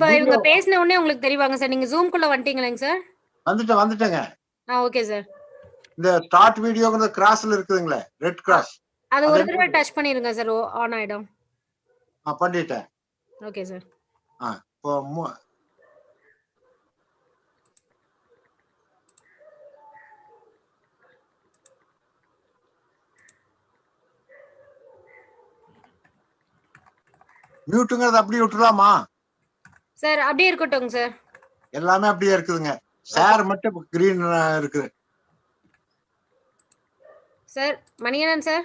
இப்ப இவங்க பேசின உடனே உங்களுக்கு தெரிவாங்க சார். நீங்க Zoom குள்ள வந்துட்டீங்களேங்க சார்? வந்துட்டேங்க. Okay sir. இந்த ஸ்டார்ட் வீடியோங்கற கிராஸ்ல இருக்குதுங்களே, ரெட் கிராஸ். அது ஒரு தடவை டச் பண்ணிருங்க சார், ஆன் ஆயிடும். பண்ணிட்டேன். Okay sir. இப்போ மியூட்ங்கிறது அப்படியே விட்டுலாமா சார்? அப்படியே இருக்கட்டும்ங்க சார். எல்லாமே அப்படியே இருக்குதுங்க. ஷேர் மட்டும் கிரீன் இருக்கு. Sir Manikandan sir.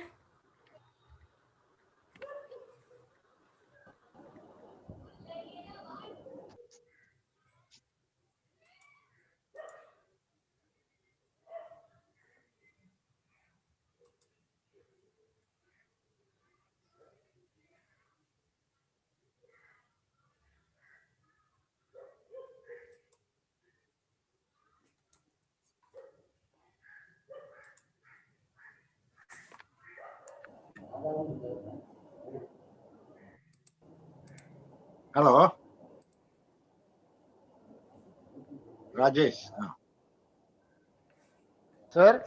Hello Rajesh. Sir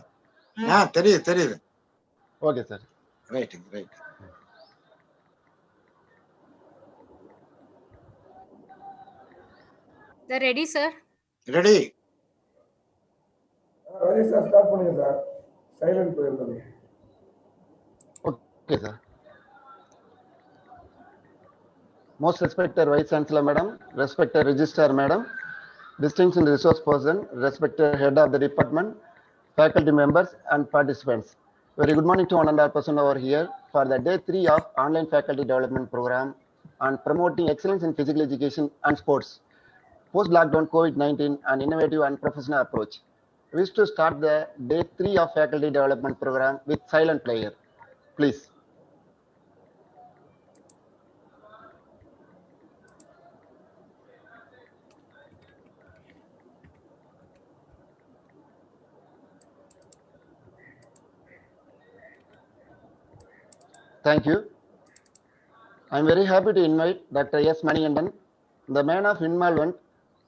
தெரியுது. Okay sir. Right. Sir ready sir? Ready. Rajesh sir start பண்ணுங்க சார். சைலண்ட் போயிருந்தது. Okay sir. Most respected Vice Chancellor Madam, respected Registrar Madam, distinguished resource person, respected Head of the Department, faculty members and participants. Very good morning to one and all person over here for the day 3 of online faculty development program on promoting excellence in physical education and sports. Post-lockdown COVID-19 and innovative and professional approach. We wish to start the day 3 of faculty development program with silent player. Please. Thank you. I am very happy to invite Dr. S. Manigandan, the man of involvement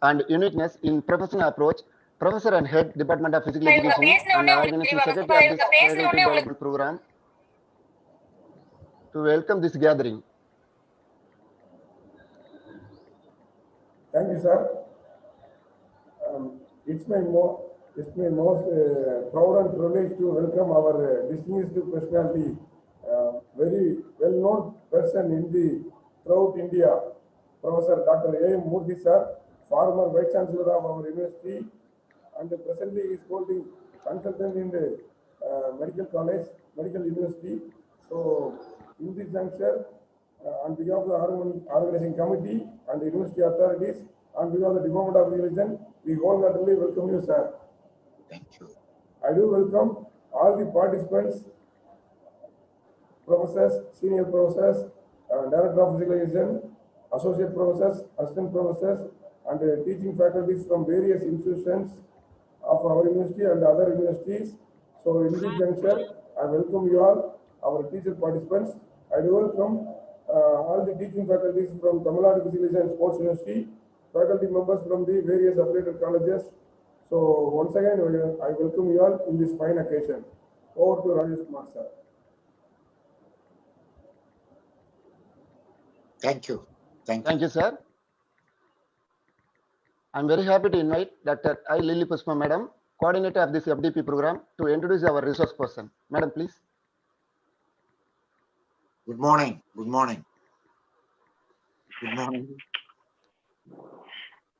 and uniqueness in professional approach, Professor and Head, Department of Physical Education and Organizing Secretary of this Faculty Development Program, to welcome this gathering. Thank you, sir. It's my most proud and privilege to welcome our distinguished personality, very well-known person in the throughout India, Professor Dr. A. Murthy sir, former Vice Chancellor of our university, and presently is holding consultant in the Medical College, Medical University. So, in this juncture, on behalf of the organizing committee and the university authorities, on behalf of the Department of Religion, we wholeheartedly welcome you, sir. Thank you. I do welcome all the participants, professors, senior professors, director of physical education, associate professors, assistant professors, and teaching faculties from various institutions of our university and other universities. So in this juncture, I welcome you all, our teacher participants. I do welcome all the teaching faculties from Tamil Nadu Physical Education and Sports University, faculty members from the various affiliated colleges. So once again, I welcome you all in this fine occasion. Over to Rajesh Kumar sir. Thank you. Thank you, sir. I'm very happy to invite Dr. I. Lily Pushpa Madam, coordinator of this FDP program, to introduce our resource person. Madam, please. Good morning.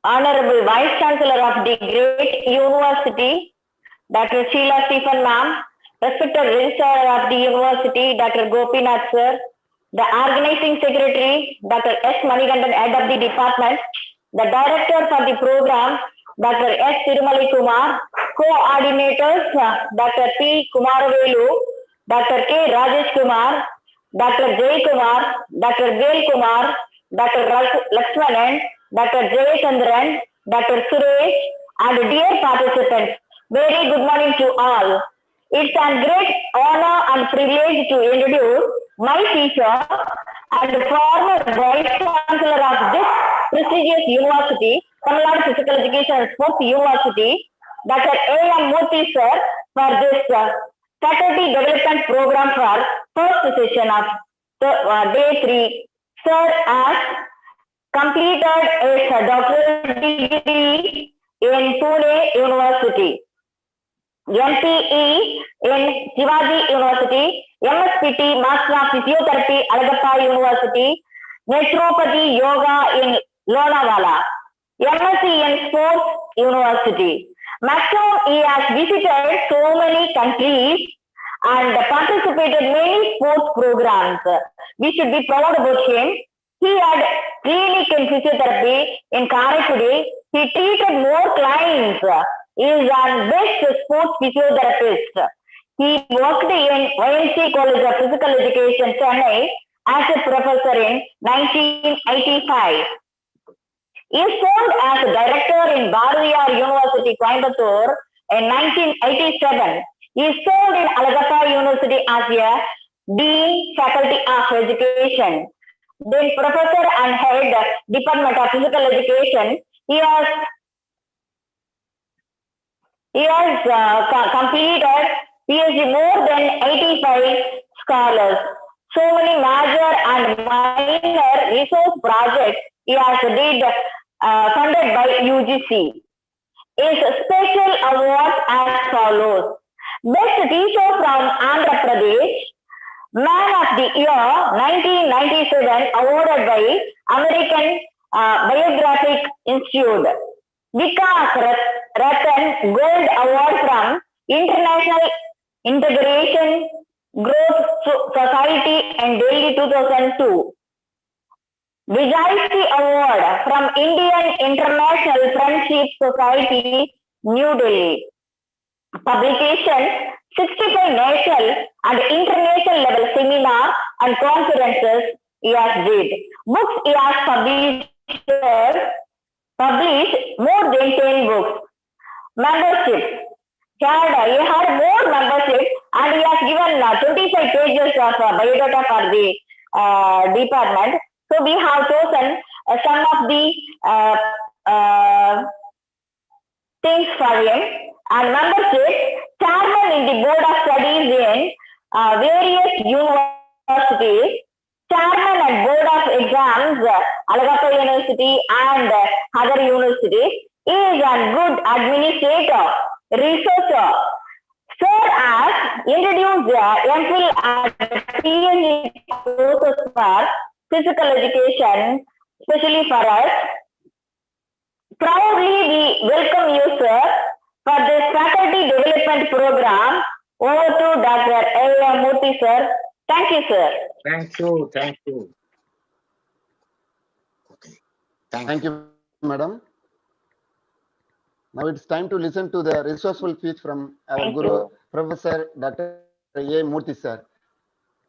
Honorable Vice Chancellor of the great University, Dr. Sheila Stephen Ma'am, respected Registrar of the University, Dr. Gopinath sir, the Organizing Secretary, Dr. S. Manigandan, Head of the Department, the Director for the program, Dr. S. Tirumali Kumar, Co-Ordinators, Dr. P. Kumaravelu, Dr. K. Rajesh Kumar, Dr. J. Kumar, Dr. Vel Kumar, Dr. Lakshmanan, Dr. Jayachandran, Dr. Suresh, and dear participants, very good morning to all. It's a great honor and privilege to introduce my teacher, and former Vice Chancellor of this prestigious university, Tamil Nadu Physical Education and Sports University, Dr. A.M. Murthy sir, for this faculty development program for first session of day 3. Sir has completed his doctorate degree in Pune University, NPE in Shivaji University, MSPT Master of Physiotherapy Alagappa University, Naturopathy Yoga in Lonavala, MSc in Sports University. Maximum he has visited so many countries and participated many sports programs. We should be proud about him. He had clinic in physiotherapy in Karaikudi. He treated more clients. He is our best sports physiotherapist. He worked in YMC College of Physical Education, Chennai, as a professor in 1985. He served as a director in Bharatiyar University, Coimbatore in 1987. He served in Alagappa University as a Dean Faculty of Education, then Professor and Head Department of Physical Education. He has completed PhD more than 85 scholars. So many major and minor resource projects he has did funded by UGC. His special awards as follows: Best Teacher from Andhra Pradesh, Man of the Year 1997 awarded by American Biographic Institute, Vikas Ratan Gold Award from International Integration Growth Society in Delhi 2002, Vijayashree Award from Indian International Friendship Society, New Delhi. Publication: 65 national and international level seminar and conferences he has did. Books he has published more than 10 books. Membership: he had more membership and he has given 25 pages of biodata for the department. So we have chosen some of the things for him. And membership: chairman in the board of studies in various universities, chairman and board of exams, Alagappa University and other universities. He is a good administrator, researcher. Sir has introduced MPhil and PhD courses for physical education, especially for us. Proudly we welcome you, sir, for this faculty development program. Over to Dr. A.M. Murthy, sir. Thank you, sir. Thank you. Thank you. Okay. Thank you, madam. Now it's time to listen to the resourceful speech from our Thank Guru, you. Professor Dr. A. Murthy, sir.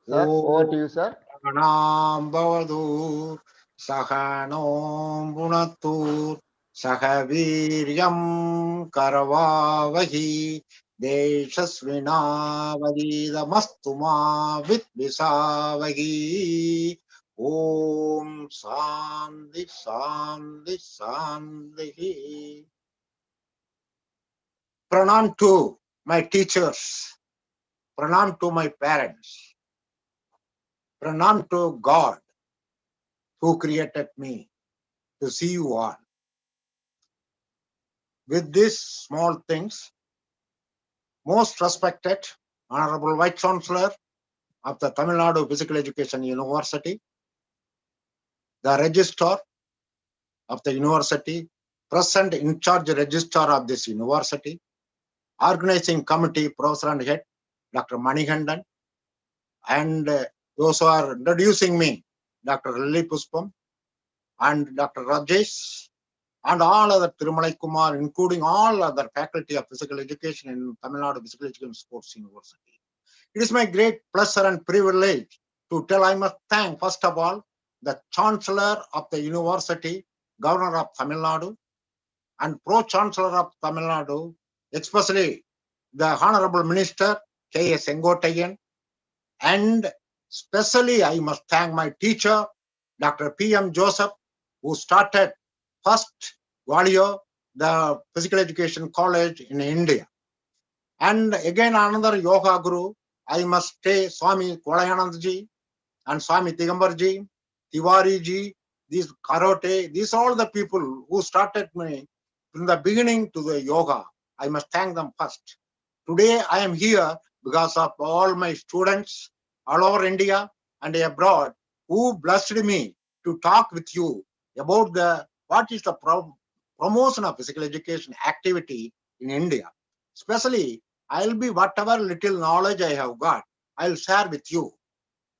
Sir, over to you, sir. Sahanam bhavatu, sahanom bhunatu, sahaviryam karavavahi, deshasvinavadidamastu ma vidvisavahi. Om Shanti Shanti Shanti. Pranam to my teachers, pranam to my parents, pranam to God who created me to see you all. With these small things, most respected Honorable Vice Chancellor of the Tamil Nadu Physical Education University, the Registrar of the University, present in charge Registrar of this University, Organizing Committee Professor and Head Dr. Manikandan, and those who are introducing me, Dr. Lily Puspam and Dr. Rajesh, and all other Thirumalai Kumar, including all other faculty of physical education in Tamil Nadu Physical Education Sports University. It is my great pleasure and privilege to tell I must thank, first of all, the Chancellor of the University, Governor of Tamil Nadu, and Pro-Chancellor of Tamil Nadu, especially the Honorable Minister, K.S. Engottayan, and Especially, I must thank my teacher, Dr. P.M. Joseph, who started first Gwalior, the physical education college in India. And again, another yoga guru, I must say Swami Kolayanandji and Swami Digambarji, Tiwariji, these karate, these are all the people who started me from the beginning to the yoga. I must thank them first. Today, I am here because of all my students all over India and abroad who blessed me to talk with you about what is the promotion of physical education activity in India. Especially, I'll be whatever little knowledge I have got, I'll share with you.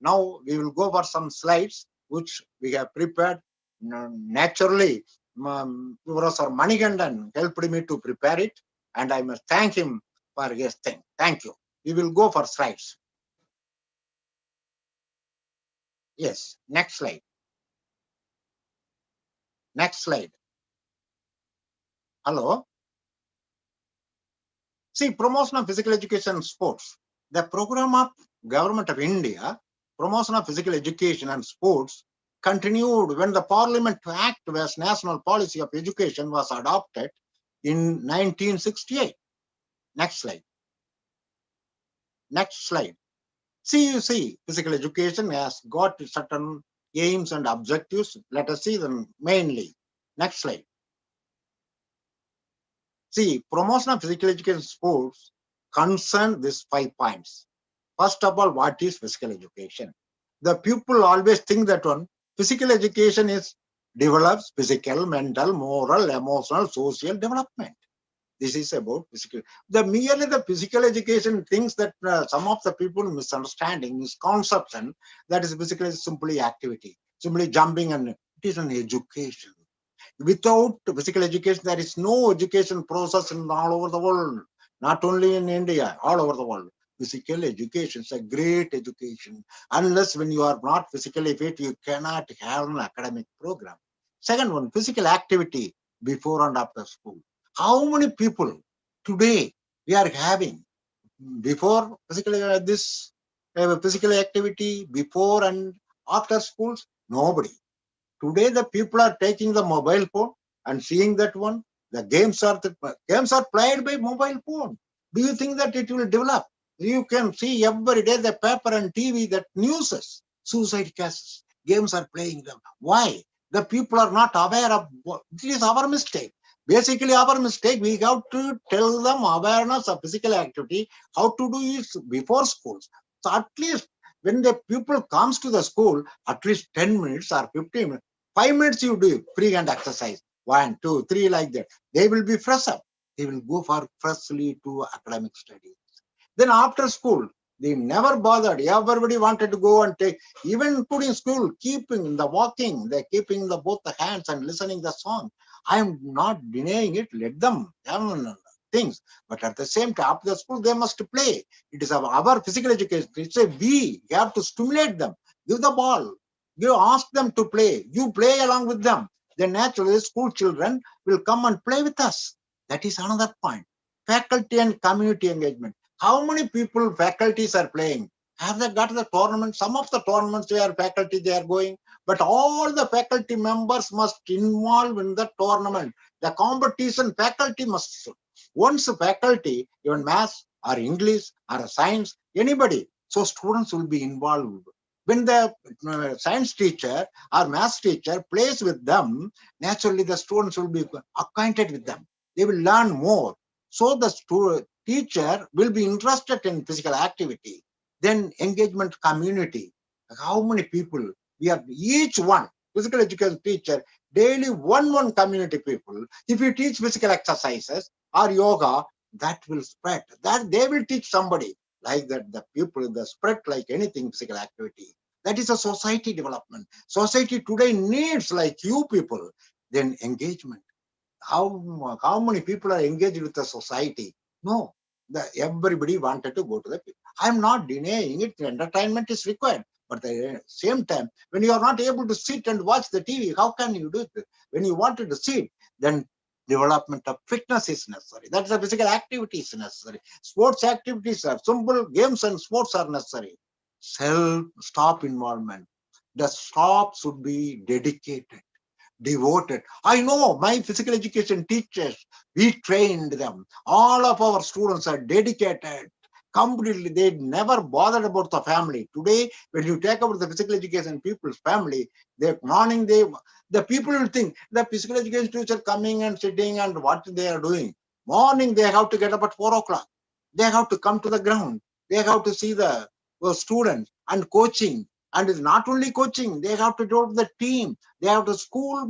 Now we will go for some slides which we have prepared. Naturally, Professor Manigandan helped me to prepare it, and I must thank him for his thing. Thank you. We will go for slides. Yes, next slide. Next slide. Hello. See, promotion of physical education and sports. The program of Government of India, promotion of physical education and sports, continued when the Parliament Act as National Policy of Education was adopted in 1968. Next slide. Next slide. See, you see, physical education has got certain aims and objectives. Let us see them mainly. Next slide. See, promotion of physical education sports concern these 5 points. First of all, what is physical education? The people always think that physical education develops physical, mental, moral, emotional, social development. This is about physical. Merely the physical education thinks that some of the people misunderstanding, misconception, that is physical is simply activity, simply jumping, and it is an education. Without physical education, there is no education process in all over the world, not only in India, all over the world. Physical education is a great education. Unless when you are not physically fit, you cannot have an academic program. Second one, physical activity before and after school. How many people today we are having before physical activity before and after schools? Nobody. Today, the people are taking the mobile phone and seeing that one. The games are played by mobile phone. Do you think that it will develop? You can see every day the paper and TV that newses, suicide cases, games are playing them. Why? The people are not aware of it is our mistake. Basically, our mistake, we have to tell them awareness of physical activity, how to do it before schools. So at least when the pupil comes to the school, at least 10 minutes or 15 minutes, 5 minutes you do free hand exercise. 1, 2, 3, like that. They will be fresh up. They will go for freshly to academic studies. Then after school, they never bothered. Everybody wanted to go and take, even putting school, keeping the walking, they're keeping both the hands and listening the song. I am not denying it. Let them have things. But at the same time, after the school, they must play. It is our physical education. It's you have to stimulate them. Give the ball. You ask them to play. You play along with them. Then naturally, school children will come and play with us. That is another point. Faculty and community engagement. How many people, faculties are playing? Have they got the tournament? Some of the tournaments they are faculty, they are going. But all the faculty members must involve in the tournament. The competition, faculty must. Once a faculty, even maths or English or science, anybody, so students will be involved. When the science teacher or maths teacher plays with them, naturally the students will be acquainted with them. They will learn more. So the teacher will be interested in physical activity. Then engagement community. How many people? We are each one, physical education teacher, daily one community people. If you teach physical exercises or yoga, that will spread. That they will teach somebody. Like that, the people, the spread like anything, physical activity. That is a society development. Society today needs like you people. Then engagement. How many people are engaged with the society? No, everybody wanted to go to the people. I'm not denying it. Entertainment is required. But at the same time, when you are not able to sit and watch the TV, how can you do it? When you wanted to sit, then development of fitness is necessary. That's the physical activity is necessary. Sports activities are simple. Games and sports are necessary. Stop involvement. The stop should be dedicated, devoted. I know my physical education teachers, we trained them. All of our students are dedicated. Completely, they never bothered about the family. Today, when you take about the physical education people's family, the morning the people will think the physical education teacher coming and sitting and what they are doing. Morning they have to get up at 4 o'clock. They have to come to the ground. They have to see the students and coaching. And it's not only coaching, they have to do the team. They have the school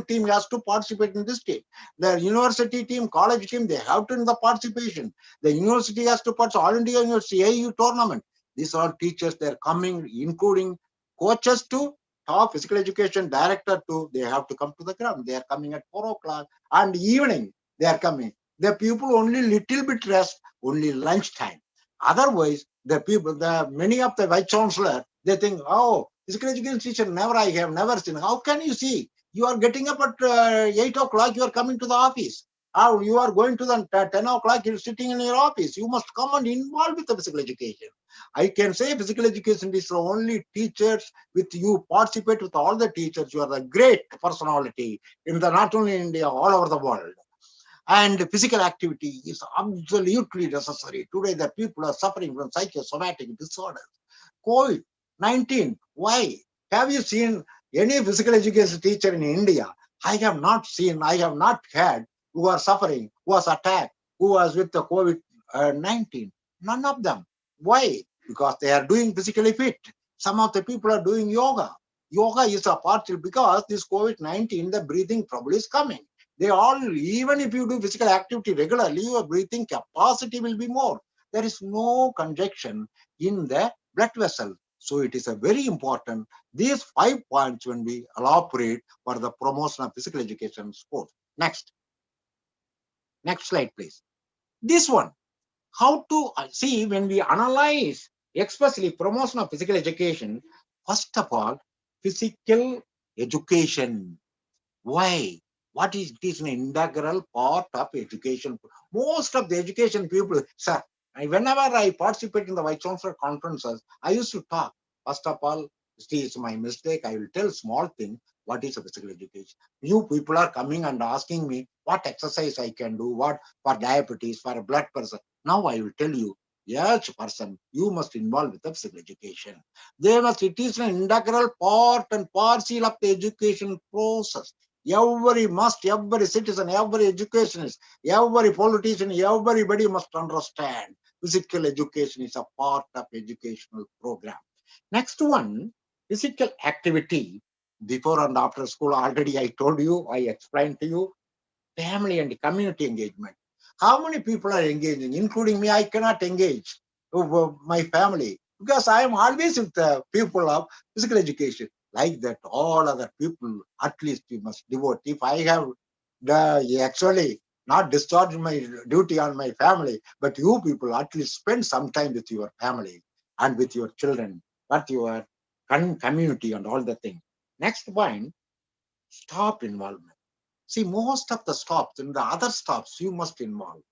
team has to participate in this team. The university team, college team, they have to in the participation. The university has to participate, all India University, AU tournament. These are teachers, they're coming, including coaches to top physical education director to, they have to come to the ground. They are coming at 4 o'clock and evening they are coming. The people only little bit rest, only lunchtime. Otherwise, many of the vice chancellor, they think, oh, physical education teacher, I have never seen. How can you see? You are getting up at 8 o'clock, you are coming to the office. Or you are going to the 10 o'clock, you're sitting in your office. You must come and involve with the physical education. I can say physical education is the only teachers with you participate with all the teachers. You are the great personality in the not only India, all over the world. And physical activity is absolutely necessary. Today, the people are suffering from psychosomatic disorders. COVID-19, why? Have you seen any physical education teacher in India? I have not seen, I have not had who are suffering, who was attacked, who was with the COVID-19. None of them. Why? Because they are doing physically fit. Some of the people are doing yoga. Yoga is a partial because this COVID-19, the breathing trouble is coming. They all, even if you do physical activity regularly, your breathing capacity will be more. There is no congestion in the blood vessel. So it is a very important, these 5 points when we elaborate for the promotion of physical education and sport. Next slide, please. This one, how to see when we analyze, especially promotion of physical education, first of all, physical education. Why? What is it is an integral part of education. Most of the education people, sir, whenever I participate in the Vice Chancellor conferences, I used to talk. First of all, this is my mistake. I will tell small thing. What is a physical education? You people are coming and asking me what exercise I can do, what for diabetes, for a blood pressure. Now I will tell you, each person, you must involve with the physical education. It is an integral part and parcel of the education process. Every citizen, every educationist, every politician, everybody must understand physical education is a part of educational program. Next one, physical activity before and after school. Already I told you, I explained to you, family and community engagement. How many people are engaging, including me? I cannot engage with my family because I am always with the people of physical education. Like that, all other people, at least you must devote. If I have actually not discharged my duty on my family, but you people at least spend some time with your family and with your children, with your community and all the things. Next point, stop involvement. See, most of the stops, in the other stops, you must involve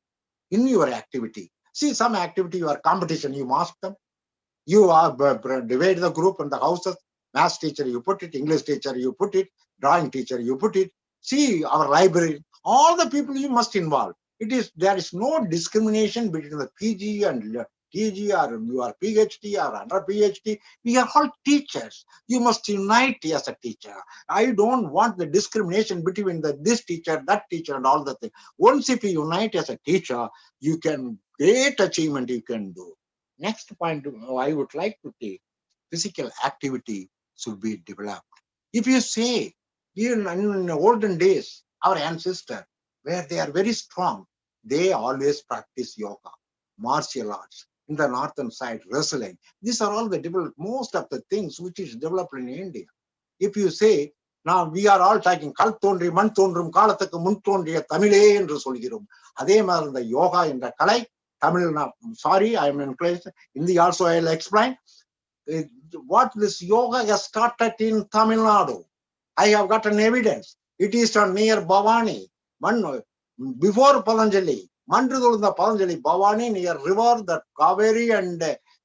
in your activity. See, some activity, your competition, you mask them. You are divide the group in the houses. Math teacher, you put it. English teacher, you put it. Drawing teacher, you put it. See, our library, all the people you must involve. There is no discrimination between the PG and TG or you are PhD or under PhD. We are all teachers. You must unite as a teacher. I don't want the discrimination between this teacher, that teacher, and all the things. Once if you unite as a teacher, you can great achievement you can do. Next point I would like to take, physical activity should be developed. If you say, even in the olden days, our ancestors, where they are very strong, they always practice yoga, martial arts. In the northern side, wrestling. These are all the developed, most of the things which is developed in India. If you say, now we are all talking, kal thondri, man thondrum, kaalathukku mun thondriya Tamile endru solgirom. Adhe maari the yoga in the kalai, Tamil, sorry, I am in place. Hindi also I will explain. What this yoga has started in Tamil Nadu. I have got an evidence. It is near Bhavani. Before Patanjali, Mandridul the Patanjali, Bhavani near river, the Kaveri and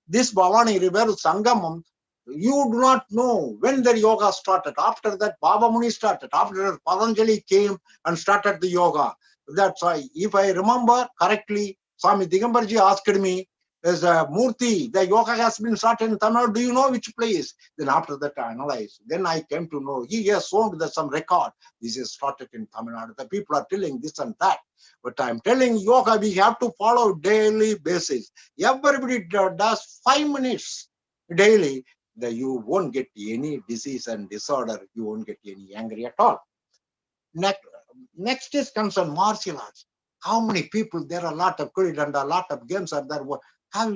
this Bhavani River Sangamam, you do not know when the yoga started. After that, Baba Muni started. After that, Patanjali came and started the yoga. That's why, if I remember correctly, Swami Digambarji asked me, as a Murti, the yoga has been started in Tamil Nadu. Do you know which place? Then after that, I analyzed. Then I came to know he has shown some record. This is started in Tamil Nadu. The people are telling this and that. But I'm telling yoga, we have to follow daily basis. Everybody does 5 minutes daily. You won't get any disease and disorder. You won't get any angry at all. Next is concerned martial arts. How many people? There are a lot of cricket and a lot of games are there. Have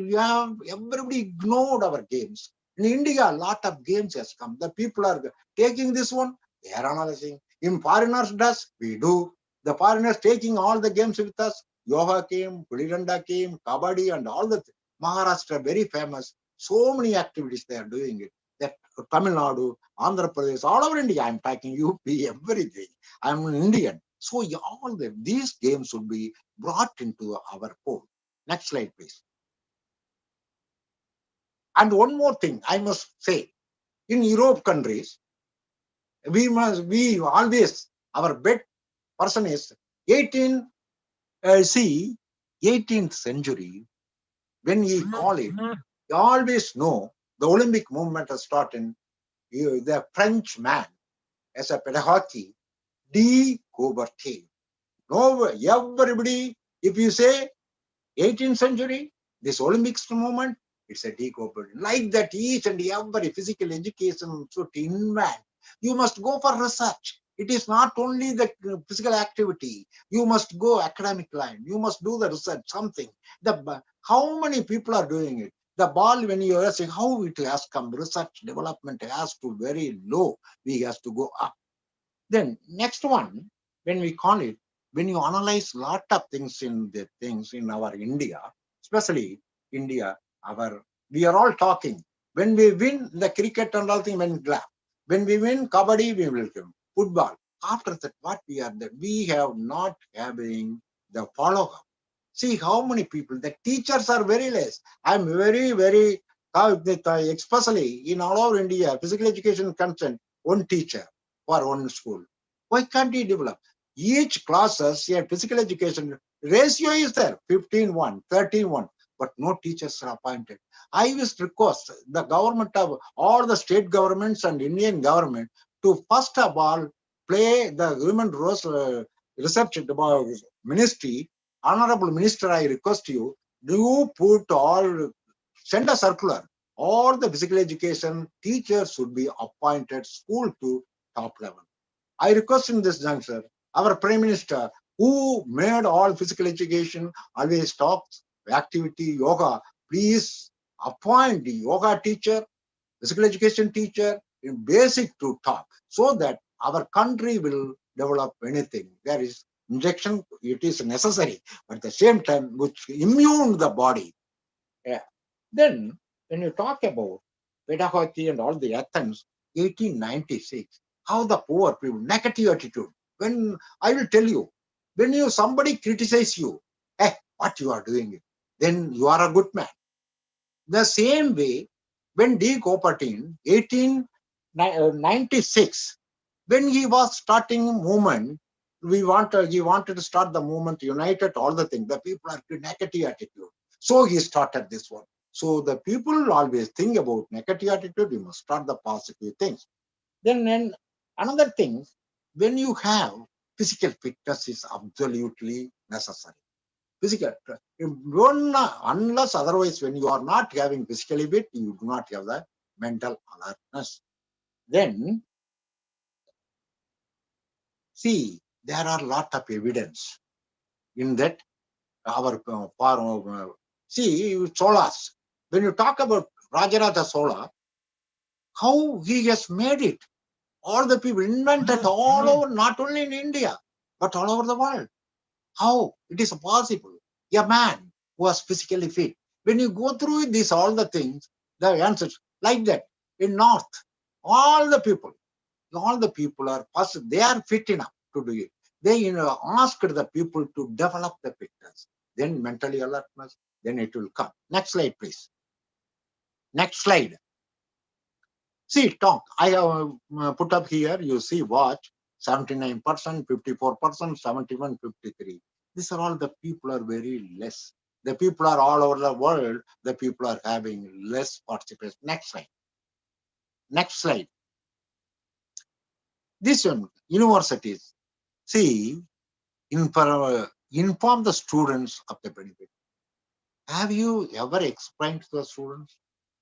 everybody ignored our games? In India, a lot of games has come. The people are taking this one, they are analyzing. In foreigners does, we do. The foreigners taking all the games with us. Yoga came, Gulli came, Kabaddi and all the Maharashtra very famous. So many activities they are doing it. That Tamil Nadu, Andhra Pradesh, all over India. I'm talking UP, everything. I'm an Indian. So all these games should be brought into our fold. Next slide, please. And one more thing I must say, in Europe countries, we always, our bed person is 18th century, when we call it, you always know the Olympic movement has started. The French man as a pedagogy, de Coubertin. No, everybody, if you say 18th century, this Olympics movement, it's a decoupled. Like that, each and every physical education should invent. You must go for research. It is not only the physical activity. You must go academic line. You must do the research, something. How many people are doing it? The ball, when you are saying how it has come, research development has to very low. We has to go up. Then next one, when we call it, when you analyze lot of things in our India, especially India, we are all talking. When we win the cricket and all things, when we win Kabaddi, we will win football. After that, what we have not having the follow-up. See how many people, the teachers are very less. I'm very, especially in all over India, physical education concern, one teacher for one school. Why can't he develop? Each classes, yeah, physical education ratio is there, 15:1, 13:1, but no teachers are appointed. I wish request the government of all the state governments and Indian government to first of all play the human research ministry. Honorable Minister, I request you, send a circular. All the physical education teachers should be appointed school to top level. I request in this juncture, our Prime Minister, who made all physical education, always talks, activity, yoga, please appoint the yoga teacher, physical education teacher in basic to top, so that our country will develop anything. There is injection, it is necessary, but at the same time, which immune the body. Yeah. Then, when you talk about pedagogy and all the Athens, 1896, how the poor people, negative attitude. When I will tell you, when somebody criticize you, what you are doing, then you are a good man. The same way, when D. Coubertin, 1896, when he was starting movement, he wanted to start the movement, united all the things. The people are negative attitude. So he started this one. So the people always think about negative attitude, you must start the positive things. Then another thing, when you have physical fitness is absolutely necessary. Physical, unless otherwise, when you are not having physically fit, you do not have the mental alertness. Then, see, there are a lot of evidence in that see, Cholas. When you talk about Rajaraja Chola, how he has made it. All the people invented all over, not only in India, but all over the world. How it is possible? A man who was physically fit. When you go through this, all the things, the answers like that. In North, all the people are first, they are fit enough to do it. They asked the people to develop the fitness, then mentally alertness, then it will come. Next slide, please. Next slide. See, talk. I have put up here, you see, watch, 79%, 54%, 71, 53. These are all the people are very less. The people are all over the world, the people are having less participation. Next slide. Next slide. This one, universities. See, inform the students of the benefit. Have you ever explained to the students?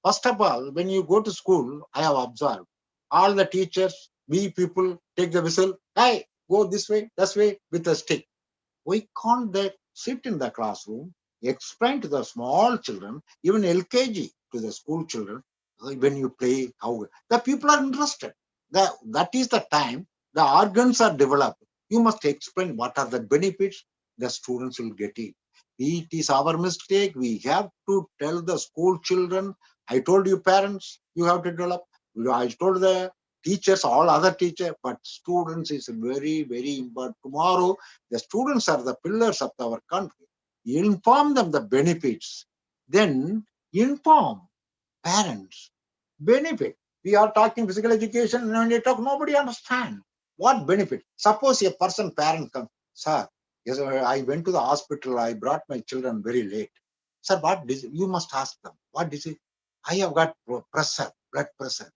First of all, when you go to school, I have observed all the teachers, we people take the whistle, hey, go this way, that way with a stick. Why can't they sit in the classroom, explain to the small children, even LKG to the school children, when you play, how the people are interested. That is the time the organs are developed. You must explain what are the benefits, the students will get it. It is our mistake. We have to tell the school children. I told you parents, you have to develop. I told the teachers, all other teachers, but students is very, very important. Tomorrow, the students are the pillars of our country. Inform them the benefits. Then inform parents. Benefit. We are talking physical education, and when you talk, nobody understands. What benefit? Suppose a person, parent comes, sir, yes, I went to the hospital, I brought my children very late. Sir, what disease? You must ask them. What disease? I have got pressure, blood pressure.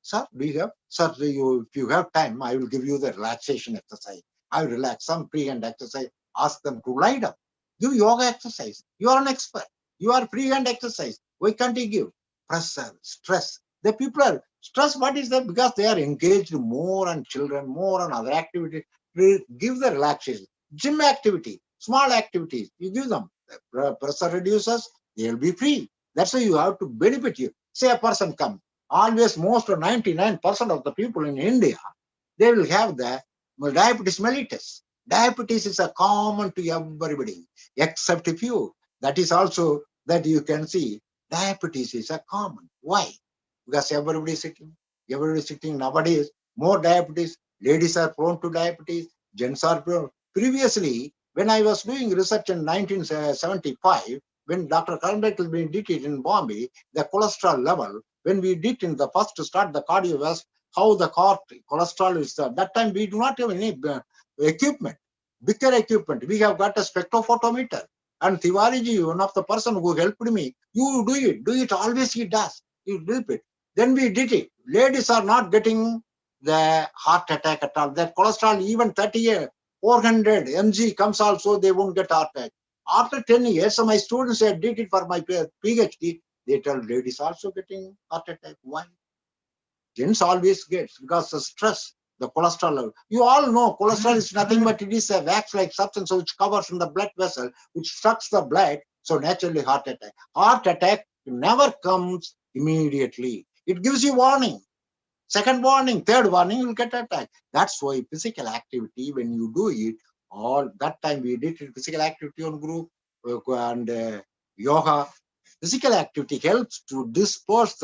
Sir, do you have? Sir, if you have time, I will give you the relaxation exercise. I will relax some pre-hand exercise. Ask them to lie down. Give yoga exercise. You are an expert. You are free-hand exercise. Why can't you give? Pressure, stress. The people are stressed. What is that? Because they are engaged more on children, more on other activities. Give the relaxation. Gym activity, small activities. You give them. The pressure reduces. They will be free. That's why you have to benefit you. Say a person comes. Always most of 99% of the people in India, they will have the diabetes mellitus. Diabetes is a common to everybody, except a few. That is also that you can see diabetes is a common. Why? Because everybody is sitting. Everybody is sitting nowadays. More diabetes. Ladies are prone to diabetes. Gents are prone. Previously, when I was doing research in 1975, when Dr. Karndekal did it in Bombay, the cholesterol level, when we did in the first to start the cardiovascular, how the cholesterol is there. That time we do not have any equipment, bigger equipment. We have got a spectrophotometer. And Tiwariji, one of the person who helped me, you do it always he does. You do it. Then we did it. Ladies are not getting the heart attack at all. That cholesterol, even 30 400 mg comes also, they won't get heart attack. After 10 years, so my students did it for my PhD. They tell ladies also getting heart attack. Why? Gents always gets because the stress, the cholesterol level. You all know cholesterol is nothing but it is a wax-like substance which covers in the blood vessel, which sucks the blood. So naturally heart attack. Heart attack never comes immediately. It gives you warning. Second warning, third warning, you will get attack. That's why physical activity, when you do it, all that time we did physical activity on group and yoga. Physical activity helps to disperse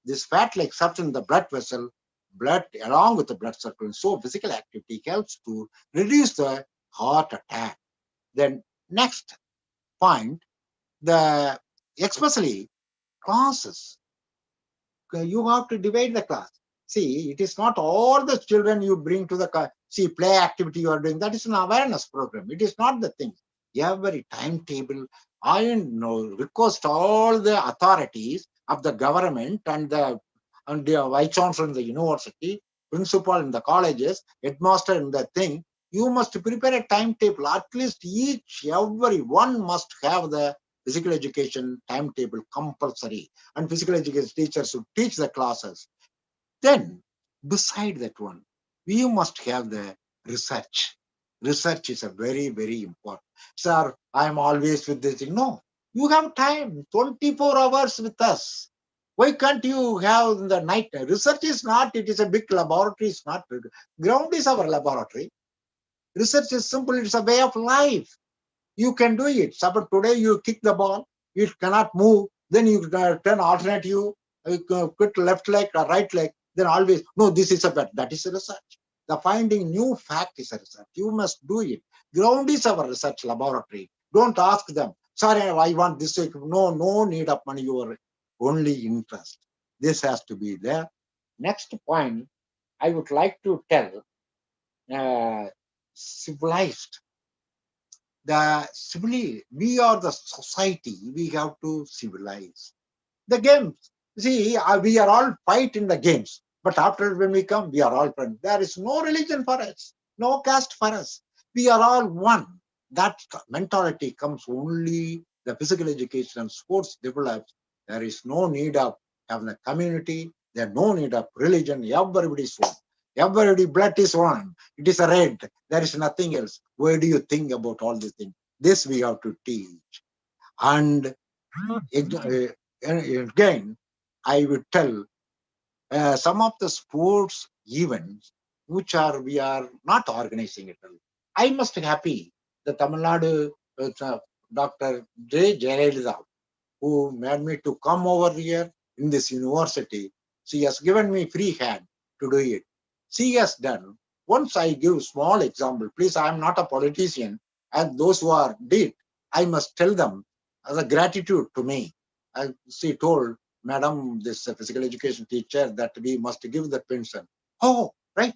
this fat-like substance in the blood vessel, blood along with the blood circulation. So physical activity helps to reduce the heart attack. Then next point, especially classes. You have to divide the class. See, it is not all the children you bring to the class. See, play activity you are doing, that is an awareness program. It is not the thing. Every timetable, I request all the authorities of the government and the vice chancellor in the university, principal in the colleges, headmaster in the thing, you must prepare a timetable. At least every one must have the physical education timetable compulsory, and physical education teachers should teach the classes. Then, beside that one, we must have the research. Research is a very, very important. Sir, I am always with this thing. No, you have time, 24 hours with us. Why can't you have in the night? Research is not, it is a big laboratory, it's not. Ground is our laboratory. Research is simple, it's a way of life. You can do it. Suppose today you kick the ball, it cannot move, then you turn alternate you quit left leg or right leg, then always, no, this is a bet. That is a research. The finding new fact is a research. You must do it. Ground is our research laboratory. Don't ask them, sorry, I want this. No need of money. You are only interest. This has to be there. Next point, I would like to tell, civilized. We are the society, we have to civilize. The games, see, we are all fight in the games, but after when we come, we are all friends. There is no religion for us, no caste for us. We are all one. That mentality comes only the physical education and sports develops. There is no need of having a community. There is no need of religion. Everybody is one. Everybody blood is one. It is a red. There is nothing else. Where do you think about all these things? This we have to teach. And again, I would tell some of the sports events which we are not organizing it. I must be happy the Tamil Nadu Dr. J. Jayalalitha, who made me to come over here in this university. She has given me free hand to do it. She has done. Once I give small example, please, I am not a politician, and those who are did, I must tell them as a gratitude to me. She told, Madam, this physical education teacher, that we must give the pension. Oh, right.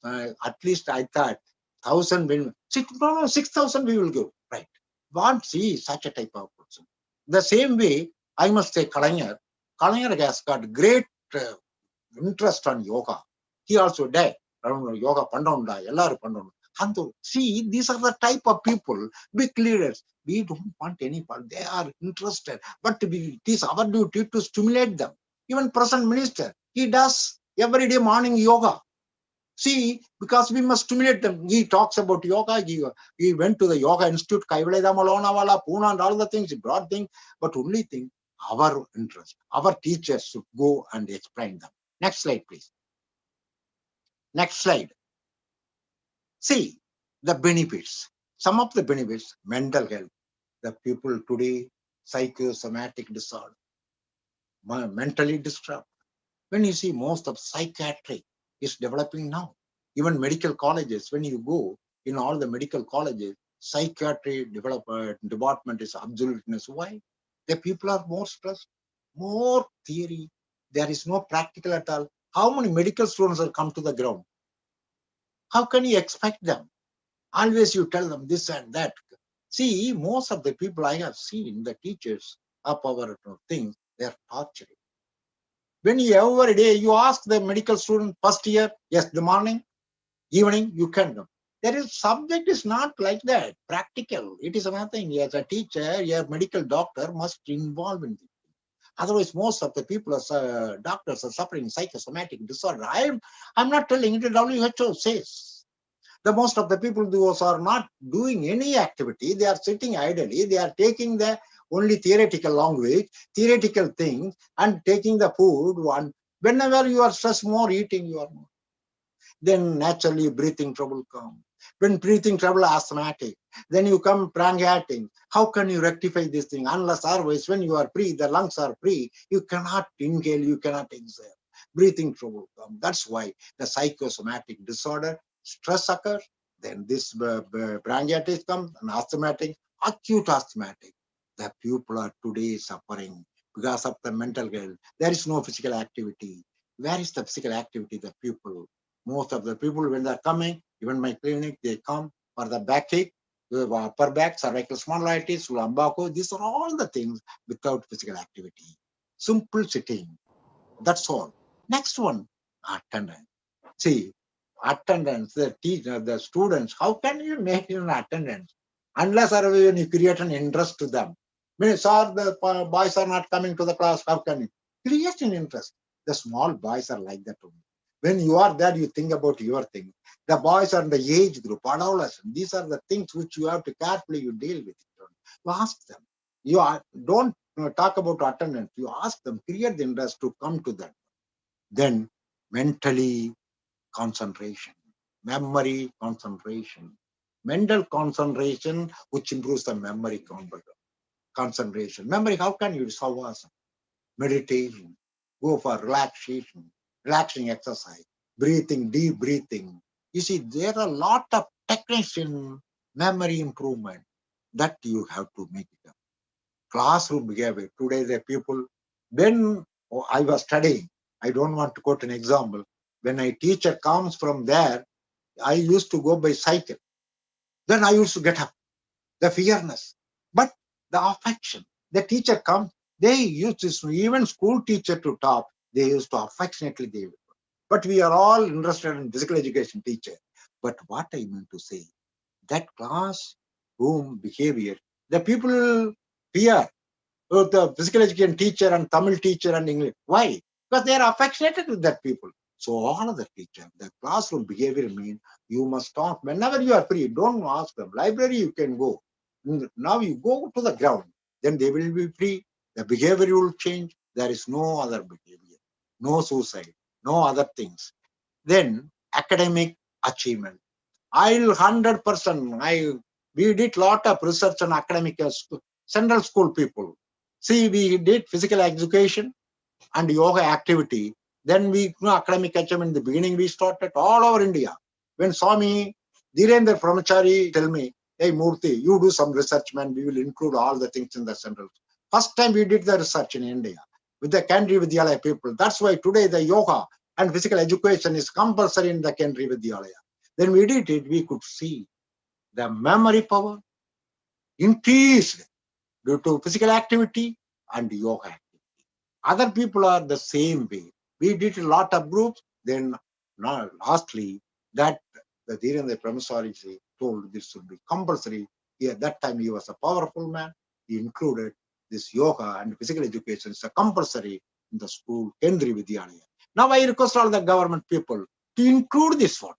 At least I thought 1,000 will, 6,000 we will give. Right. Want see such a type of person. The same way, I must say Kalanyar. Kalanyar has got great interest on yoga. He also died. Yoga pandonda, ellaru pandonda. See, these are the type of people, big leaders. We don't want any part. They are interested. But it is our duty to stimulate them. Even present minister, he does every day morning yoga. See, because we must stimulate them. He talks about yoga. He went to the Yoga Institute, Kaivaleda Malonawala, Pune, and all the things. He brought things. But only thing, our interest, our teachers should go and explain them. Next slide, please. Next slide. See, the benefits. Some of the benefits, mental health. The people today, psychosomatic disorder, mentally disturbed. When you see most of psychiatry is developing now, even medical colleges, when you go in all the medical colleges, psychiatry department is absoluteness. Why? The people are more stressed, more theory. There is no practical at all. How many medical students will come to the ground? How can you expect them? Always you tell them this and that. See, most of the people I have seen, the teachers of our things, they are torturing. When you every day you ask the medical student first year, yes, the morning, evening, you can do. There is subject is not like that, practical. It is nothing. As a teacher, your medical doctor must involve in it. Otherwise, most of the people, doctors are suffering psychosomatic disorder. I'm not telling it, WHO says. The most of the people those are not doing any activity. They are sitting idly. They are taking the only theoretical language, theoretical things, and taking the food. Whenever you are stressed more, eating you are more. Then naturally breathing trouble comes. When breathing trouble, asthmatic. Then you come bronchitic. How can you rectify this thing? Unless otherwise, when you are free, the lungs are free, you cannot inhale, you cannot exhale. Breathing trouble comes. That's why the psychosomatic disorder, stress occurs, then this bronchitis comes, and asthmatic, acute asthmatic. The people are today suffering because of the mental health. There is no physical activity. Where is the physical activity? The people. Most of the people, when they're coming, even my clinic, they come for the backache, upper back, cervical spondylitis, lumbago. These are all the things without physical activity. Simple sitting. That's all. Next one, attendance. See, attendance, the teacher, the students, how can you make an attendance? Unless when you create an interest to them. When sir, the boys are not coming to the class, how can you? Create an interest. The small boys are like that only. When you are there, you think about your thing. The boys are in the age group, adolescent. These are the things which you have to carefully you deal with. You ask them. Don't talk about attendance. You ask them, create the interest to come to them. Then mentally concentration, memory concentration, mental concentration, which improves the memory concentration. Memory, how can you solve meditation? Go for relaxing exercise, breathing, deep breathing. You see, there are a lot of techniques in memory improvement that you have to make it up. Classroom behavior. Today, the people When I was studying, I don't want to quote an example. When a teacher comes from there, I used to go by cycle. Then I used to get up. The fairness, but the affection. The teacher comes, they used to, even school teacher to top, they used to affectionately give. But we are all interested in physical education teacher. But what I meant to say, that classroom behavior, the people fear the physical education teacher and Tamil teacher and English. Why? Because they are affectionated with that people. So all of the teacher, the classroom behavior means you must talk whenever you are free. Don't ask them. Library you can go. Now you go to the ground. Then they will be free. The behavior will change. There is no other behavior. No suicide. No other things. Then academic achievement. I'll 100%. We did lot of research on academic central school people. See, we did physical education and yoga activity. Then we academic achievement. In the beginning, we started all over India. When Swami Dhirendra Pramachari tell me, hey Murthy, you do some research, man. We will include all the things in the central. First time we did the research in India with the Kendriya Vidyalaya people. That's why today the yoga and physical education is compulsory in the Kendriya Vidyalaya. Then we did it, we could see the memory power increased due to physical activity and yoga activity. Other people are the same way. We did a lot of groups. Then lastly, that the Dhirendra Pramachari told this should be compulsory. At that time, he was a powerful man. He included this yoga and physical education is a compulsory in the school, Kendriya Vidyalaya. Now I request all the government people to include this one.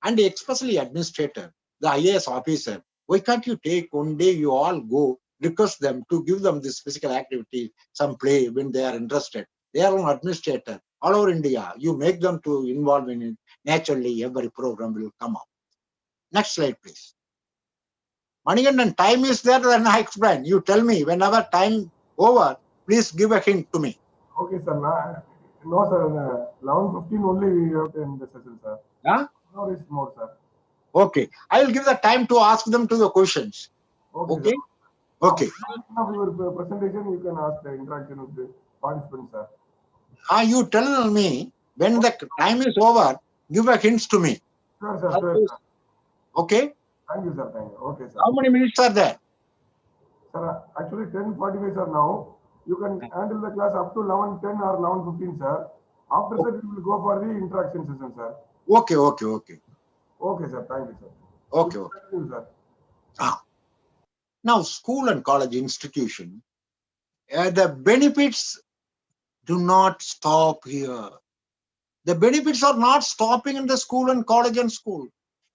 And especially administrator, the IAS officer, why can't you take one day you all go, request them to give them this physical activity, some play when they are interested. They are an administrator all over India. You make them to involve in it. Naturally, every program will come up. Next slide, please. Manigandan, time is there, then I explain. You tell me whenever time over, please give a hint to me. Okay, sir. No, sir. 11:15 only we have to end the session, sir. Yeah? No, it's more, sir. Okay. I will give the time to ask them to the questions. Okay? Sir. Okay. After your presentation, you can ask the interaction with the participants, sir. You tell me when the time is over, give a hints to me. Sure, sir. Sure, sir. Okay? Thank you, sir. Thank you. Okay, sir. How many minutes are there? Sir, actually 10:45, sir, now. You can handle the class up to 11:10 or 11:15, sir. After that, we will go for the interaction session, sir. Okay. Okay, sir. Thank you, sir. Okay. Thank you, sir. Now, school and college institution, the benefits do not stop here. The benefits are not stopping in the school and college and school.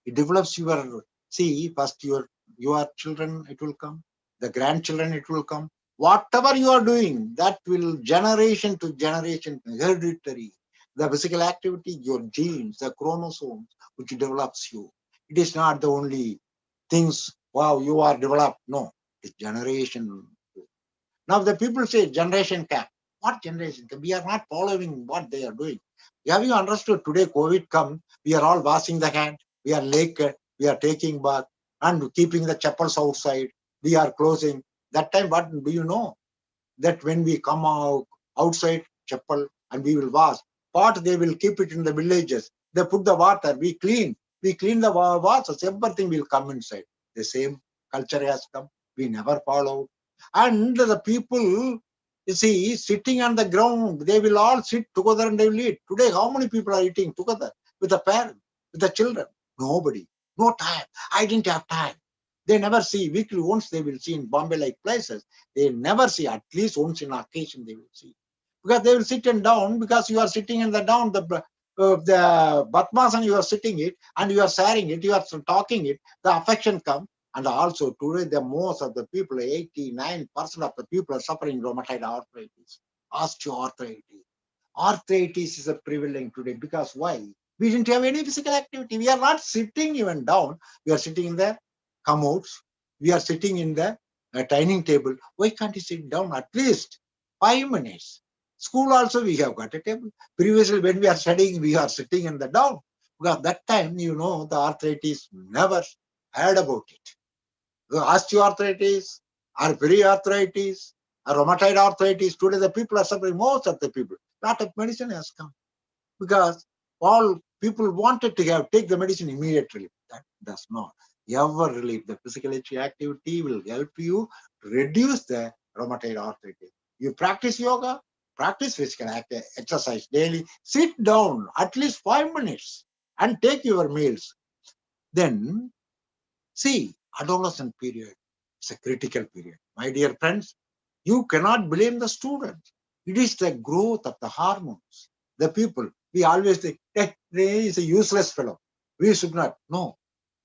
It develops first your children, it will come. The grandchildren, it will come. Whatever you are doing, that will generation to generation, hereditary. The physical activity, your genes, the chromosomes, which develops you. It is not the only things, wow, you are developed. No, it's generation. Now the people say generation gap. What generation gap? We are not following what they are doing. Have you understood today COVID come, we are all washing the hand, we are naked, we are taking bath and keeping the chappals outside, we are closing. That time, what do you know? That when we come out outside, chappal, and we will wash, pot they will keep it in the villages. They put the water, we clean the waters, everything will come inside. The same culture has come. We never followed. And the people, you see, sitting on the ground, they will all sit together and they will eat. Today, how many people are eating together with the parents, with the children? Nobody. No time. I didn't have time. They never see. Weekly once they will see in Bombay-like places. They never see. At least once in occasion they will see. Because they will sit and down, because you are sitting in the down, the Batmasan you are sitting it, and you are sharing it, you are talking it, the affection comes. And also today, the most of the people, 89% of the people are suffering rheumatoid arthritis, osteoarthritis. Arthritis is a prevalent today because why? We didn't have any physical activity. We are not sitting even down. We are sitting in the commodes. We are sitting in the dining table. Why can't you sit down at least 5 minutes? School also we have got a table. Previously when we are studying, we are sitting in the down. Because that time, the arthritis never heard about it. The osteoarthritis or periarthritis A rheumatoid arthritis, today the people are suffering, most of the people. Lot of medicine has come because all people wanted to take the medicine immediately. That does not ever relieve. The physical activity will help you reduce the rheumatoid arthritis. You practice yoga, practice physical exercise daily, sit down at least 5 minutes and take your meals. Then see, adolescent period is a critical period. My dear friends, you cannot blame the students. It is the growth of the hormones. The people, we always think, hey, he is a useless fellow. We should not. No.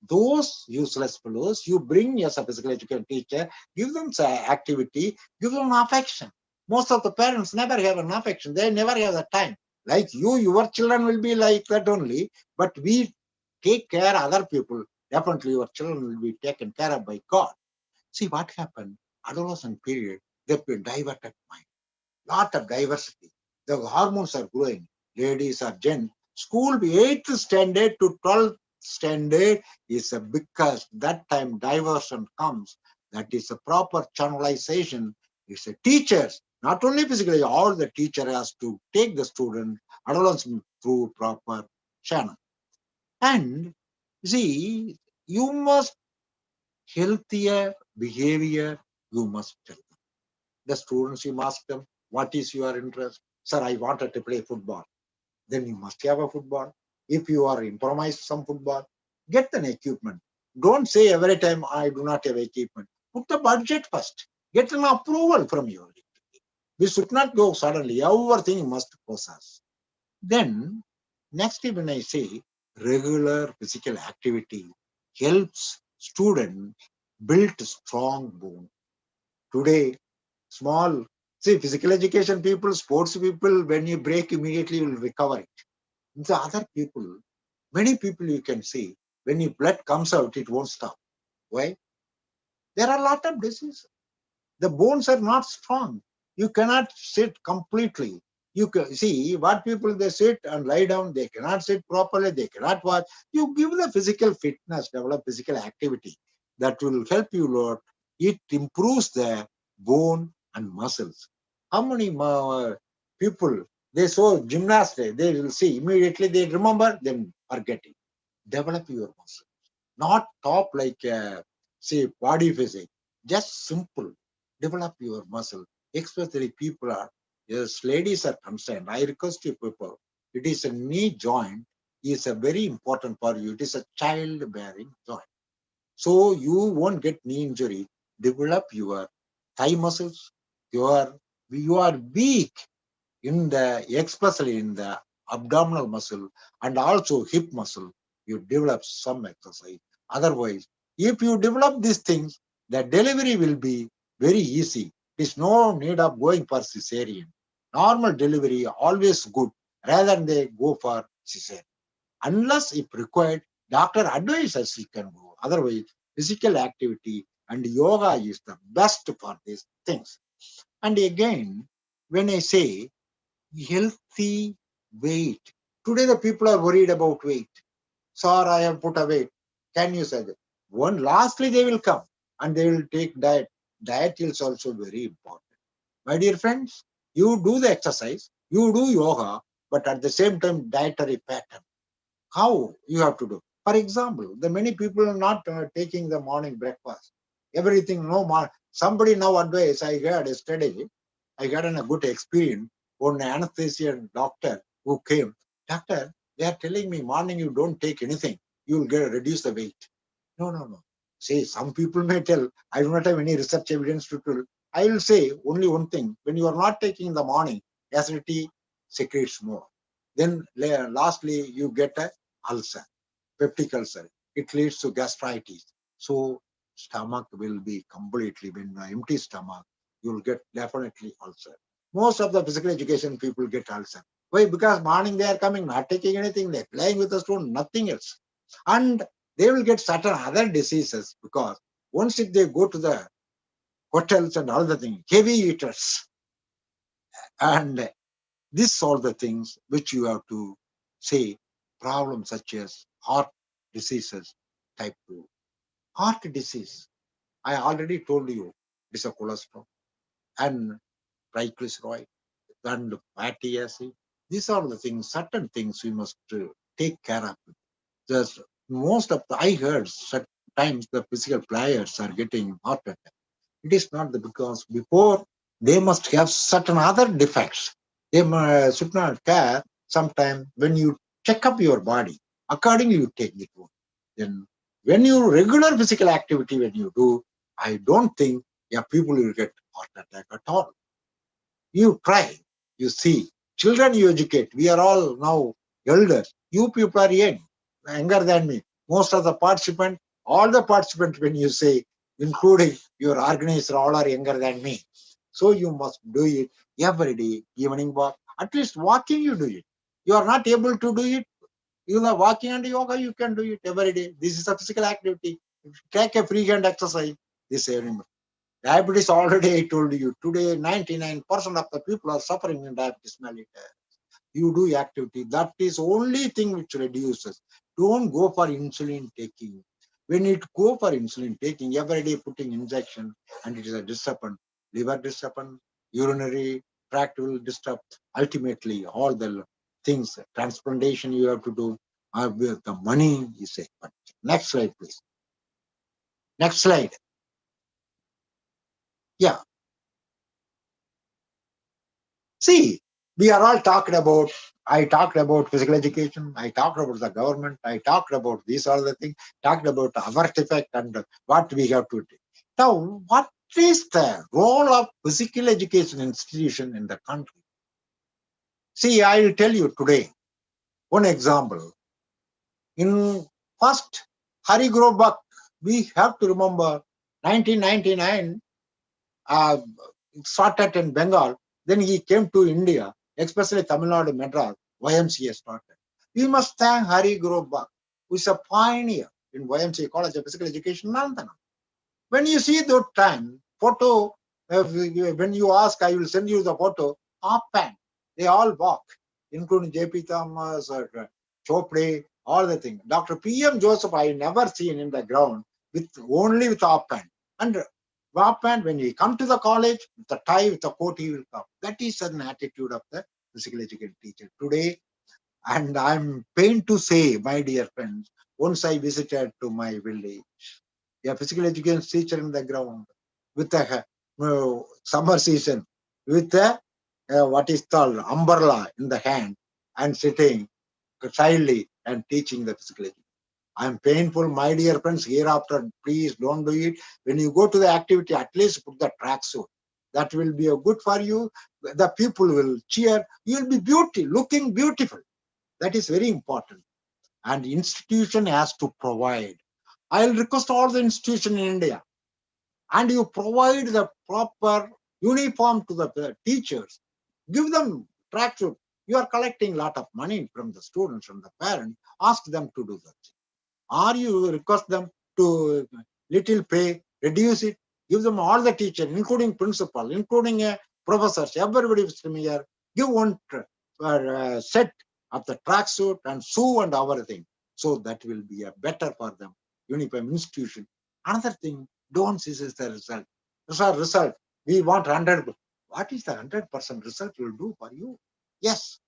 Those useless fellows, you bring as a physical education teacher, give them activity, give them affection. Most of the parents never have an affection. They never have the time. Like you, your children will be like that only. But we take care of other people. Definitely your children will be taken care of by God. See what happened? Adolescent period, they diverted mind. Lot of diversity. The hormones are growing. Ladies are gents. School 8th standard to 12th standard is because that time diversion comes. That is a proper channelization. It's a teachers, not only physically, all the teacher has to take the student, adolescent through proper channel. And see, you must healthier behavior, you must tell them. The students, you ask them, what is your interest? Sir, I wanted to play football. Then you must have a football. If you are improvised some football, get an equipment. Don't say every time I do not have equipment. Put the budget first. Get an approval from you. We should not go suddenly. Everything must process. Then, next when I say regular physical activity helps student build strong bone. Today, small, see, physical education people, sports people, when you break, immediately you will recover it. The other people, many people you can see, when your blood comes out, it won't stop. Why? There are a lot of diseases. The bones are not strong. You cannot sit completely. You can see what people, they sit and lie down, they cannot sit properly, they cannot watch. You give the physical fitness, develop physical activity. That will help you a lot. It improves the bone and muscles. How many people, they saw gymnastics, they will see, immediately they remember, then forget it. Develop your muscle. Not top like, say, body physique. Just simple. Develop your muscle. Especially people are, yes, ladies are concerned. I request you people, it is a knee joint, is a very important for you. It is a child-bearing joint. So you won't get knee injury. Develop your thigh muscles. You are weak in the, especially in the abdominal muscle and also hip muscle. You develop some exercise. Otherwise, if you develop these things, the delivery will be very easy. There is no need of going for cesarean. Normal delivery always good rather than they go for cesarean. Unless if required, doctor advises you can go. Otherwise, physical activity and yoga is the best for these things. And again, when I say healthy weight, today the people are worried about weight. Sir, I have put a weight. Can you say that? One, lastly, they will come and they will take diet. Diet is also very important. My dear friends, you do the exercise, you do yoga, but at the same time, dietary pattern. How you have to do? For example, the many people are not taking the morning breakfast. Everything, no more. Somebody now advice, I heard yesterday, I got a good experience. One anesthesia doctor who came, doctor, they are telling me morning you don't take anything, you will reduce the weight. No, no, no. Say, some people may tell, I do not have any research evidence to tell. I will say only one thing. When you are not taking in the morning, acidity secretes more. Then lastly, you get a ulcer, peptic ulcer. It leads to gastritis. So stomach will be completely, when empty stomach, you will get definitely ulcer. Most of the physical education people get ulcer. Why? Because morning they are coming, not taking anything, they are playing with the stone, nothing else. And they will get certain other diseases because once if they go to the hotels and all the things, heavy eaters, and these are the things which you have to say, problems such as heart diseases, type 2. Heart disease, I already told you, it's a cholesterol. and triglyceride and fatty acid. These are the things, certain things we must take care of. Just most of the, I heard sometimes the physical players are getting heart attack. It is not because before they must have certain other defects. They should not care. Sometimes when you check up your body, accordingly you take it. Then when you regular physical activity, when you do, I don't think people will get heart attack at all. You try, you see, children you educate. We are all now elders. You people are young, younger than me. Most of the participants, all the participants, when you say, including your organizer, all are younger than me. So you must do it every day, evening walk. At least walking, you do it. You are not able to do it. You know, walking and yoga, you can do it every day. This is a physical activity. Take a free hand exercise this evening. Diabetes, already I told you, today 99% of the people are suffering in diabetes mellitus. You do activity. That is only thing which reduces. Don't go for insulin taking. When it go for insulin taking, every day putting injection, and it is a disturb, liver disturb, urinary tract will disturb. Ultimately, all the things, transplantation you have to do, with the money you say. But next slide, please. Next slide. Yeah. See, we are all talking about, I talked about physical education, I talked about the government, I talked about these are the things, talked about our effect and what we have to do. Now, what is the role of physical education institution in the country? See, I will tell you today, one example. In first Hari Grobak, we have to remember 1999, it started in Bengal, then he came to India, especially Tamil Nadu, Madras, YMCA started. We must thank Hari Grobak, who is a pioneer in YMCA College of Physical Education, Nandana. When you see that time, photo, when you ask, I will send you the photo, half pant, they all walk, including J.P. Thomas or Chopre, all the things. Dr. P.M. Joseph, I never seen in the ground with only with half pant. And half pant, when he come to the college, with the tie, with the coat, he will come. That is an attitude of the physical education teacher. Today, and I'm pained to say, my dear friends, once I visited to my village, a physical education teacher in the ground with a summer season, with a what is called umbrella in the hand and sitting shyly and teaching the physical education. I'm painful, my dear friends. Hereafter, please don't do it. When you go to the activity, at least put the tracksuit. That will be a good for you. The people will cheer. You will be looking beautiful. That is very important. And institution has to provide. I'll request all the institutions in India, and you provide the proper uniform to the teachers. Give them tracksuit. You are collecting a lot of money from the students, from the parents. Ask them to do that. Or you request them to little pay, reduce it, give them all the teachers, including principal, including professors, everybody is here. Give one set of the tracksuit and shoe and everything. So that will be a better for them. Uniform institution. Another thing, don't see the result. Result. We want 100. What is the 100% result will do for you? Yes,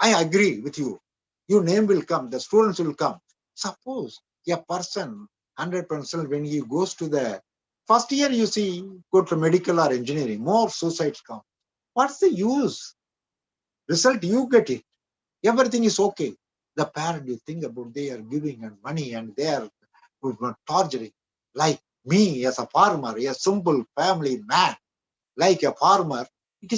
I agree with you. Your name will come, the students will come. Suppose a person, 100%, when he goes to the first year, you see, go to medical or engineering, more suicides come. What's the use? Result, you get it. Everything is okay. The parent, you think about, they are giving and money and they are torturing. Like me as a farmer, a simple family man, like a farmer, it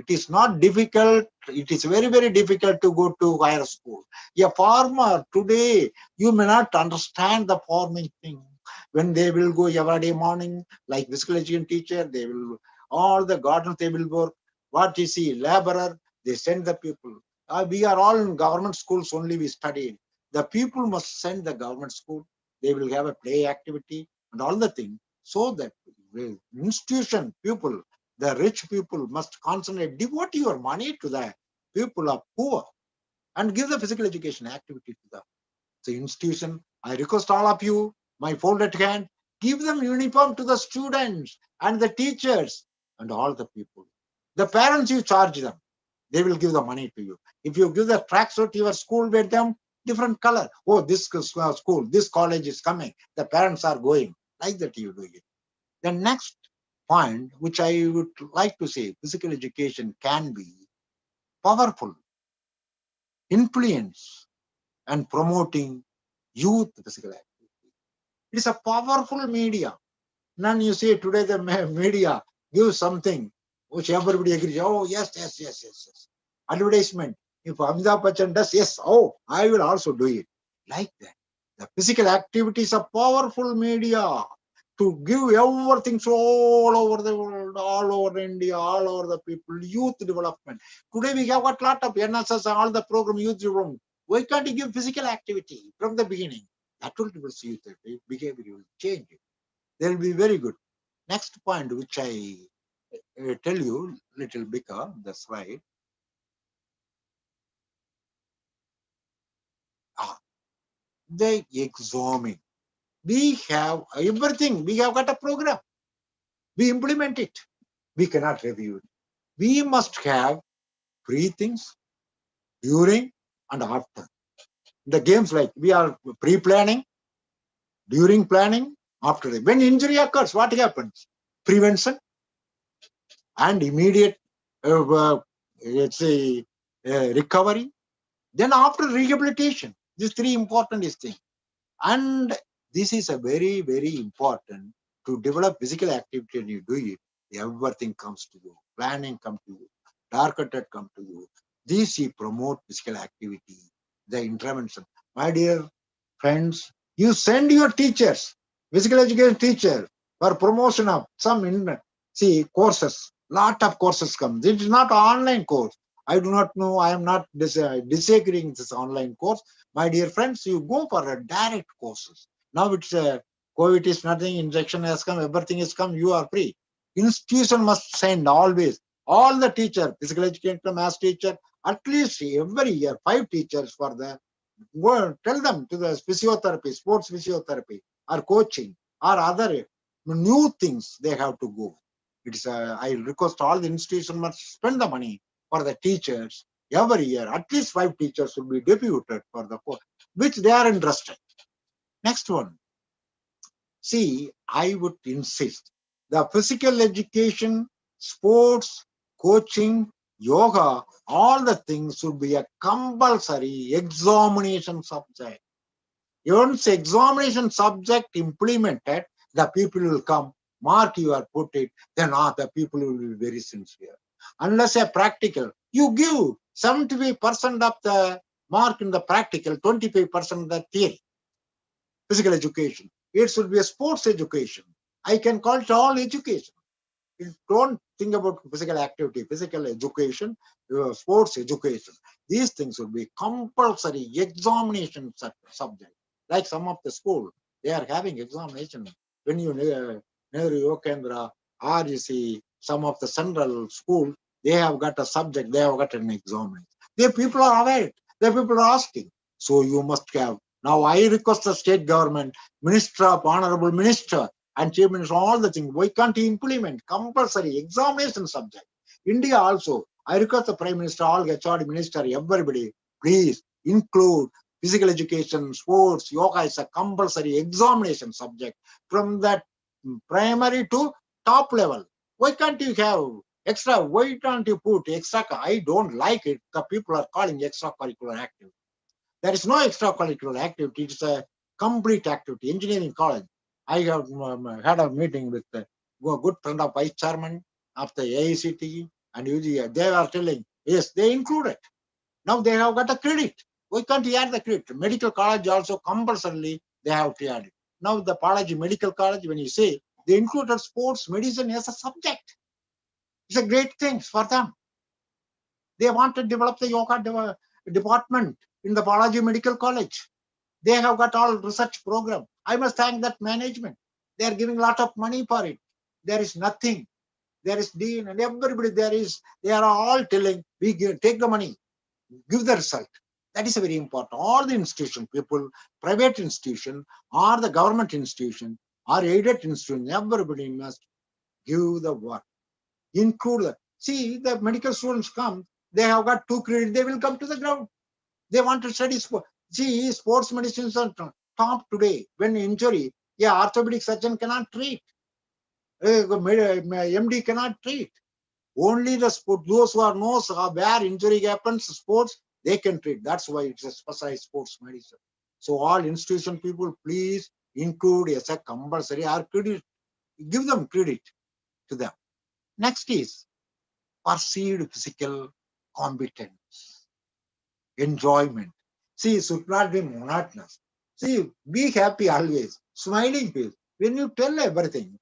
is not difficult. It is very, very difficult to go to higher school. A farmer today, you may not understand the farming thing. When they will go every day morning, like physical education teacher, they will, all the gardens they will work. What you see, laborer, they send the people. We are all in government schools only we study. The people must send the government school. They will have a play activity and all the things, so that institution people, the rich people must concentrate, devote your money to the people of poor and give the physical education activity to them. The institution, I request all of you, my folded hand, give them uniform to the students and the teachers and all the people. The parents, you charge them. They will give the money to you. If you give the tracksuit to your school with them, different color. Oh, this school, this college is coming. The parents are going. Like that you do it. The next point, which I would like to say, physical education can be powerful influence and promoting youth physical activity. It is a powerful media. None you say today the media gives something which everybody agrees. Oh, yes. Advertisement. If Amitabh Bachchan does, yes, oh, I will also do it. Like that. The physical activity is a powerful media to give everything so all over the world, all over India, all over the people, youth development. Today we have got a lot of NSS, all the program youth development. Why can't you give physical activity from the beginning? That will develop youth behavior will change. They will be very good. Next point, which I tell you little bigger, the slide. The examine. We have everything. We have got a program. We implement it. We cannot review it. We must have pre-things, during, and after. The games like we are pre-planning, during planning, after. When injury occurs, what happens? Prevention and immediate, let's say, recovery. Then after rehabilitation. These three important things. And this is a very, very important to develop physical activity and you do it. Everything comes to you. Planning comes to you. Targeted comes to you. This you promote physical activity, the intervention. My dear friends, you send your teachers, physical education teacher, for promotion of some courses. Lot of courses come. This is not an online course. I do not know. I am not disagreeing this online course. My dear friends, you go for a direct courses. Now it's COVID is nothing, injection has come, everything has come, you are free. Institution must send always all the teacher, physical education, math teacher, at least every year, 5 teachers for the tell them to the physiotherapy, sports physiotherapy, or coaching, or other new things they have to go. It's I request all the institutions must spend the money for the teachers every year. At least 5 teachers will be deputed for the course, which they are interested. Next one. See, I would insist the physical education, sports, coaching, yoga, all the things should be a compulsory examination subject. Once examination subject implemented, the people will come, mark you or put it, then the people will be very sincere. Unless a practical, you give 75% of the mark in the practical, 25% the theory. Physical education. It should be a sports education. I can call it all education. Don't think about physical activity, physical education, sports education. These things will be compulsory examination subject. Like some of the school, they are having examination. When you Nehru Yokendra, or you see some of the central school, they have got a subject, they have got an examination. The people are aware, the people are asking. So you must have. Now I request the state government, Minister of Honorable Minister, and Chief Minister, all the things. Why can't he implement compulsory examination subject? India also, I request the Prime Minister, all HRD Minister, everybody, please include physical education, sports, yoga is a compulsory examination subject from that primary to top level. Why can't you have extra? Why can't you put extra? I don't like it. The people are calling extracurricular activity. There is no extracurricular activity. It's a complete activity. Engineering college. I have had a meeting with a good friend of Vice Chairman of the AICTE and UGA. They are telling, yes, they include it. Now they have got a credit. Why can't you add the credit? Medical college also compulsorily they have to add it. Now the Palaji Medical College, when you say, they included sports medicine as a subject. It's a great thing for them. They want to develop the yoga department in the Palaji Medical College. They have got all research program. I must thank that management. They are giving a lot of money for it. There is nothing. There is dean and everybody they are all telling, we take the money, give the result. That is very important. All the institution people, private institution or the government institution or aided institution, everybody must give the work, include the, see the medical students come, they have got 2 credits, they will come to the ground. They want to study sport. See, sports medicine is on top today. When injury, yeah, orthopedic surgeon cannot treat. MD cannot treat. Only the sport, those who are knows where injury happens, sports, they can treat. That's why it's a specialized sports medicine. So all institution people, please include as a compulsory or credit, give them credit to them. Next is perceived physical competence, enjoyment. See, it should not be monotonous. See, be happy always, smiling face. When you tell everything,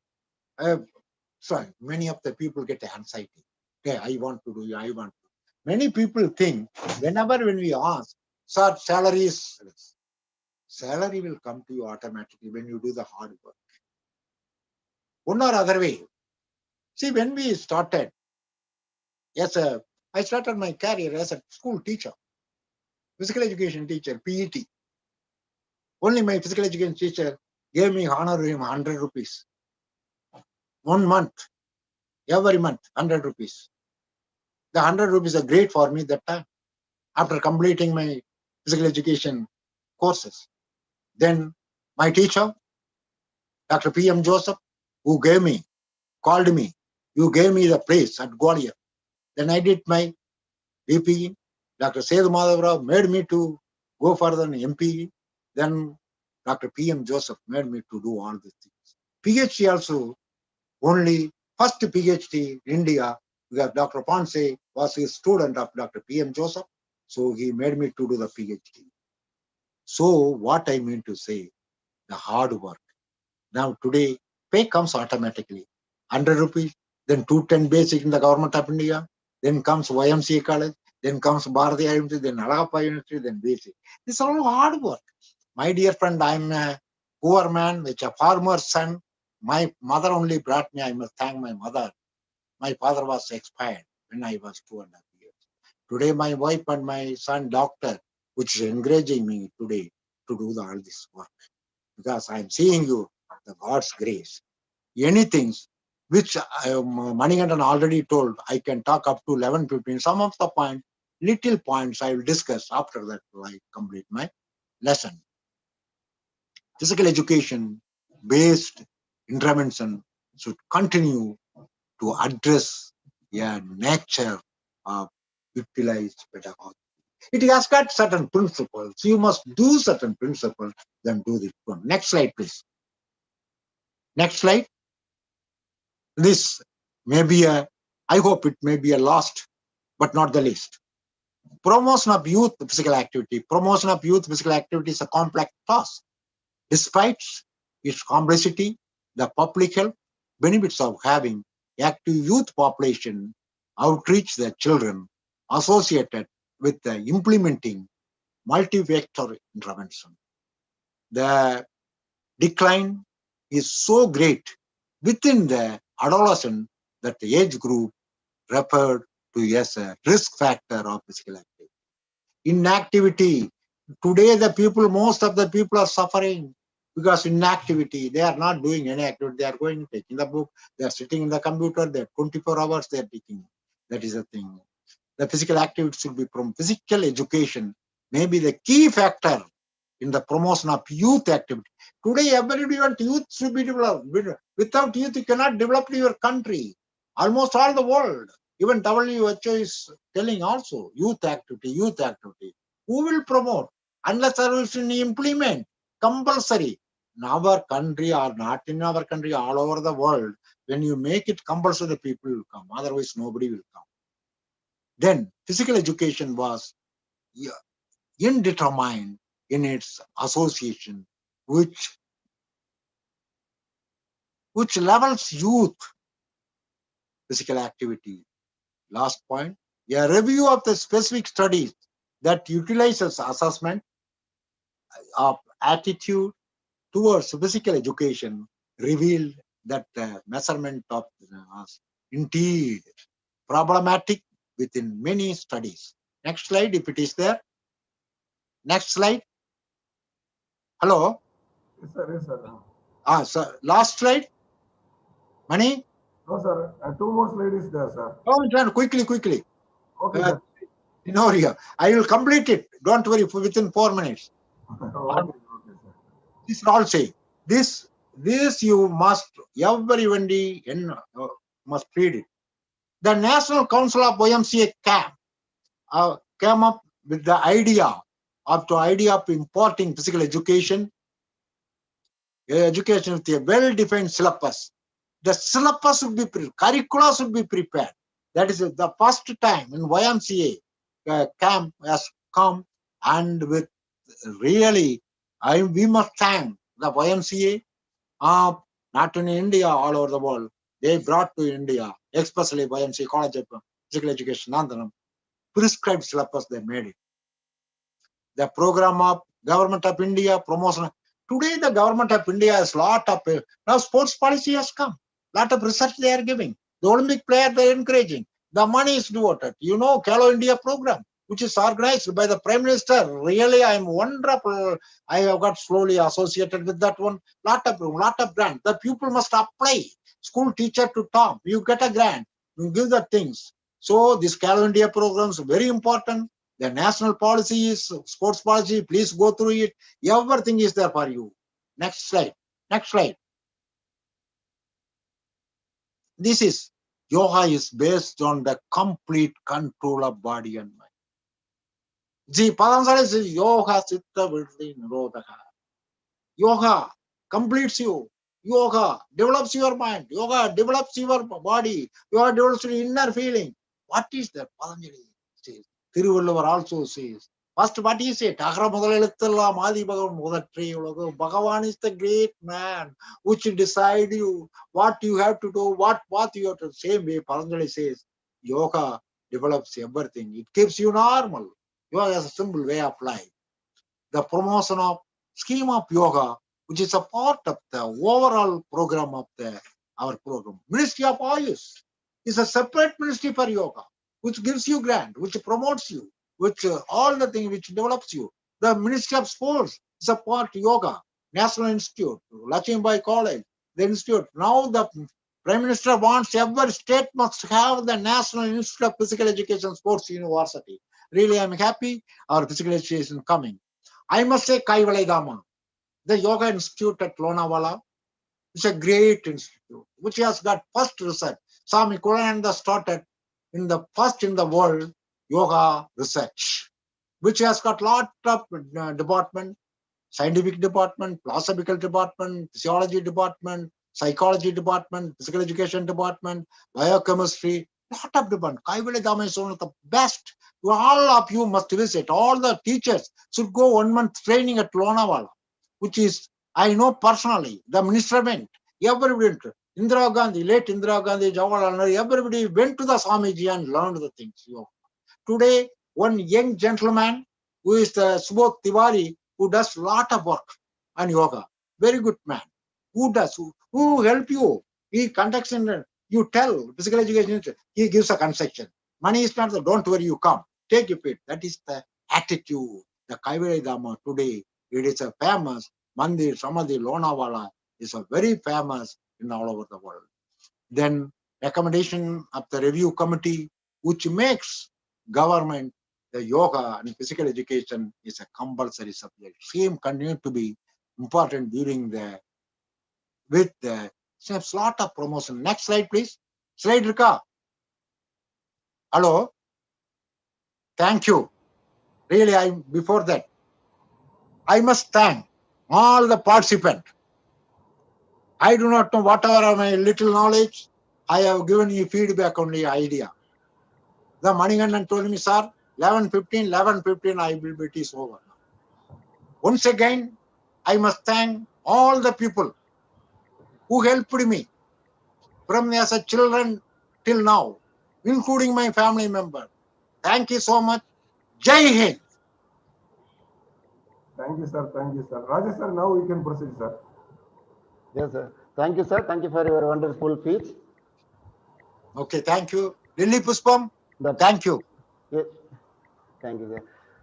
sorry, many of the people get anxiety. Okay, I want to do, I want to. Many people think, when we ask, sir, salary is less. Salary will come to you automatically when you do the hard work. One or other way. See, when we started, I started my career as a school teacher, physical education teacher, PET. Only my physical education teacher gave me honorarium 100 rupees. 1 month, every month, 100 rupees. The 100 rupees are great for me that time, after completing my physical education courses. Then my teacher, Dr. P.M. Joseph, who called me, you gave me the place at Gwalior. Then I did my DPE. Dr. Sedhu Madhavrao made me to go further in MPE. Then Dr. P.M. Joseph made me to do all these things. PhD also, only first PhD in India, because Dr. Ponce was a student of Dr. P.M. Joseph. So he made me to do the PhD. So what I mean to say, the hard work. Now today, pay comes automatically. 100 rupees, then 210 basic in the government of India, then comes YMCA college, then comes Bharati University, then Alagappa University, then basic. This is all hard work. My dear friend, I'm a poor man, which a farmer's son. My mother only brought me. I must thank my mother. My father was expired when I was 2.5 years. Today, my wife and my son, doctor, which is encouraging me today to do all this work. Because I'm seeing you, the God's grace. Anything which Manikandan already told, I can talk up to 11, 15. Some of the points, little points I will discuss after that I complete my lesson. Physical education based intervention should continue to address a nature of utilized pedagogy. It has got certain principles. You must do certain principles, then do this one. Next slide, please. Next slide. This may be I hope it may be a last, but not the least. Promotion of youth physical activity. Promotion of youth physical activity is a complex task. Despite its complexity, the public health benefits of having active youth population outreach the children associated with the implementing multi-vector intervention. The decline is so great within the adolescent that the age group referred to as a risk factor of physical activity. Inactivity. Today, most of the people are suffering because inactivity. They are not doing any activity. They are going, taking the book. They are sitting in the computer. They are 24 hours. They are taking. That is the thing. The physical activity should be from physical education. Maybe the key factor in the promotion of youth activity. Today, everybody wants youth should be developed. Without youth, you cannot develop your country. Almost all the world. Even WHO is telling also, youth activity. Who will promote? Unless we implement compulsory. In our country or not in our country, all over the world, when you make it compulsory, the people will come. Otherwise, nobody will come. Then, physical education was indeterminate in its association, which levels youth physical activity. Last point, a review of the specific studies that utilizes assessment of attitude towards physical education revealed that the measurement of indeed problematic within many studies. Next slide, if it is there. Next slide. Hello. Yes, sir. Yes, sir. So last slide. Mani. No, sir. Two more slides is there, sir. Oh, John, quickly. Okay, Uh, sir. No, here. I will complete it. Don't worry, within 4 minutes. Okay, sir. This all say. This you must, everybody must read it. The National Council of YMCA came up with the idea of importing physical education with a well-defined syllabus. The syllabus should be curricula should be prepared. That is the first time in YMCA camp has come, and with really, we must thank the YMCA, not in India, all over the world. They brought to India, especially YMCA College of Physical Education, Nandanam, prescribed syllabus they made it. The program of Government of India promotion. Today, the Government of India has lot of, now sports policy has come. Lot of research they are giving. The Olympic player they are encouraging. The money is devoted. You know, Khelo India program, which is organized by the Prime Minister. Really, I am wonderful. I have got slowly associated with that one. Lot of grant. The pupil must apply. School teacher to top. You get a grant. You give the things. So this Khelo India program is very important. The national policy is sports policy. Please go through it. Everything is there for you. Next slide. This is yoga is based on the complete control of body and mind. See, Patanjali says yoga chitta vritti nirodha. Yoga completes you. Yoga develops your mind. Yoga develops your body. Yoga develops your inner feeling. What is that? Patanjali says. Thiruvalluvar also says. First, what he said, Bhagavan is the great man which decide you what you have to do, what you have to. Same way, Patanjali says, yoga develops everything. It keeps you normal. Yoga is a simple way of life. The promotion of scheme of yoga, which is a part of the overall program of our program. Ministry of Ayush is a separate ministry for yoga, which gives you grant, which promotes you, which all the things which develops you. The Ministry of Sports is a part yoga, National Institute, Lachimbai College, the institute. Now the Prime Minister wants every state must have the National Institute of Physical Education Sports University. Really, I'm happy our physical education coming. I must say Kaivalai Dhamma, the Yoga Institute at Lonavala, is a great institute, which has got first research. Swami Kulananda started in the first in the world yoga research, which has got lot of department, scientific department, philosophical department, physiology department, psychology department, physical education department, biochemistry, lot of department. Kaivalai Dhamma is one of the best. All of you must visit. All the teachers should go 1 month training at Lonavala, which is, I know personally, the minister went, everybody went. Indira Gandhi, late Indira Gandhi, Jawaharlal Nehru, everybody went to the Swamiji and learned the things. Today, one young gentleman who is the Subodh Tiwari, who does lot of work on yoga, very good man. Who help you? He conducts in, you tell physical education, he gives a concession. Money is not the, don't worry, you come, take your pit. That is the attitude. The Kaivalai Dhamma today, it is a famous Mandir, Samadhi, Lonavala is a very famous in all over the world. Then recommendation of the review committee, which makes government the yoga and physical education is a compulsory subject. Same continue to be important during the with the lot of promotion. Next slide, please. Slide, Rika. Hello. Thank you. Really, before that, I must thank all the participants. I do not know whatever my little knowledge. I have given you feedback only idea. The Manigandan told me, sir, 11:15, I will be, it is over now. Once again, I must thank all the people who helped me from as a children till now, including my family member. Thank you so much. Jai Hind. Thank you, sir. Thank you, sir. Rajesh, sir, now we can proceed, sir. Yes, sir. Thank you, sir. Thank you for your wonderful speech. Okay, thank you. Lily Puspam, thank you. Yes. Thank you, sir.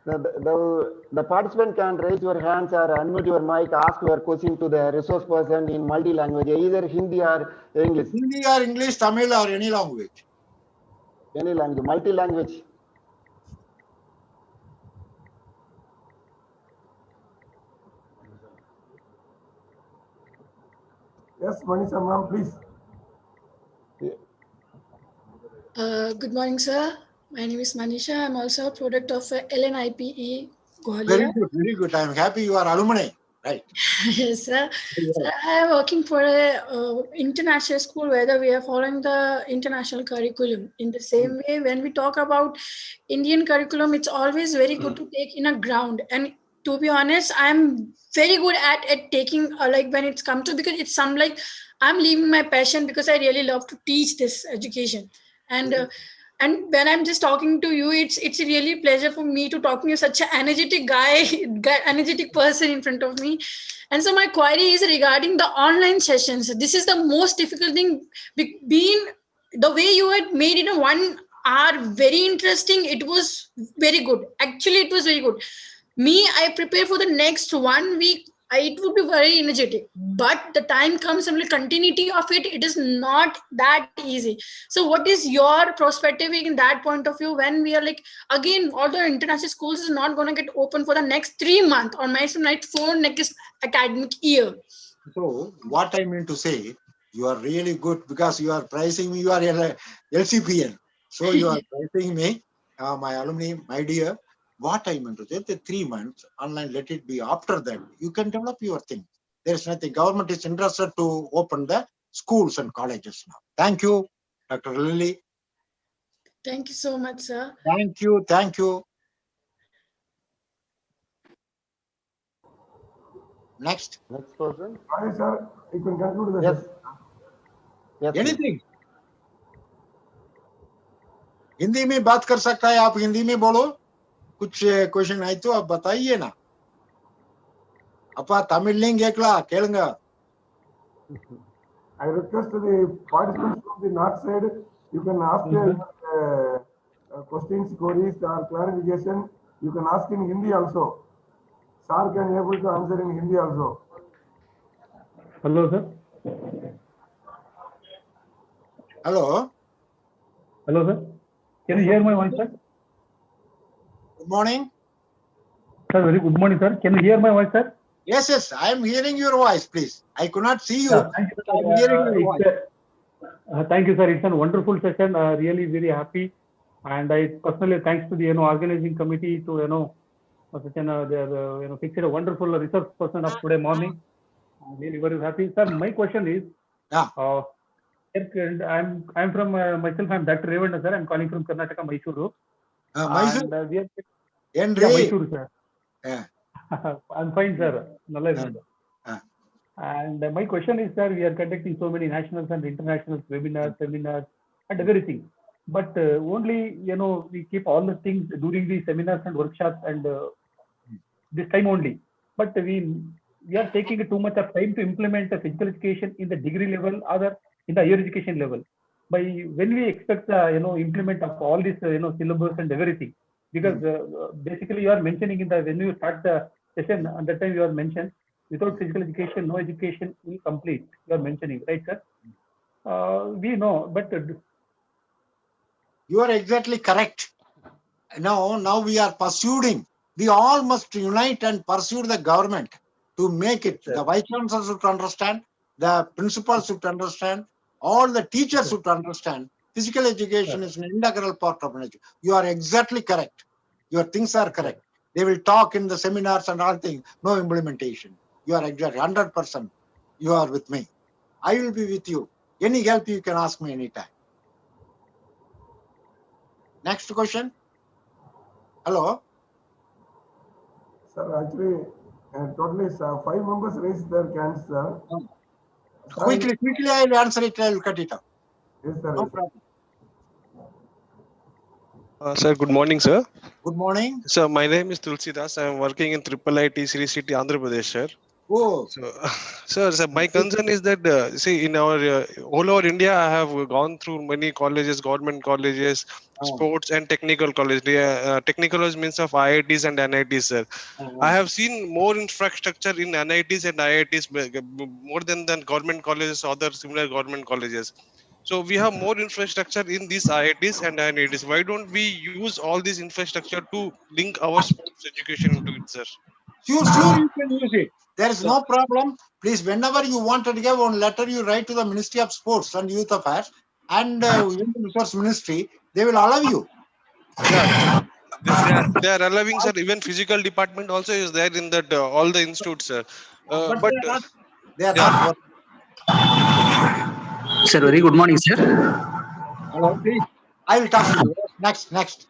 The participant can raise your hands or unmute your mic, ask your question to the resource person in multi-language, either Hindi or English. Hindi or English, Tamil or any language. Any language, multi-language. Yes, Manisha ma'am, please. Good morning, sir. My name is Manisha. I'm also a product of LNIPE Very Gwalior. good, very good. I am happy you are alumni, right? Yes, sir. Sir, I am working for a international school where we are following the international curriculum. In the same way, when we talk about Indian curriculum, it's always very good to take in a ground. And to be honest, I'm very good at taking like when it's come to, because it's some like I'm leaving my passion because I really love to teach this education. And when I'm just talking to you, it's a really pleasure for me to talk to you, such an energetic guy, energetic person in front of me. And so my query is regarding the online sessions. This is the most difficult thing. Being the way you had made it in 1 hour, very interesting. It was very good. Actually, it was very good. I prepare for the next 1 week. It would be very energetic, but the time comes and the continuity of it is not that easy. So what is your perspective in that point of view, when we are like, again, all the international schools is not going to get open for the next 3 months or maybe 4 next academic year? So what I mean to say, you are really good because you are pricing me, you are LCPN. So you are pricing me, my alumni, my dear. What I mean to say, the 3 months online, let it be. After that, you can develop your thing. There's nothing. Government is interested to open the schools and colleges now. Thank you, Dr. Lily. Thank you so much, sir. Thank you. Thank you. Next. Next person. Hi, sir. You can conclude the Yes. session. Yes. sir. Anything? Hindi में बात कर सकता है, आप हिंदी में बोलो. कुछ question है तो आप बताइए ना. अपा तमिल लिंग एकला केलंगा. I request the participants from the north side, you can ask questions, queries, or clarification. You can ask in Hindi also. Sir can able to answer in Hindi also. Hello, sir. Hello. Hello, sir. Can you hear my voice, sir? Good morning. Sir, very good morning, sir. Can you hear my voice, sir? Yes, yes. I am hearing your voice. Please. I could not see you. Yeah, thank you, But I am hearing your voice. Thank you, sir. It's a wonderful session. Really very happy, and I personally thanks to the organizing committee to such an they fixed a wonderful research person of today morning. I'm really very happy, sir. My question is, Yeah. I'm from myself. I'm Dr. Revanda, sir. I'm calling from Karnataka, Mysuru. Mysuru. And we are Henry. yeah, Mysuru, sir. Yeah. I'm fine, sir. And my question is, sir, we are conducting so many nationals and international webinars, seminars, and everything. But only, we keep all the things during the seminars and workshops and this time only. But we are taking too much of time to implement the physical education in the degree level or in the higher education level. By when we expect implement of all this syllabus and everything, because basically you are mentioning in the when you start the session at that time you are mentioned without physical education no education will complete. You are mentioning, right, sir? We know, but You are exactly correct. Now we are pursuing. We all must unite and pursue the government to make it. Yes. The vice chancellor should understand. The principal should understand. All the teachers should understand. Physical education is an integral part of education. You are exactly correct. Your things are correct. They will talk in the seminars and all things. No implementation. You are exactly 100%. You are with me. I will be with you. Any help you can ask me anytime. Next question. Hello. Sir, actually, totally 5 members raised their hands, sir. Quickly, I will answer it. I will cut it off. Yes, sir. No problem. Sir, good morning, sir. Good morning. Sir, my name is Tulsidas. I am working in IIIT Sri City, Andhra Pradesh, sir. Oh, So, my concern is that see, in our all over India, I have gone through many colleges, government colleges, sports and technical colleges. Technical college means of IITs and NITs, sir. I have seen more infrastructure in NITs and IITs more than government colleges, other similar government colleges. So we have more infrastructure in these IITs and NITs. Why don't we use all this infrastructure to link our sports education into it, sir? sure, you can use it. There is no problem. Please, whenever you want to give one letter, you write to the Ministry of Sports and Youth Affairs and Human Resource Ministry. They will allow you. Yeah, they are allowing, sir. Even physical department also is there in that all the institutes, sir. But But they are yeah, not working. Sir, very good morning, sir. Hello, please. I will talk to you. Next.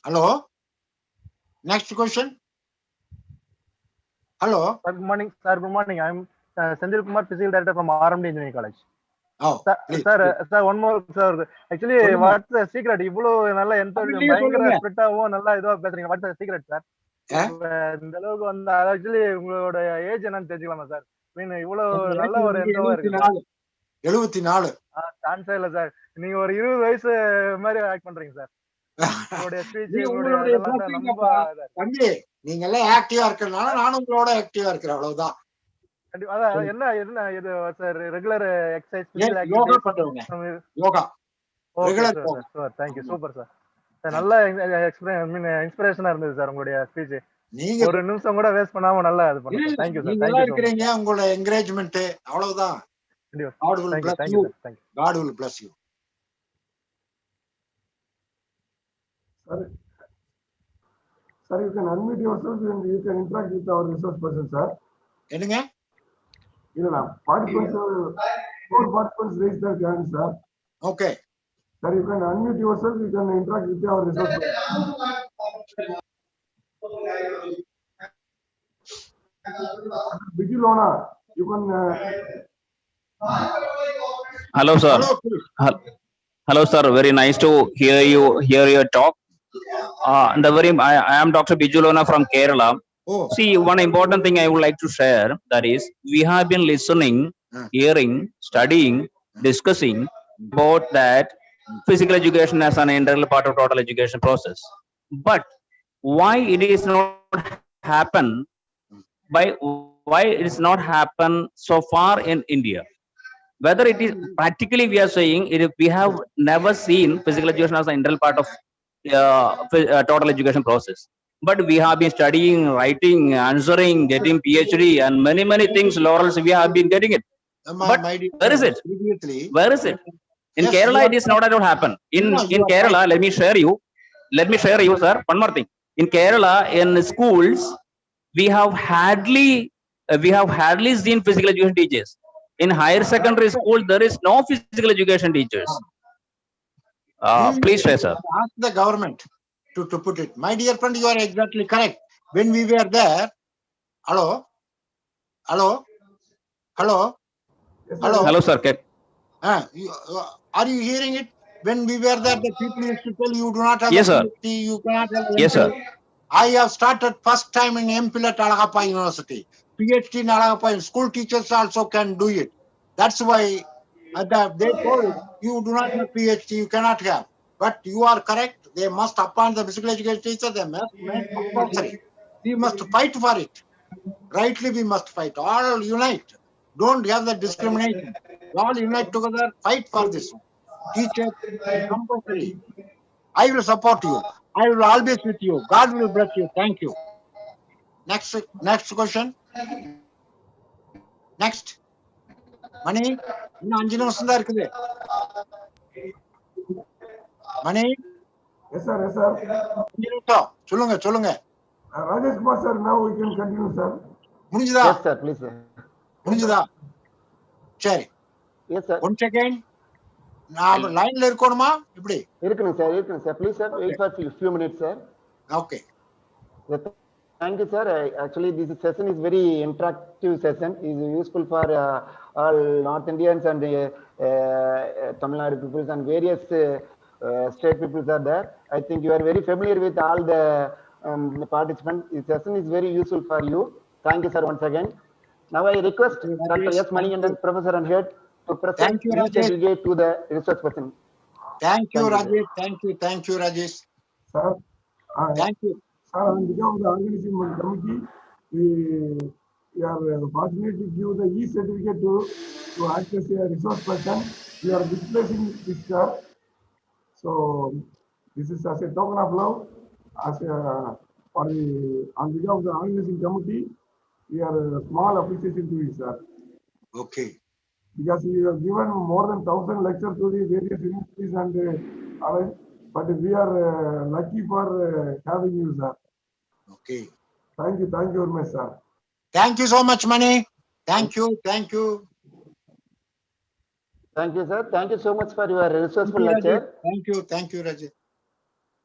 Hello. Next question. Hello. Sir, good morning. Sir, good morning. I'm Sandil Kumar, Physical Director from RMD Engineering College. Oh, please. Sir, one more, sir. Actually, what's the secret? இவ்வளவு நல்ல பயங்கர ஸ்பிரிட்டாவும் நல்லா இதுவா பேசுறீங்க. What's the secret, sir? இந்த அளவுக்கு வந்து actually உங்களோட ஏஜ் என்னன்னு தெரிஞ்சுக்கலாமா சார்? மீன் இவ்வளவு நல்ல ஒரு எந்தவா இருக்கு சார்? 74. சான்ஸே இல்ல சார். நீங்க ஒரு 20 வயசு மாதிரி ஆக்ட் பண்றீங்க சார். உங்களுடைய ஸ்பீச் தம்பி நீங்க எல்லாம் ஆக்டிவா இருக்கறனால நானும் உங்களோட ஆக்டிவா இருக்கிறேன், அவ்வளவுதான். என்ன இது சார் ரெகுலர் எக்ஸர்சைஸ் யோகா பண்றவங்க. Yoga regular sir. Thank you, super sir. நல்ல இன்ஸ்பிரேஷனா இருந்தது சார் உங்களுடைய ஸ்பீச். நீங்க ஒரு நிமிஷம் கூட வேஸ்ட் பண்ணாம நல்லா இது பண்ணுங்க. Thank you sir. நீங்க இருக்கீங்க, உங்களோட என்கரேஜ்மென்ட் அவ்வளவுதான். God will bless you. God will bless you. Sir, you can unmute yourself and you can interact with our resource person, sir. என்னங்க? இல்ல participants raise their hand, sir. Okay. Sir, you can unmute yourself, you can interact with our resource person. Vigilona, you can Hello, sir. Hello, sir. Very nice to hear your talk. I am Dr. Bijulona from Kerala. Oh. See, one important thing I would like to share, that is, we have been listening, hearing, studying, discussing about that physical education as an integral part of total education process. But why it is not happen? Why it is not happen so far in India? Whether it is practically, we are saying we have never seen physical education as an integral part of total education process. But we have been studying, writing, answering, getting PhD, and many things. Laurels, we have been getting it. But where is it? Where is it? In Kerala, it is not at all happen. In Kerala, let me share you, sir. One more thing. In Kerala, in schools, we have hardly seen physical education teachers. In higher secondary school, there is no physical education teachers. Please share, sir. Ask the government to put it. My dear friend, you are exactly correct. When we were there, hello, Sir. Are you hearing it? When we were there, the people used to tell you do not have yes, sir. PhD, you cannot have yes, sir. I have started first time in MPhil at Alagappa University. PhD in Alagappa, school teachers also can do it. That's why they told you do not have PhD, you cannot have. But you are correct. They must appoint the physical education teacher. They must make compulsory. We must fight for it. Rightly, we must fight. All unite. Don't have the discrimination. All unite together. Fight for this. Teacher compulsory. I will support you. I will always with you. God will bless you. Thank you. Next question. Next. Mani, இன்னும் 5 நிமிஷம் தான் இருக்குது. Mani. Yes, sir. Yes, sir. சொல்லுங்க. Rajesh Kumar, sir, now we can continue, sir. முடிஞ்சதா? Yes, sir, please, sir. முடிஞ்சதா? சரி. Yes, sir. Once again. நான் லைன்ல இருக்கணுமா இப்படி? இருக்கணும் sir. Please, sir, wait for a few minutes, sir. Okay. Thank you, sir. Actually, this session is very interactive session. It is useful for all North Indians and Tamil Nadu peoples and various state peoples are there. I think you are very familiar with all the the participants. This session is very useful for you. Thank you, sir, once again. Now I request Dr. S. Manikandan, Professor and Head, to present Thank you, each Rajesh. delegate to the research person. Thank you, Thank you, Rajesh. Thank you, Rajesh. Sir, Thank you. sir, on behalf of the organizing committee, we are fortunate to give the E-certificate to act as a resource person. We are displacing this sir. So this is as a token of love, as a, on behalf of the organizing committee, we are a small appreciation to you, sir. Okay. Because we have given more than 1,000 lectures to the various universities and others, but we are lucky for having you, sir. Okay. Thank you very much, sir. Thank you so much, Mani. Thank you. Thank you, sir. Thank you so much for your resourceful lecture. Thank you, Rajesh.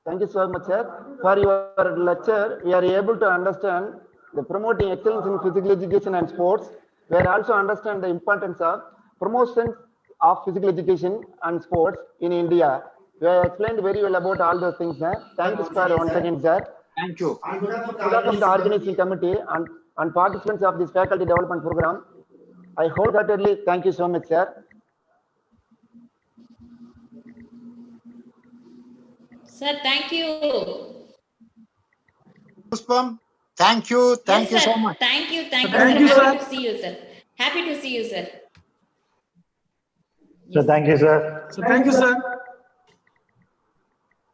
Thank you so much, sir. For your lecture, we are able to understand the promoting excellence in physical education and sports. We are also understand the importance of promotion of physical education and sports in India. We have explained very well about all those things, sir. Thank you, sir, once again, sir. Thank you. On behalf of the organizing committee and participants of this faculty development program, I wholeheartedly thank you so much, sir. Sir, thank you. Puspam, thank you. Thank you Yes, sir. so much. Thank you, sir. Happy to see you, sir. Happy to see you, sir. So thank you, sir. So thank you, sir.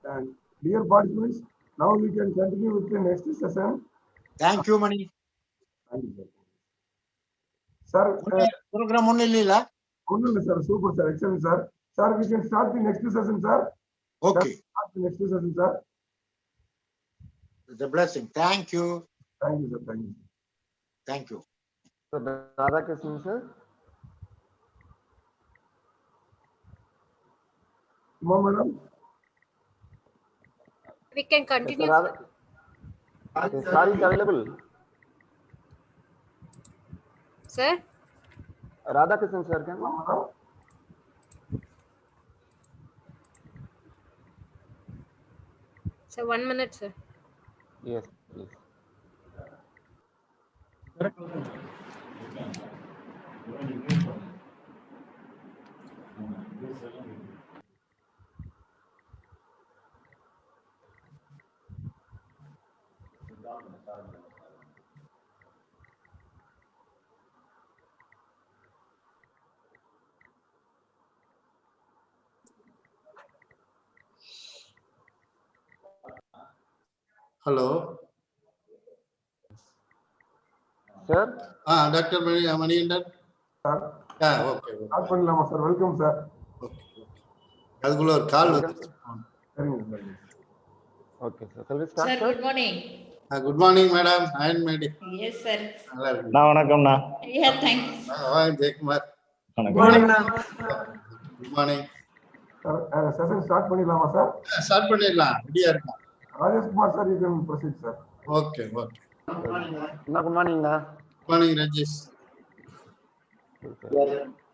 And dear participants, now we can continue with the next session. Thank you, Mani. Thank you, sir. Sir, program only lila. Only, sir. Super, sir. Excellent, sir. Sir, we can start the next session, sir. Okay. Start the next session, sir. The blessing. Thank you. Thank you, sir. Thank you. Thank you. So, Radhakrishnan, sir. Madam. We can continue. Yes, sir is available. Sir? Radhakrishnan, sir, can Sir, 1 minute, sir. Yes, please. Hello. Sir? Dr. Manikandan. Sir. Yeah, okay. Start பண்ணலாமா sir? Welcome, sir. Okay. அதுக்குள்ள ஒரு கால் வந்து. Okay, sir. Shall we start, sir? Good morning. Good morning, madam. And madam. Yes, sir. வணக்கம்ண்ணா. Yeah, thanks. Jayakumar. Good morning, ma'am. Good morning. Session start பண்ணிடலாமா sir? Start பண்ணிடலாம். ரெடியா இருக்கா? Rajesh Kumar sir, you can proceed, sir. Okay, okay. Good morning, Good morning, Rajesh.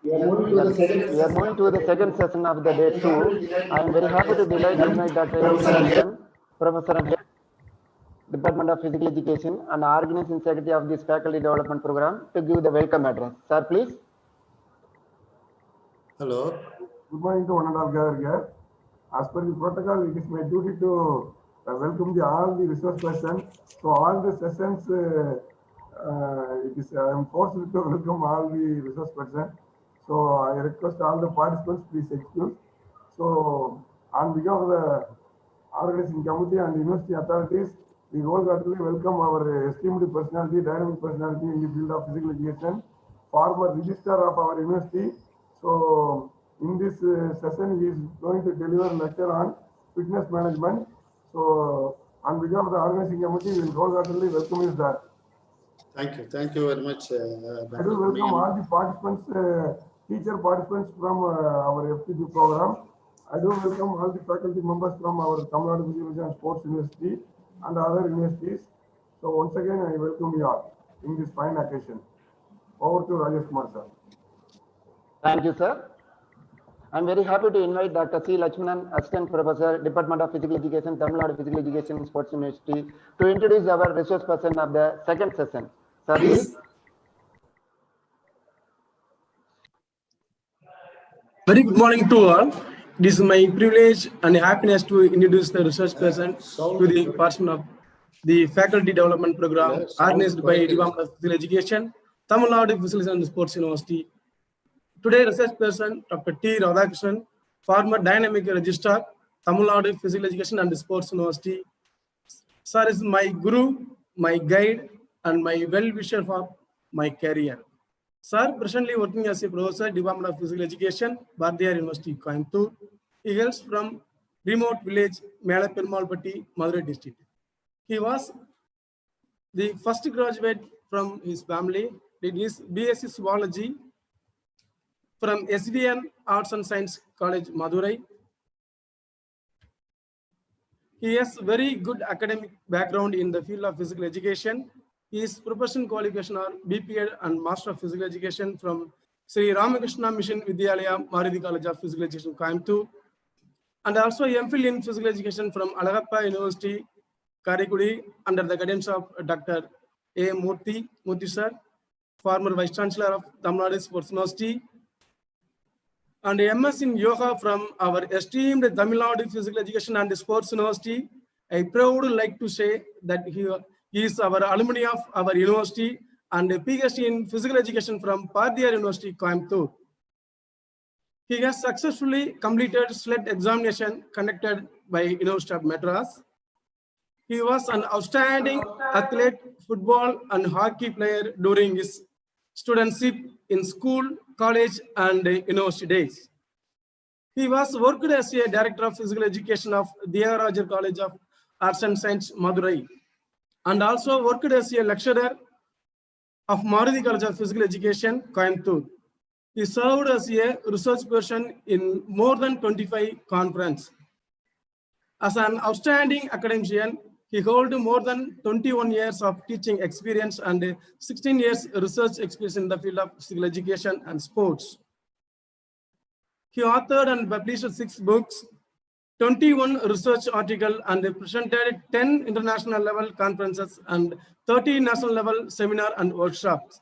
We are moving to the second session of the day 2. I am very happy to delight tonight Dr. Professor and Head, Department of Physical Education and Organizing Secretary of this Faculty Development Program to give the welcome address. Sir, please. Hello. Good morning to one and all gathered here. As per the protocol, it is my duty to welcome all the resource persons. So all the sessions, I am forced to welcome all the resource persons. So I request all the participants, please excuse. So on behalf of the organizing committee and university authorities, we wholeheartedly welcome our esteemed personality, dynamic personality in the field of physical education, former registrar of our university. So in this session, he is going to deliver a lecture on fitness management. So on behalf of the organizing committee, we will wholeheartedly welcome you, sir. Thank you very much. I do welcome all the participants, teacher participants from our FPG program. I do welcome all the faculty members from our Tamil Nadu Physical and Sports University and other universities. So once again, I welcome you all in this fine occasion. Over to Rajesh Kumar, sir. Thank you, sir. I'm very happy to invite Dr. C. Lakshmanan, Assistant Professor, Department of Physical Education, Tamil Nadu Physical Education Sports University, to introduce our resource person of the second session. Sir, please. Very good morning to all. It is my privilege and happiness to introduce the research person to the person of the faculty development program organized by Department of Physical Education, Tamil Nadu Physical and Sports University. Today, research person Dr. T. Radhakrishnan, former dynamic registrar, Tamil Nadu Physical Education and Sports University. Sir is my guru, my guide, and my well-wisher for my career. Sir, presently working as a professor, Department of Physical Education, Bardiyar University, Coimbatore. He hails from remote village, Melapirmalpatti, Madurai district. He was the first graduate from his family, did his BSc Zoology from SVN Arts and Science College, Madurai. He has very good academic background in the field of physical education. His professional qualification are BPE and Master of Physical Education from Sri Ramakrishna Mission Vidyalaya, Maruti College of Physical Education, Coimbatore, and also MPhil in Physical Education from Alagappa University, Karikudi, under the guidance of Dr. A. Murthy sir, former Vice Chancellor of Tamil Nadu Sports University, and MS in Yoga from our esteemed Tamil Nadu Physical Education and Sports University. I proudly like to say that he is our alumni of our university and a PhD in Physical Education from Bardiyar University, Coimbatore. He has successfully completed SLET examination conducted by University of Madras. He was an outstanding athlete, football and hockey player during his studentship in school, college and university days. He was worked as a director of physical education of Deorajar College of Arts and Science, Madurai, and also worked as a lecturer of Maruti College of Physical Education, Coimbatore. He served as a research person in more than 25 conferences. As an outstanding academician, he holds more than 21 years of teaching experience and 16 years research experience in the field of physical education and sports. He authored and published 6 books, 21 research articles, and presented 10 international level conferences and 30 national level seminars and workshops.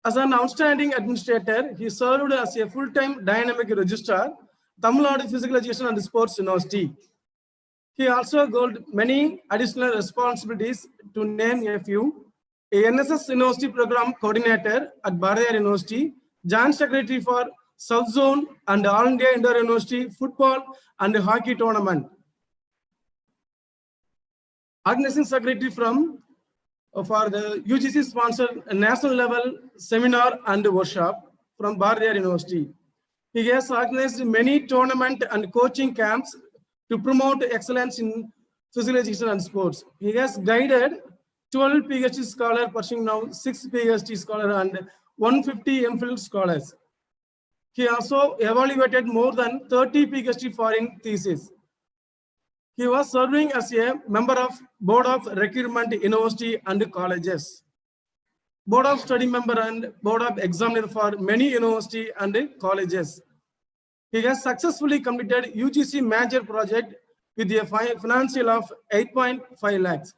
As an outstanding administrator, he served as a full-time dynamic registrar, Tamil Nadu Physical Education and Sports University. He also held many additional responsibilities, to name a few: a NSS University Program Coordinator at Bardiyar University, Joint Secretary for South Zone and All India Inter-University Football and Hockey Tournament, Organizing Secretary for the UGC sponsored national level seminar and workshop from Bardiyar University. He has organized many tournament and coaching camps to promote excellence in physical education and sports. He has guided 12 PhD scholars, pursuing now 6 PhD scholars and 150 MPhil scholars. He also evaluated more than 30 PhD foreign theses. He was serving as a member of Board of Recruitment University and colleges, Board of Study member and Board of Examiner for many university and colleges. He has successfully completed UGC major project with a financial of 8.5 lakhs.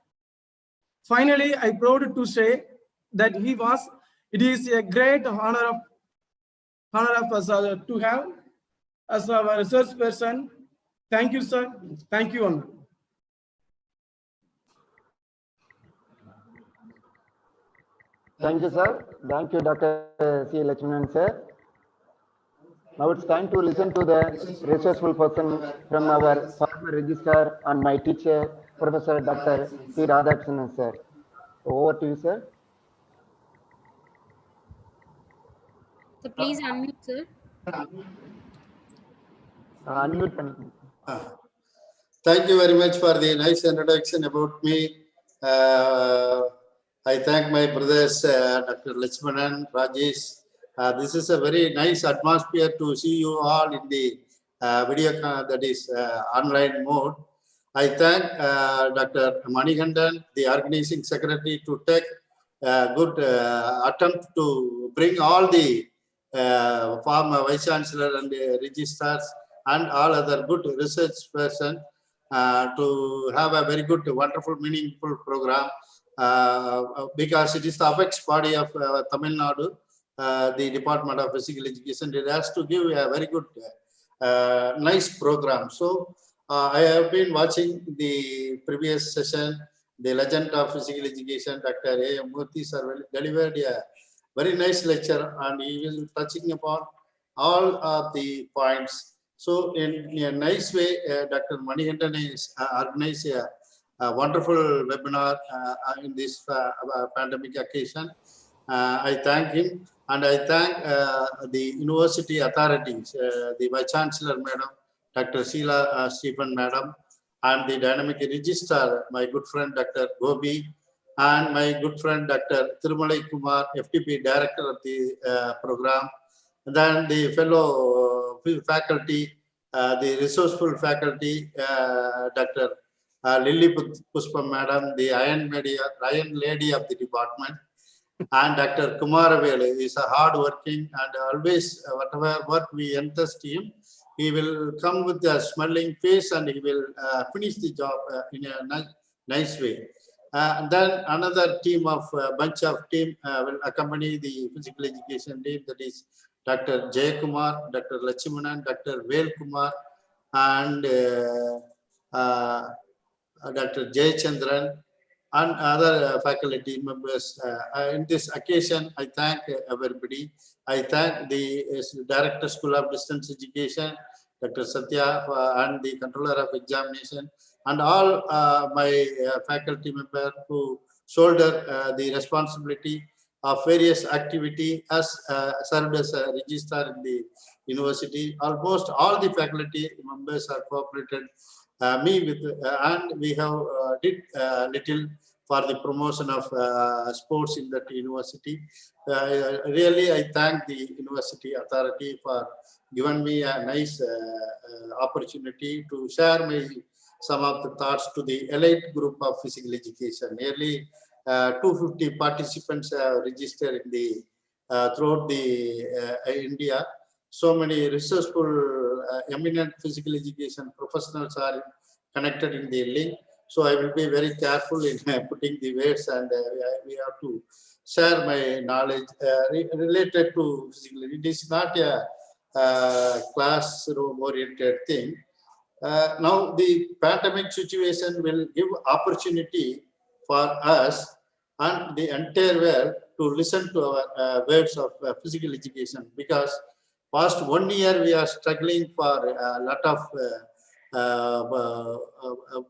Finally, I proud to say that it is a great honor of us to have as our research person. Thank you, sir. Thank you, Honor. Thank you, sir. Thank you, Dr. C. Lakshmanan, sir. Now it's time to listen to the resourceful person from our former registrar and my teacher, Professor Dr. C. Radhakrishnan, sir. Over to you, sir. So please unmute, sir. Unmute. Thank you very much for the nice introduction about me. I thank my brothers, Dr. Lakshmanan, Rajesh. This is a very nice atmosphere to see you all in the video, that is online mode. I thank Dr. Manikandan, the organizing secretary, to take a good attempt to bring all the former Vice Chancellor and registrars and all other good research person to have a very good, wonderful, meaningful program because it is the apex body of Tamil Nadu, the Department of Physical Education. It has to give a very good, nice program. So I have been watching the previous session. The legend of physical education, Dr. A.M. Murthy sir, delivered a very nice lecture, and he will touching upon all of the points. So in a nice way, Dr. Manikandan is organized a wonderful webinar in this pandemic occasion. I thank him, and I thank the university authorities, the Vice Chancellor Madam, Dr. Sheila Stephen Madam, and the dynamic registrar, my good friend Dr. Gobi, and my good friend Dr. Thirumalai Kumar, FTP Director of the program, and then the fellow faculty, the resourceful faculty, Dr. Lily Puspam Madam, the Iron Lady of the department, and Dr. Kumaravelu is a hard-working and always, whatever work we entrust him, he will come with a smiling face and he will finish the job in a nice way. And then another team of bunch of team will accompany the physical education team, that is Dr. Jayakumar, Dr. Lachimanan, Dr. Vel Kumar, and Dr. Jayachandran, and other faculty members. In this occasion, I thank everybody. I thank the Director School of Distance Education, Dr. Satya, and the Controller of Examination, and all my faculty members who shoulder the responsibility of various activity as served as a registrar in the university. Almost all the faculty members are cooperated me with, and we have did little for the promotion of sports in that university. Really, I thank the university authority for giving me a nice opportunity to share some of the thoughts to the elite group of physical education. Nearly 250 participants have registered in the throughout the India. So many resourceful, eminent physical education professionals are connected in the link. So I will be very careful in putting the words, and we have to share my knowledge related to physical. It is not a classroom-oriented thing. Now the pandemic situation will give opportunity for us and the entire world to listen to our words of physical education, because past 1 year we are struggling for a lot of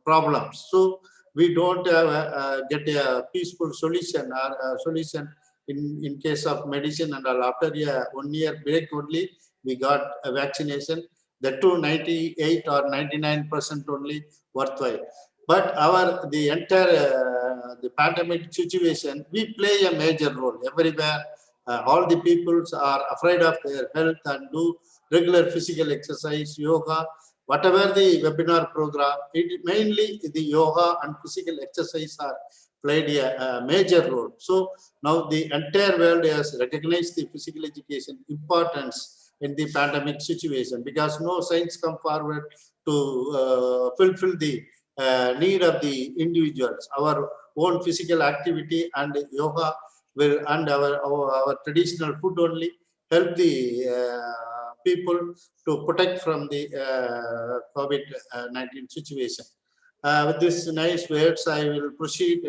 problems. So we don't get a peaceful solution or a solution in case of medicine, and all. After a 1 year break only, we got a vaccination. That too 98 or 99% only worthwhile. But the entire the pandemic situation, we play a major role everywhere. All the peoples are afraid of their health and do regular physical exercise, yoga, whatever the webinar program. It mainly the yoga and physical exercise are played a major role. So now the entire world has recognized the physical education importance in the pandemic situation, because no science come forward to fulfill the need of the individuals. Our own physical activity and yoga will, and our traditional food only help the people to protect from the COVID-19 situation. With this nice words, I will proceed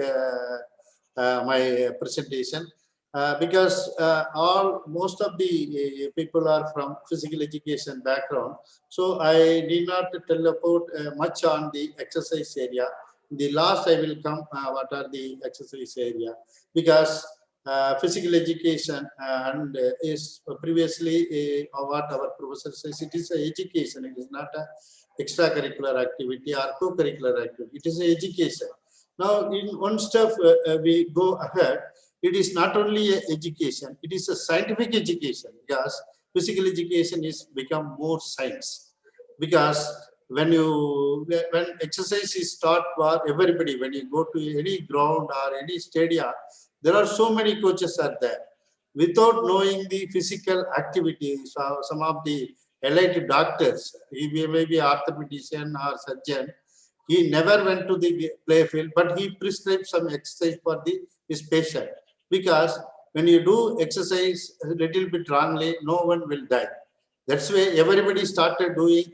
my presentation. Because most of the people are from physical education background, so I need not tell about much on the exercise area. In the last, I will come what are the exercise area, because physical education and is previously what our professor says, it is an education. It is not a extracurricular activity or co-curricular activity. It is an education. Now, in one step we go ahead. It is not only an education, it is a scientific education, because physical education is become more science. Because when exercise is taught for everybody, when you go to any ground or any stadium, there are so many coaches are there. without knowing the physical activity. So some of the elite doctors, he may be orthopedician or surgeon, he never went to the play field, but he prescribed some exercise for his patient. Because when you do exercise a little bit wrongly, no one will die. That's why everybody started doing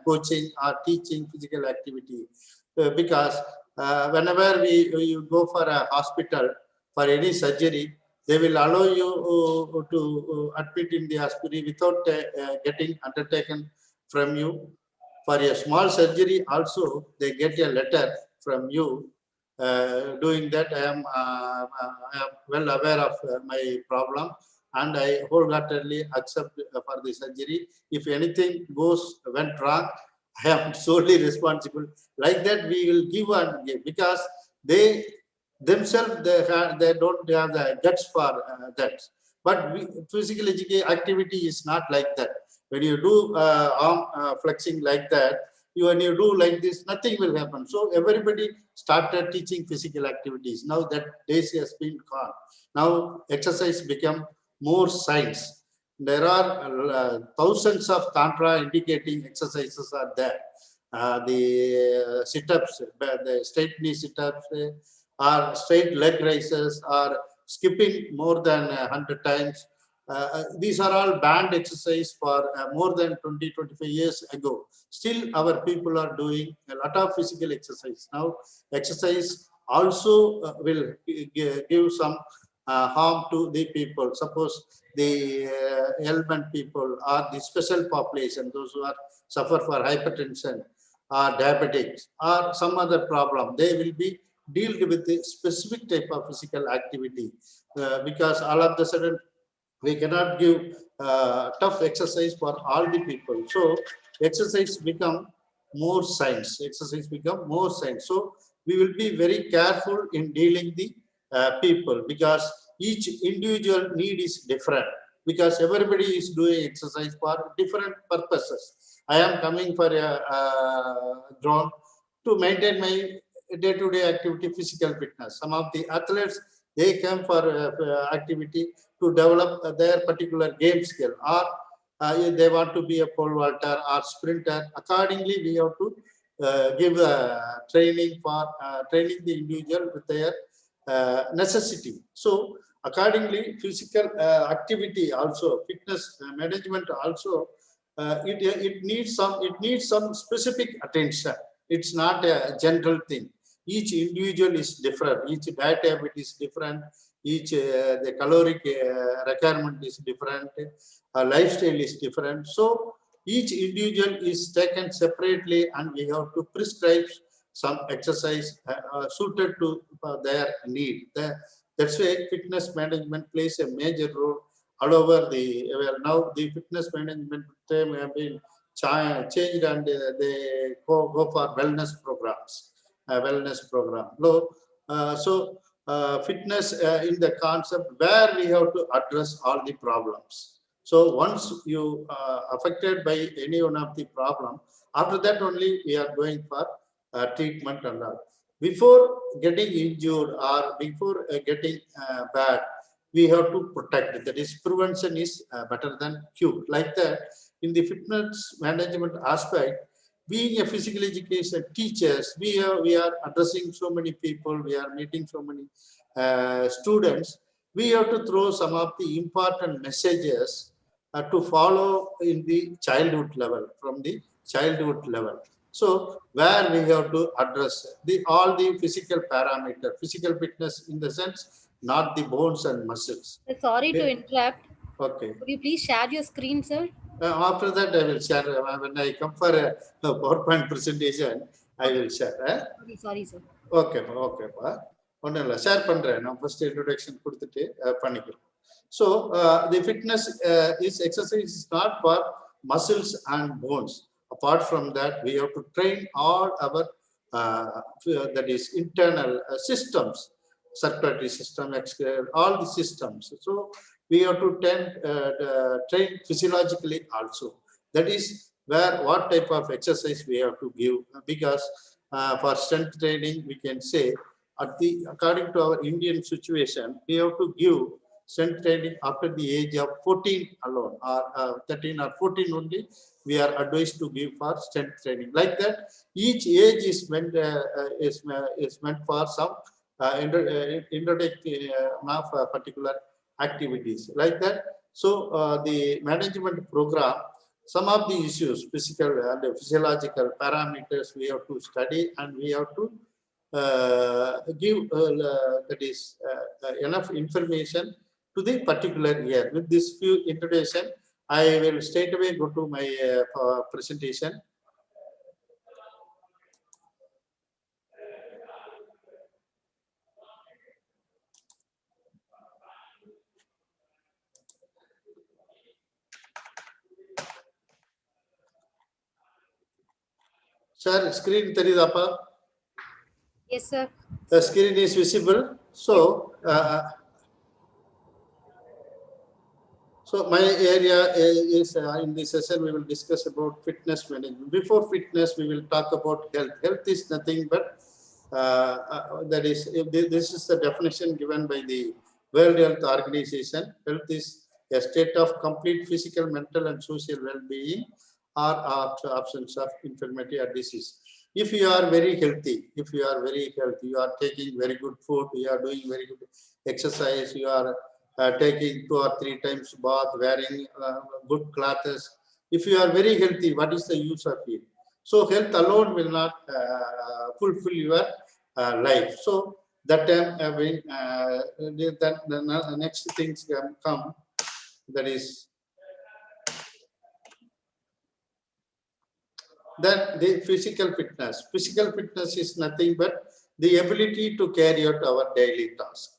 coaching or teaching physical activity. Because whenever you go for a hospital for any surgery, they will allow you to admit in the hospital without getting undertaken from you. For a small surgery also, they get a letter from you. Doing that, I am well aware of my problem, and I wholeheartedly accept for the surgery. If anything went wrong, I am solely responsible. Like that, we will give and give, because they themselves they don't have the guts for that. But physical activity is not like that. When you do arm flexing like that, when you do like this, nothing will happen. So everybody started teaching physical activities. Now that days has been gone. Now exercise become more science. There are thousands of contraindicating exercises are there. The sit-ups, the straight knee sit-ups, or straight leg raises, or skipping more than 100 times. These are all banned exercise for more than 20-25 years ago. Still, our people are doing a lot of physical exercise. Now, exercise also will give some harm to the people. Suppose the ailment people or the special population, those who suffer for hypertension or diabetics or some other problem, they will be dealt with a specific type of physical activity, because all of the sudden we cannot give tough exercise for all the people. So exercise become more science. Exercise become more science. So we will be very careful in dealing the people, because each individual need is different. Because everybody is doing exercise for different purposes. I am coming for a drone to maintain my day-to-day activity, physical fitness. Some of the athletes, they come for activity to develop their particular game skill, or they want to be a pole vaulter or sprinter. Accordingly, we have to give training for training the individual with their necessity. So accordingly, physical activity also, fitness management also, it needs some specific attention. It's not a general thing. Each individual is different. Each diet habit is different. Each the caloric requirement is different. Lifestyle is different. So each individual is taken separately, and we have to prescribe some exercise suited to their need. That's why fitness management plays a major role all over the. Well, now the fitness management term have been changed, and they go for wellness programs. So fitness in the concept where we have to address all the problems. So once you affected by any one of the problem, after that only we are going for treatment and all. Before getting injured or before getting bad, we have to protect. That is, prevention is better than cure. Like that, in the fitness management aspect, being a physical education teachers, we are addressing so many people, we are meeting so many students. We have to throw some of the important messages to follow in the childhood level, from the childhood level. So where we have to address all the physical parameter, physical fitness in the sense, not the bones and muscles. Sorry to interrupt. Okay. Could you please share your screen, sir? After that, I will share. When I come for a PowerPoint presentation, I will share. Sorry, sir. Okay, okay. ஒன்றும் இல்லை, share பண்ணுறேன். நான் first introduction கொடுத்துட்டு பண்ணிக்கிறேன். So the fitness is exercise is not for muscles and bones. Apart from that, we have to train all our that is internal systems, circulatory system, all the systems. So we have to train physiologically also. That is where what type of exercise we have to give, because for strength training we can say according to our Indian situation, we have to give strength training after the age of 14 alone, or 13 or 14 only. We are advised to give for strength training. Like that, each age is meant for some introduction of particular activities. Like that. So the management program, some of the issues, physical and physiological parameters, we have to study, and we have to give that is enough information to the particular year. With this few introduction, I will straight away go to my presentation. Sir, screen teridapa? Yes, sir. The screen is visible. So, so my area is in this session we will discuss about fitness management. Before fitness, we will talk about health. Health is nothing but that is, this is the definition given by the World Health Organization. Health is a state of complete physical, mental, and social well-being, or absence of infirmity or disease. If you are very healthy, you are taking very good food, you are doing very good exercise, you are taking 2 or 3 times bath, wearing good clothes. If you are very healthy, what is the use of it? So health alone will not fulfill your life. So that time, the next things can come. That is that the physical fitness. Physical fitness is nothing but the ability to carry out our daily task.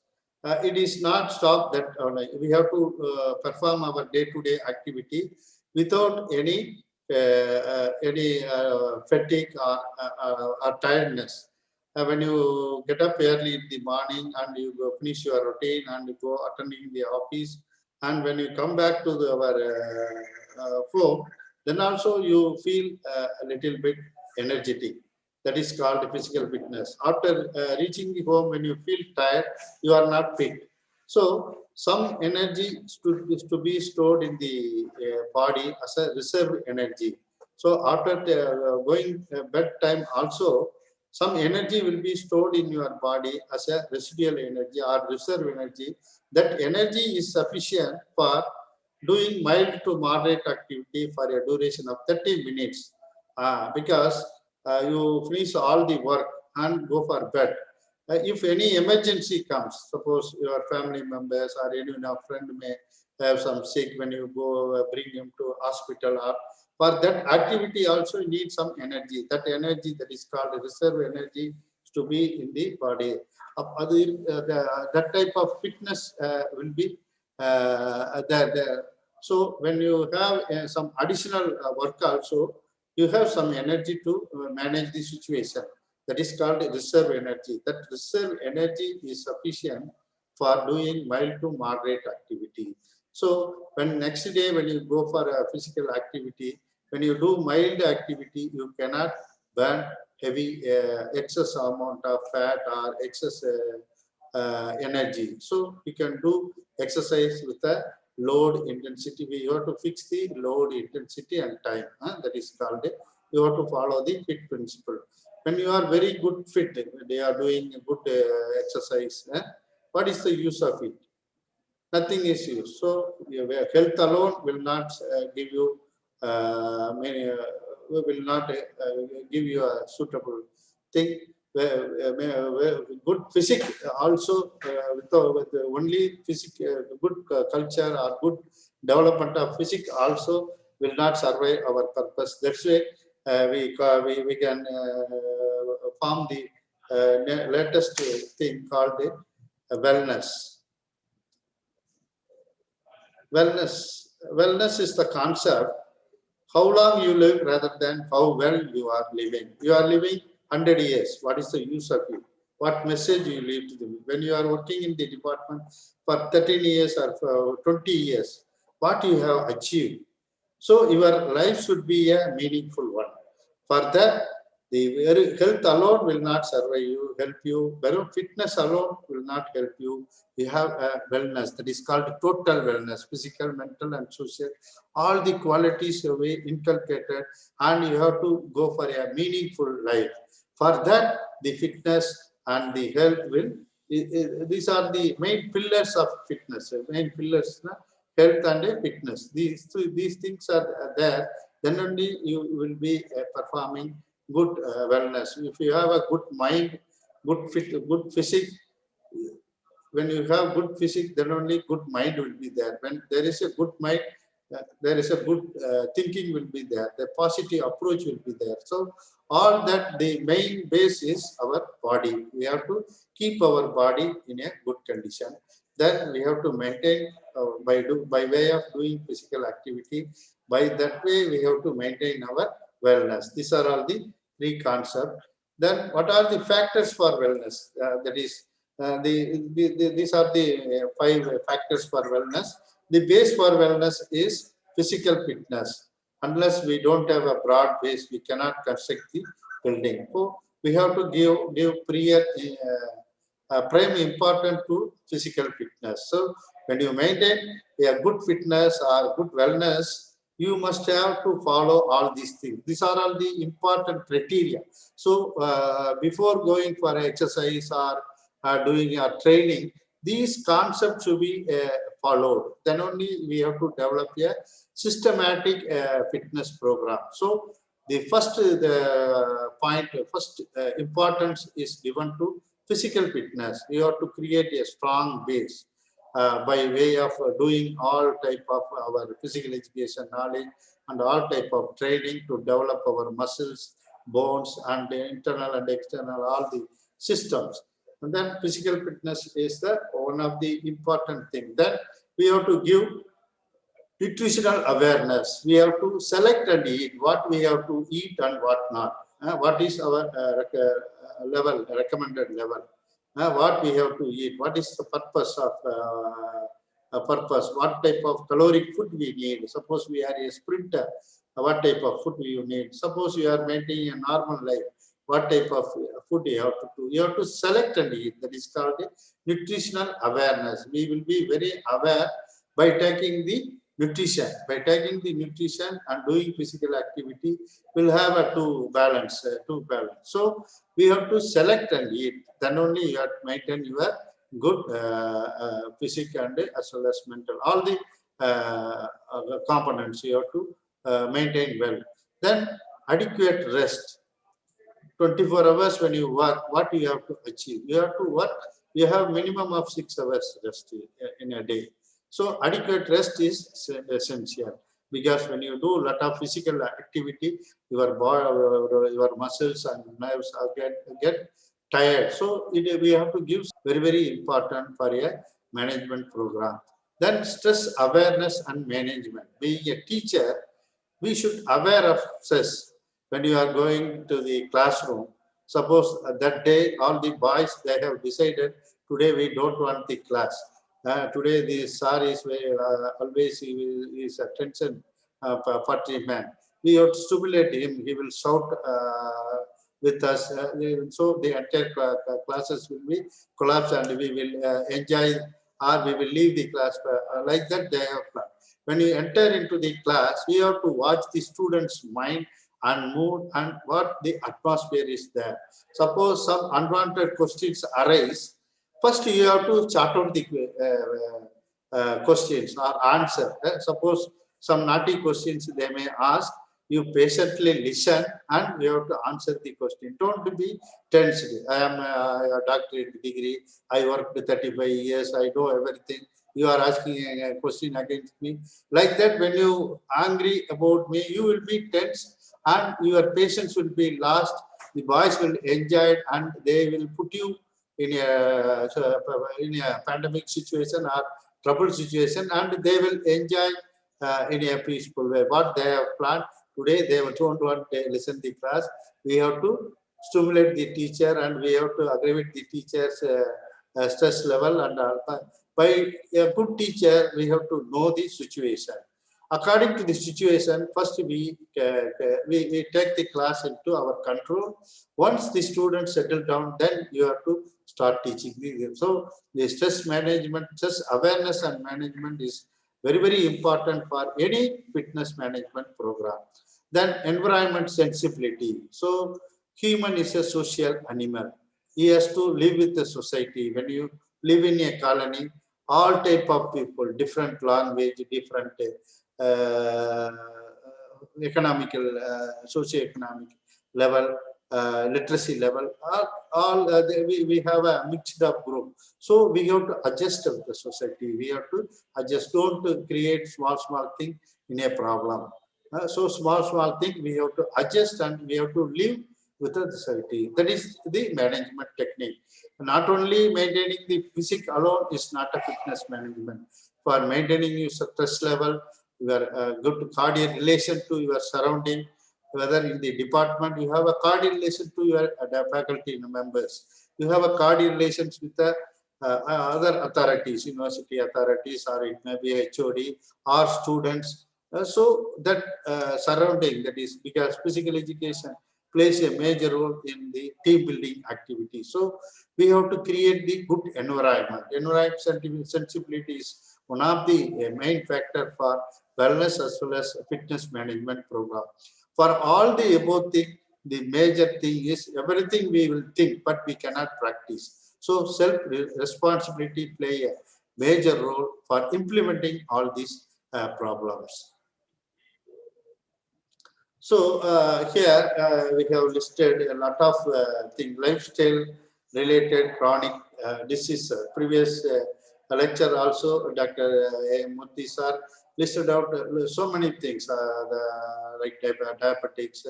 It is not stop that we have to perform our day-to-day activity without any fatigue or tiredness. When you get up early in the morning and you go finish your routine and you go attending the office, and when you come back to our home, then also you feel a little bit energetic. That is called physical fitness. After reaching the home, when you feel tired, you are not fit. So some energy is to be stored in the body as a reserve energy. So after going bedtime also, some energy will be stored in your body as a residual energy or reserve energy. That energy is sufficient for doing mild to moderate activity for a duration of 30 minutes because you finish all the work and go for bed. If any emergency comes, suppose your family members or any friend may have some sick, when you go bring him to hospital, or for that activity also you need some energy. That energy, that is called reserve energy, to be in the body. That type of fitness will be there. So when you have some additional work also, you have some energy to manage the situation. That is called reserve energy. That reserve energy is sufficient for doing mild to moderate activity. So when next day when you go for a physical activity, when you do mild activity, you cannot burn heavy excess amount of fat or excess energy. So you can do exercise with a load intensity. We have to fix the load intensity and time. That is called it. You have to follow the fit principle. When you are very good fit, they are doing good exercise. What is the use of it? Nothing is used. So health alone will not give you will not give you a suitable thing. Good physics also with only physics, good culture or good development of physics also will not survive our purpose. That's why we can form the latest thing called wellness. Wellness is the concept how long you live rather than how well you are living. You are living 100 years. What is the use of you? What message you leave to them? When you are working in the department for 13 years or for 20 years, what you have achieved? So your life should be a meaningful one. For that, The health alone will not survive you, help you. Fitness alone will not help you. You have a wellness that is called total wellness, physical, mental, and social. All the qualities will be inculcated, and you have to go for a meaningful life. For that, the fitness and the health will. These are the main pillars of fitness. Main pillars, health and fitness. These things are there. Then only you will be performing good wellness. If you have a good mind, good physique, when you have good physique, then only good mind will be there. When there is a good mind, there is a good thinking will be there. The positive approach will be there. So all that, the main base is our body. We have to keep our body in a good condition. Then we have to maintain by way of doing physical activity. By that way, we have to maintain our wellness. These are all the three concepts. Then what are the factors for wellness? That is, these are the 5 factors for wellness. The base for wellness is physical fitness. Unless we don't have a broad base, we cannot construct the building. So we have to give prime importance to physical fitness. So when you maintain a good fitness or good wellness, you must have to follow all these things. These are all the important criteria. So before going for exercise or doing a training, these concepts should be followed. Then only we have to develop a systematic fitness program. So the first importance is given to physical fitness. We have to create a strong base by way of doing all type of our physical education knowledge and all type of training to develop our muscles, bones, and the internal and external, all the systems. And then physical fitness is the one of the important things. Then we have to give nutritional awareness. We have to select and eat what we have to eat and what not. What is our recommended level? What we have to eat? What is the purpose of what type of caloric food we need? Suppose we are a sprinter, what type of food you need? Suppose you are maintaining a normal life, what type of food you have to do? You have to select and eat. That is called nutritional awareness. We will be very aware by taking the nutrition. By taking the nutrition and doing physical activity, we'll have a two balance. So we have to select and eat. Then only you have to maintain your good physical and as well as mental. All the components you have to maintain well. Then adequate rest. 24 hours when you work, what you have to achieve? You have to work, you have minimum of 6 hours rest in a day. So adequate rest is essential, because when you do a lot of physical activity, your body, your muscles and nerves get tired. So we have to give very important for a management program. Then stress awareness and management. Being a teacher, we should aware of stress. When you are going to the classroom, suppose that day all the boys, they have decided today we don't want the class. Today the sir is always he is attention party man. We have to stimulate him. He will shout with us. So the entire classes will be collapsed and we will enjoy, or we will leave the class like that. They have planned. When you enter into the class, we have to watch the student's mind and mood and what the atmosphere is there. Suppose some unwanted questions arise, first you have to chart out the questions or answer. Suppose some naughty questions they may ask, you patiently listen and you have to answer the question. Don't be tensed. I am a doctorate degree, I worked 35 years, I know everything. You are asking a question against me. Like that, when you are angry about me, you will be tense and your patience will be lost. The boys will enjoy it and they will put you in a pandemic situation or trouble situation, and they will enjoy in a peaceful way. What they have planned today, they don't want to listen to the class. We have to stimulate the teacher and we have to agree with the teacher's stress level. And by a good teacher, we have to know the situation. According to the situation, first we take the class into our control. Once the students settle down, then you have to start teaching them. So the stress management, stress awareness and management is very, very important for any fitness management program. Then environment sensibility. So human is a social animal. He has to live with the society. When you live in a colony, all type of people, different language, different economical, socio-economic level, literacy level, we have a mixed up group. So we have to adjust with the society. We have to adjust, don't create small thing in a problem. So small thing we have to adjust and we have to live with the society. That is the management technique. Not only maintaining the physique alone is not a fitness management. For maintaining your stress level, your good cardiac relation to your surrounding, whether in the department you have a cardiac relation to your faculty members, you have a cardiac relations with the other authorities, university authorities, or it may be HOD or students. So that surrounding, that is because physical education plays a major role in the team building activity. So we have to create the good environment. Environment sensibility is one of the main factor for wellness as well as fitness management program. For all the above thing, the major thing is everything we will think, but we cannot practice. So self-responsibility play a major role for implementing all these problems. So here we have listed a lot of things, lifestyle related chronic disease. Previous lecture also, Dr. Murthy sir listed out so many things, like diabetics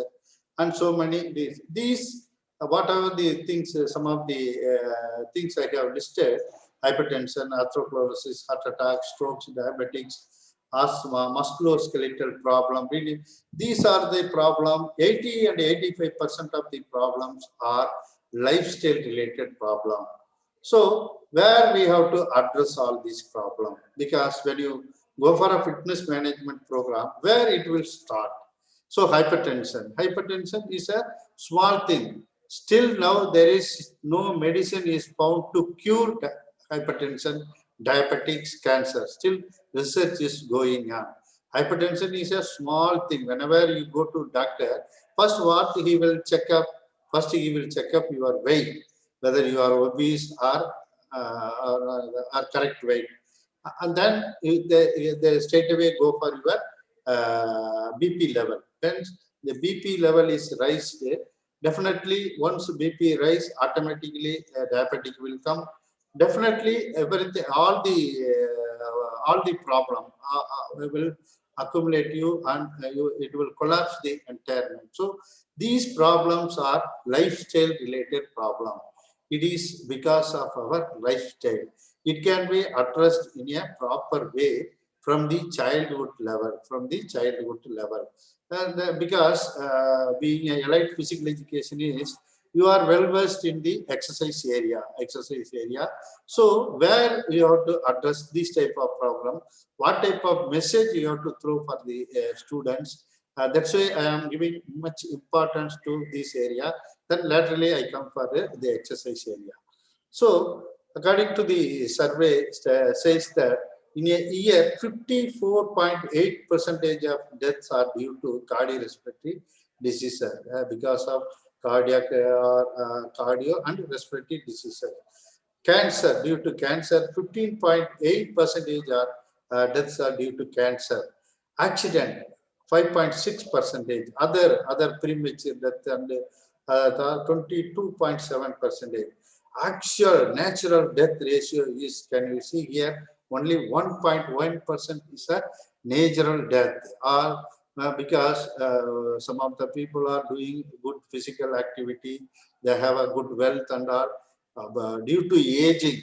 and so many. These whatever the things, some of the things I have listed: hypertension, atherosclerosis, heart attack, strokes, diabetics, asthma, musculoskeletal problem. Really, these are the problem. 80 and 85% of the problems are lifestyle related problem. So where we have to address all these problems, because when you go for a fitness management program, where it will start. So hypertension is a small thing. Still now there is no medicine is found to cure hypertension, diabetics, cancer. Still research is going on. Hypertension is a small thing. Whenever you go to doctor, first what he will check up, first he will check up your weight, whether you are obese or correct weight. And then they straight away go for your BP level. When the BP level is raised, definitely once BP rise, automatically diabetic will come. Definitely everything, all the problem will accumulate you, and it will collapse the entire. So these problems are lifestyle related problem. It is because of our lifestyle. It can be addressed in a proper way from the childhood level, And because being a allied physical education is, you are well versed in the exercise area. So where you have to address this type of problem, what type of message you have to throw for the students. That's why I am giving much importance to this area. Then laterally I come for the exercise area. So according to the survey says that in a year, 54.8% of deaths are due to cardiorespiratory diseases because of cardiac cardio and respiratory diseases. Cancer, due to cancer, 15.8% are deaths are due to cancer. Accident, 5.6%. Other premature death and 22.7%. Actual natural death ratio is, can you see here, only 1.1% is a natural death, or because some of the people are doing good physical activity, they have a good wealth and all. Due to aging,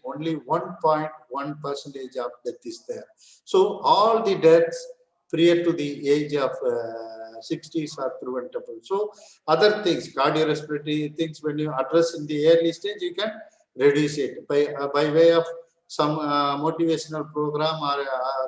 only 1.1% of death is there. So all the deaths prior to the age of 60s are preventable. So other things, cardiorespiratory things, when you address in the early stage, you can reduce it by way of some motivational program or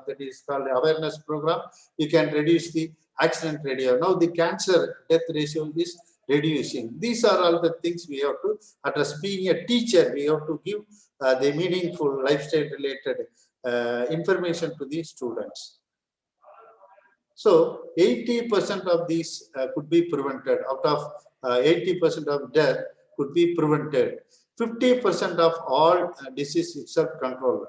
that is called awareness program, you can reduce the accident ratio. Now the cancer death ratio is reducing. These are all the things we have to address. Being a teacher, we have to give the meaningful lifestyle related information to the students. So 80% of these could be prevented. Out of 80% of death could be prevented. 50% of all disease itself control.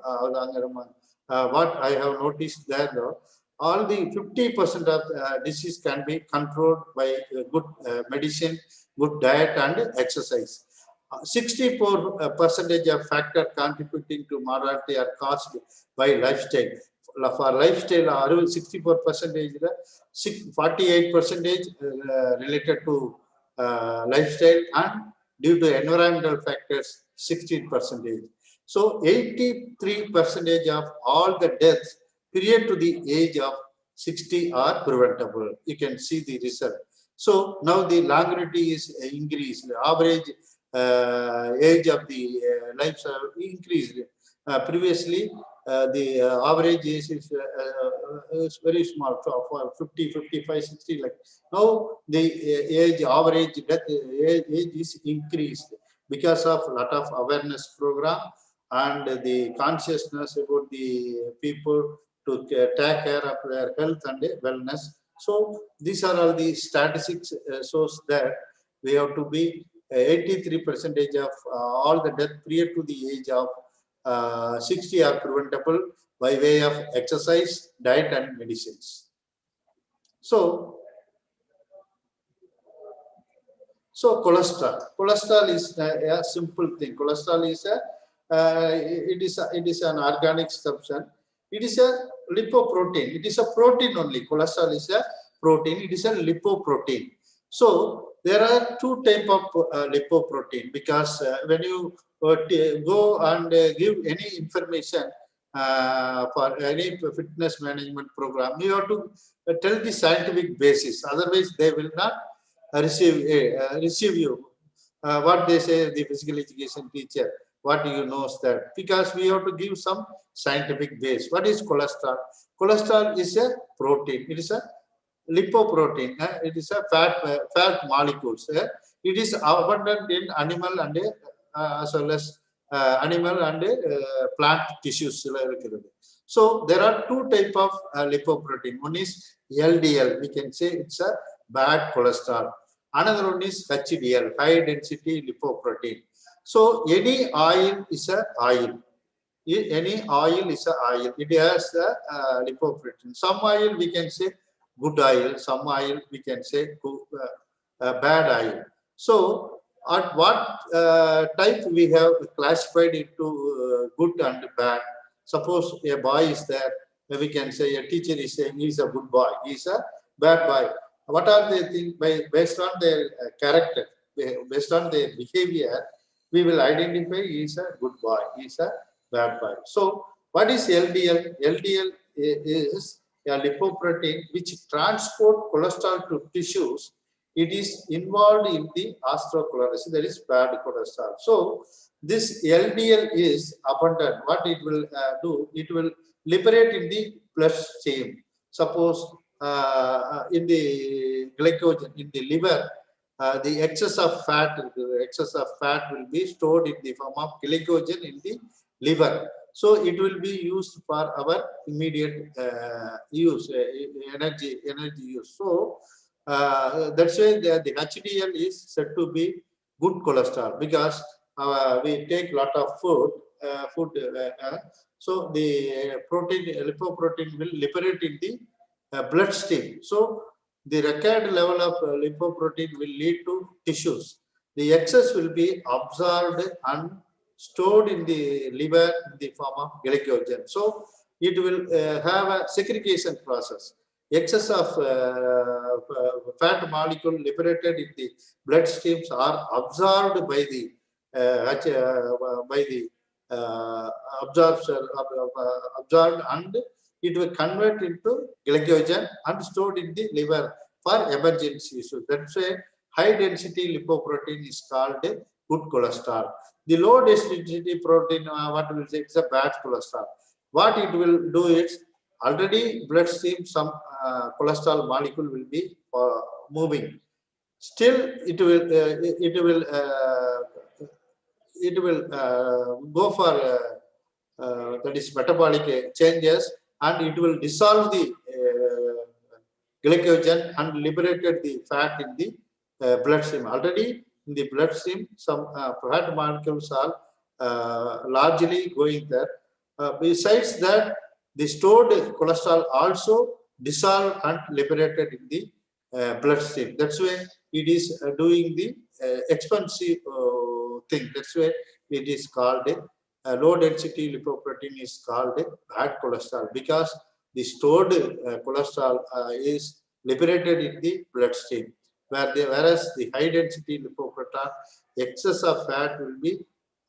What I have noticed there, though, all the 50% of disease can be controlled by good medicine, good diet, and exercise. 64% of factors contributing to mortality are caused by lifestyle. For lifestyle, 64%, 48% related to lifestyle, and due to environmental factors, 16%. So 83% of all the deaths period to the age of 60 are preventable. You can see the result. So now the longevity is increased. The average age of the lives have increased. Previously, the average age is very small, for 50, 55, 60. Like now, the average death age is increased because of a lot of awareness program and the consciousness about the people to take care of their health and wellness. So these are all the statistics shows that we have to be 83% of all the death prior to the age of 60 are preventable by way of exercise, diet, and medicines. So cholesterol is a simple thing. Cholesterol is it is an organic substance. It is a lipoprotein. It is a protein only. Cholesterol is a protein. It is a lipoprotein. So there are two types of lipoprotein, because when you go and give any information for any fitness management program, you have to tell the scientific basis. Otherwise, they will not receive you. What they say, the physical education teacher, what you know is that, because we have to give some scientific base. What is cholesterol? Cholesterol is a protein. It is a lipoprotein. It is a fat molecules. It is abundant in animal and as well as animal and plant tissues. So there are two types of lipoprotein. One is LDL. We can say it's a bad cholesterol. Another one is HDL, high density lipoprotein. So any oil is a oil. Any oil is a oil. It has a lipoprotein. Some oil we can say good oil. Some oil we can say bad oil. So at what type we have classified into good and bad. Suppose a boy is there, we can say a teacher is saying he is a good boy, he is a bad boy. What are they think? Based on their character, based on their behavior, we will identify he is a good boy, he is a bad boy. So what is LDL? LDL is a lipoprotein which transport cholesterol to tissues. It is involved in the atherosclerosis, that is bad cholesterol. So this LDL is abundant. What it will do? It will liberate in the bloodstream. Suppose in the glycogen in the liver, the excess of fat will be stored in the form of glycogen in the liver. So it will be used for our immediate use, energy use. So that's why the HDL is said to be good cholesterol, because we take lot of food, so the lipoprotein will liberate in the bloodstream. So the required level of lipoprotein will lead to tissues. The excess will be absorbed and stored in the liver in the form of glycogen. So it will have a segregation process. Excess of fat molecule liberated in the bloodstreams are absorbed by the absorbed, and it will convert into glycogen and stored in the liver for emergency. So that's why high density lipoprotein is called good cholesterol. The low density protein, what will say, it's a bad cholesterol. What it will do is, already bloodstream some cholesterol molecule will be moving. Still, it will go for that is metabolic changes, and it will dissolve the glycogen and liberated the fat in the bloodstream. Already in the bloodstream, some fat molecules are largely going there. Besides that, the stored cholesterol also dissolved and liberated in the bloodstream. That's why it is doing the expensive thing. That's why it is called low density lipoprotein is called bad cholesterol, because the stored cholesterol is liberated in the bloodstream, whereas the high density lipoprotein, excess of fat will be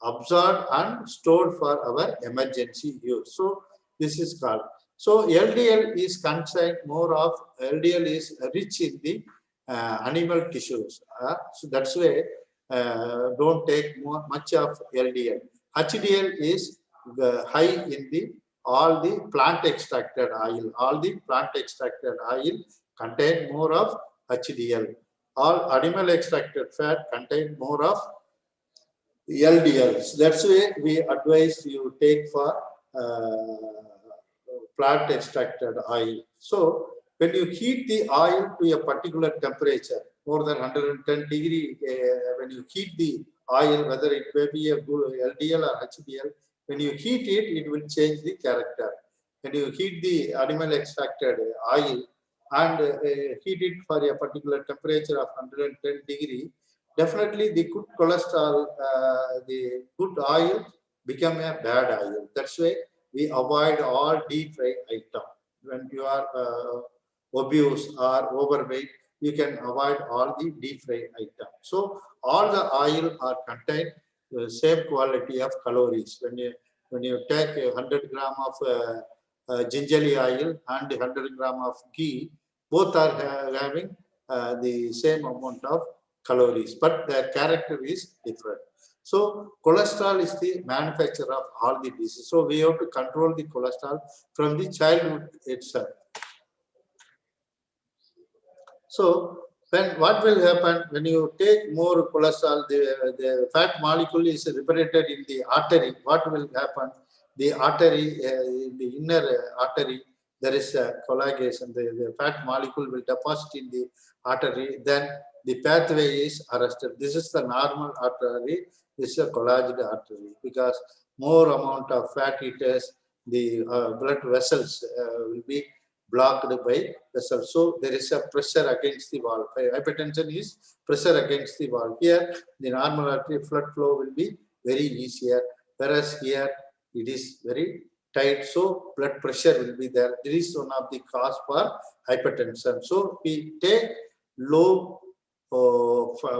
absorbed and stored for our emergency use. So this is called. So LDL is concerned more of, LDL is rich in the animal tissues. So that's why don't take much of LDL. HDL is high in the all the plant extracted oil. All the plant extracted oil contain more of HDL. All animal extracted fat contain more of LDLs. That's why we advise you take for plant extracted oil. So when you heat the oil to a particular temperature, more than 110 degree, when you heat the oil, whether it may be a LDL or HDL, when you heat it, it will change the character. When you heat the animal extracted oil and heat it for a particular temperature of 110 degree, definitely the good cholesterol, the good oil become a bad oil. That's why we avoid all deep fried item. When you are obese or overweight, you can avoid all the deep fried item. So all the oil are contain the same quality of calories. When you take 100 gram of gingerly oil and 100 gram of ghee, both are having the same amount of calories, but their character is different. So cholesterol is the manufacturer of all the diseases. So we have to control the cholesterol from the childhood itself. So then what will happen when you take more cholesterol, the fat molecule is liberated in the artery. What will happen? The artery, in the inner artery, there is a coagulation. The fat molecule will deposit in the artery. Then the pathway is arrested. This is the normal artery. This is a collagen artery, because more amount of fat eaters, the blood vessels will be blocked by vessels. So there is a pressure against the wall. Hypertension is pressure against the wall. Here, the normal artery blood flow will be very easier, whereas here it is very tight. So blood pressure will be there. This is one of the cause for hypertension. So we take low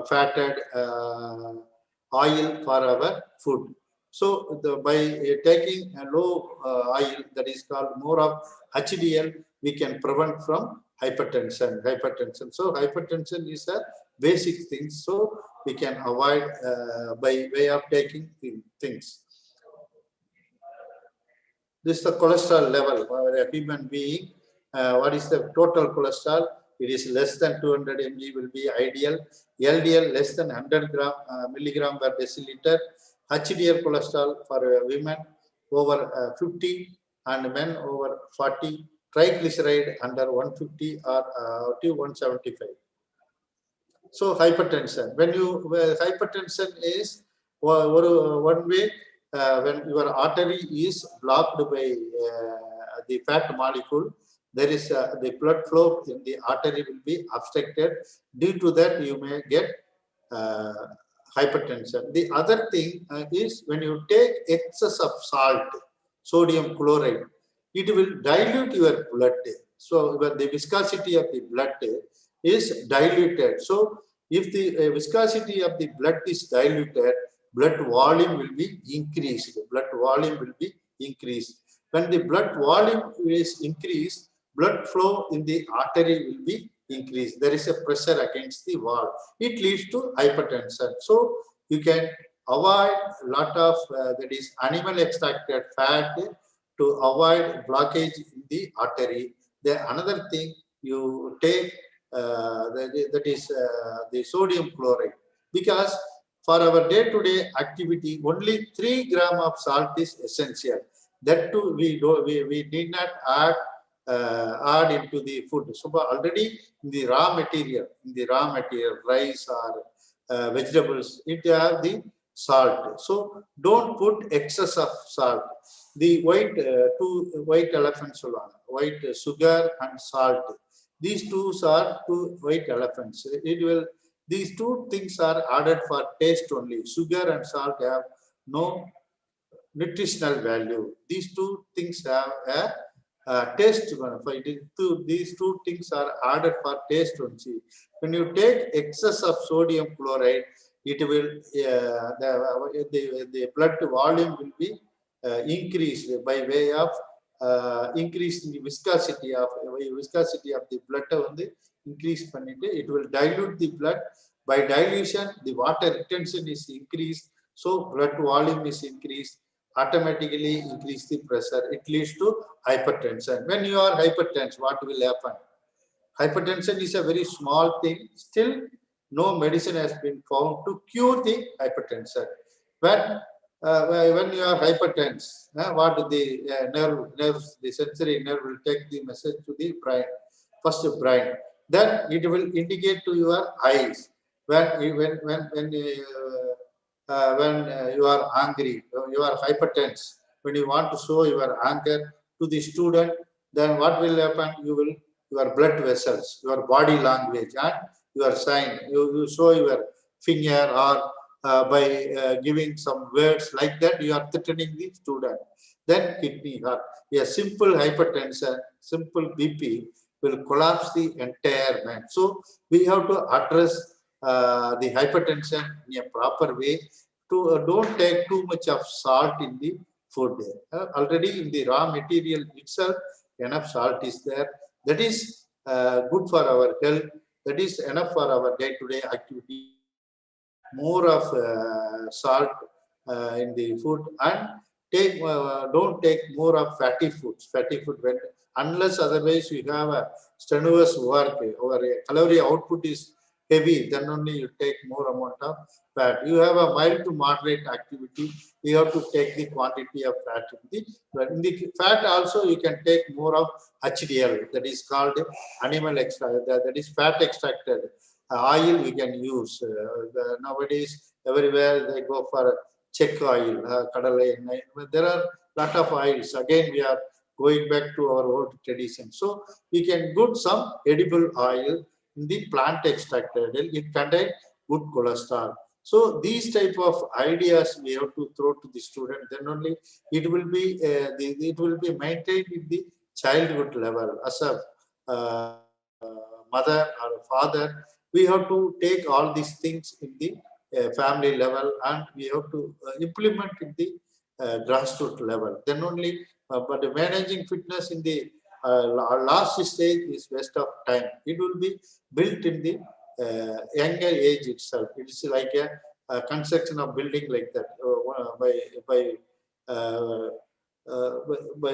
fatted oil for our food. So by taking a low oil, that is called more of HDL, we can prevent from hypertension. So hypertension is a basic thing. So we can avoid by way of taking things. This is the cholesterol level for a human being. What is the total cholesterol? It is less than 200 mg will be ideal. LDL less than 100 milligram per deciliter. HDL cholesterol for women over 50 and men over 40. Triglyceride under 150 or to 175. So hypertension. When you hypertension is one way when your artery is blocked by the fat molecule, there is the blood flow in the artery will be obstructed. Due to that, you may get hypertension. The other thing is when you take excess of salt, sodium chloride, it will dilute your blood. So the viscosity of the blood is diluted. So if the viscosity of the blood is diluted, blood volume will be increased. Blood volume will be increased. When the blood volume is increased, blood flow in the artery will be increased. There is a pressure against the wall. It leads to hypertension. So you can avoid a lot of that is animal extracted fat to avoid blockage in the artery. Then another thing you take that is the sodium chloride, because for our day-to-day activity only 3 grams of salt is essential. That too we did not add into the food. So already in the raw material, rice or vegetables, it have the salt. So don't put excess of salt. The two white elephants, white sugar and salt. These two are two white elephants. These two things are added for taste only. Sugar and salt have no nutritional value. These two things have a taste. These two things are added for taste only. When you take excess of sodium chloride, it will the blood volume will be increased by way of increasing the viscosity of the blood. Increase it will dilute the blood. By dilution, the water retention is increased, so blood volume is increased. Automatically increase the pressure. It leads to hypertension. When you are hypertense, what will happen? Hypertension is a very small thing. Still, no medicine has been found to cure the hypertension. When you are hypertense, what the nerves, the sensory nerve will take the message to the brain. First the brain, then it will indicate to your eyes. When you are angry, you are hypertense. When you want to show your anger to the student, then what will happen? Your blood vessels, your body language, and your sign. You show your finger or by giving some words like that, you are threatening the student. Then kidney heart. A simple hypertension, simple BP will collapse the entire man. So we have to address the hypertension in a proper way. Don't take too much of salt in the food. Already in the raw material itself, enough salt is there. That is good for our health. That is enough for our day-to-day activity. More of salt in the food, and don't take more of fatty foods. Unless otherwise you have a strenuous work or a calorie output is heavy, then only you take more amount of fat. You have a mild to moderate activity, you have to take the quantity of fat. In the fat also you can take more of HDL, that is called animal extract, that is fat extracted oil we can use. Nowadays everywhere they go for check oil, kadalai. There are lot of oils. Again we are going back to our old tradition. So we can get some edible oil in the plant extracted. It contains good cholesterol. So these type of ideas we have to throw to the student. Then only it will be maintained in the childhood level. As a mother or father, we have to take all these things in the family level, and we have to implement in the grassroots level. Then only, but managing fitness in the last stage is waste of time. It will be built in the younger age itself. It is like a construction of building like that by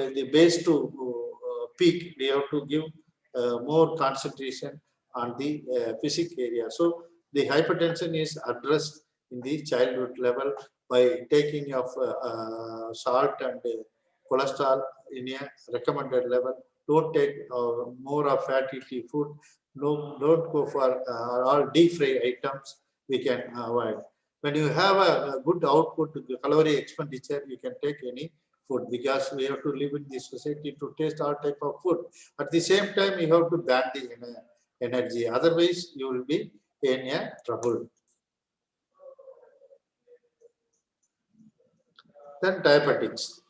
the base to peak. We have to give more concentration on the physical area. So the hypertension is addressed in the childhood level by taking of salt and cholesterol in a recommended level. Don't take more of fatty food. No, don't go for all deep fried items. We can avoid. When you have a good output, calorie expenditure, you can take any food, because we have to live in this society to taste all type of food. At the same time, you have to ban the energy. Otherwise, you will be in a trouble. Then diabetics.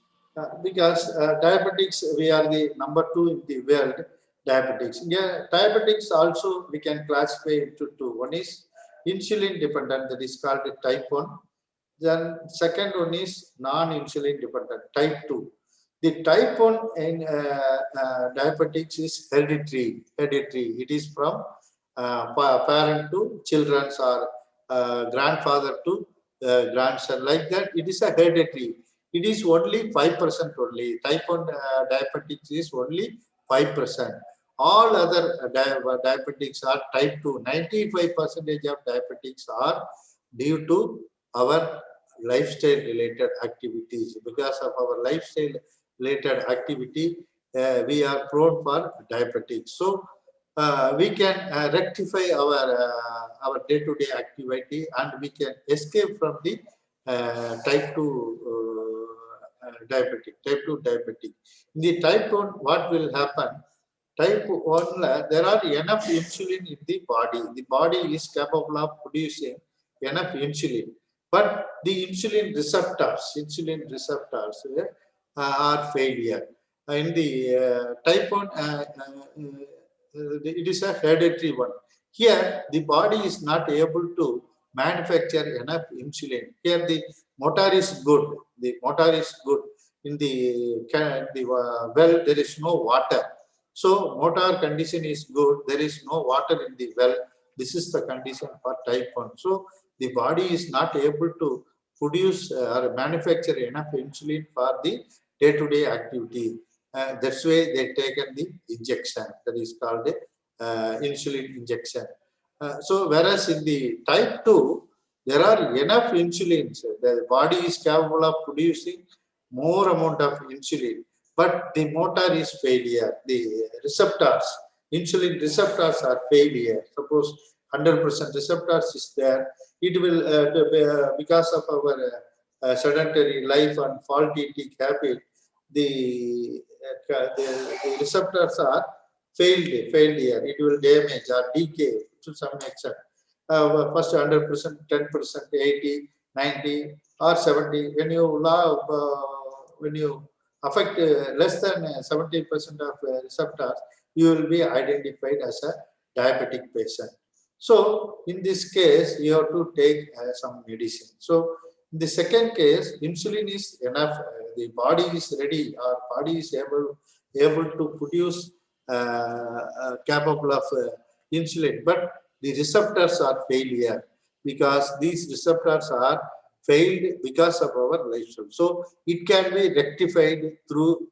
Because diabetics, we are the number 2 in the world. Diabetics. Yeah, diabetics also we can classify into two. One is insulin dependent, that is called type 1. Then second one is non-insulin dependent, type 2. The type 1 in diabetics is hereditary. It is from parent to children or grandfather to grandson, like that. It is a hereditary. It is only 5% only. Type 1 diabetics is only 5%. All other diabetics are type 2. 95% of diabetics are due to our lifestyle related activities. Because of our lifestyle related activity, we are prone for diabetics. So we can rectify our day-to-day activity, and we can escape from the type 2 diabetic. Type 2 diabetic. In the type 1, what will happen? Type 1, there are enough insulin in the body. The body is capable of producing enough insulin, but the insulin receptors are failure. In the type 1, it is a hereditary one. Here, the body is not able to manufacture enough insulin. Here, the motor is good. The motor is good. In the well, there is no water. So, motor condition is good. There is no water in the well. This is the condition for type 1. So, the body is not able to produce or manufacture enough insulin for the day-to-day activity. That's why they taken the injection, that is called insulin injection. So whereas in the type 2, there are enough insulins. The body is capable of producing more amount of insulin, but the motor is failure. The receptors, insulin receptors are failure. Suppose 100% receptors is there, it will because of our sedentary life and faulty eating habit, the receptors are failure. It will damage or decay to some extent. First 100%, 10%, 80, 90 or 70. When you affect less than 70% of receptors, you will be identified as a diabetic patient. So in this case, you have to take some medicine. So in the second case, insulin is enough. The body is ready, or body is able to produce capable of insulin, but the receptors are failure because these receptors are failed because of our lifestyle. So it can be rectified through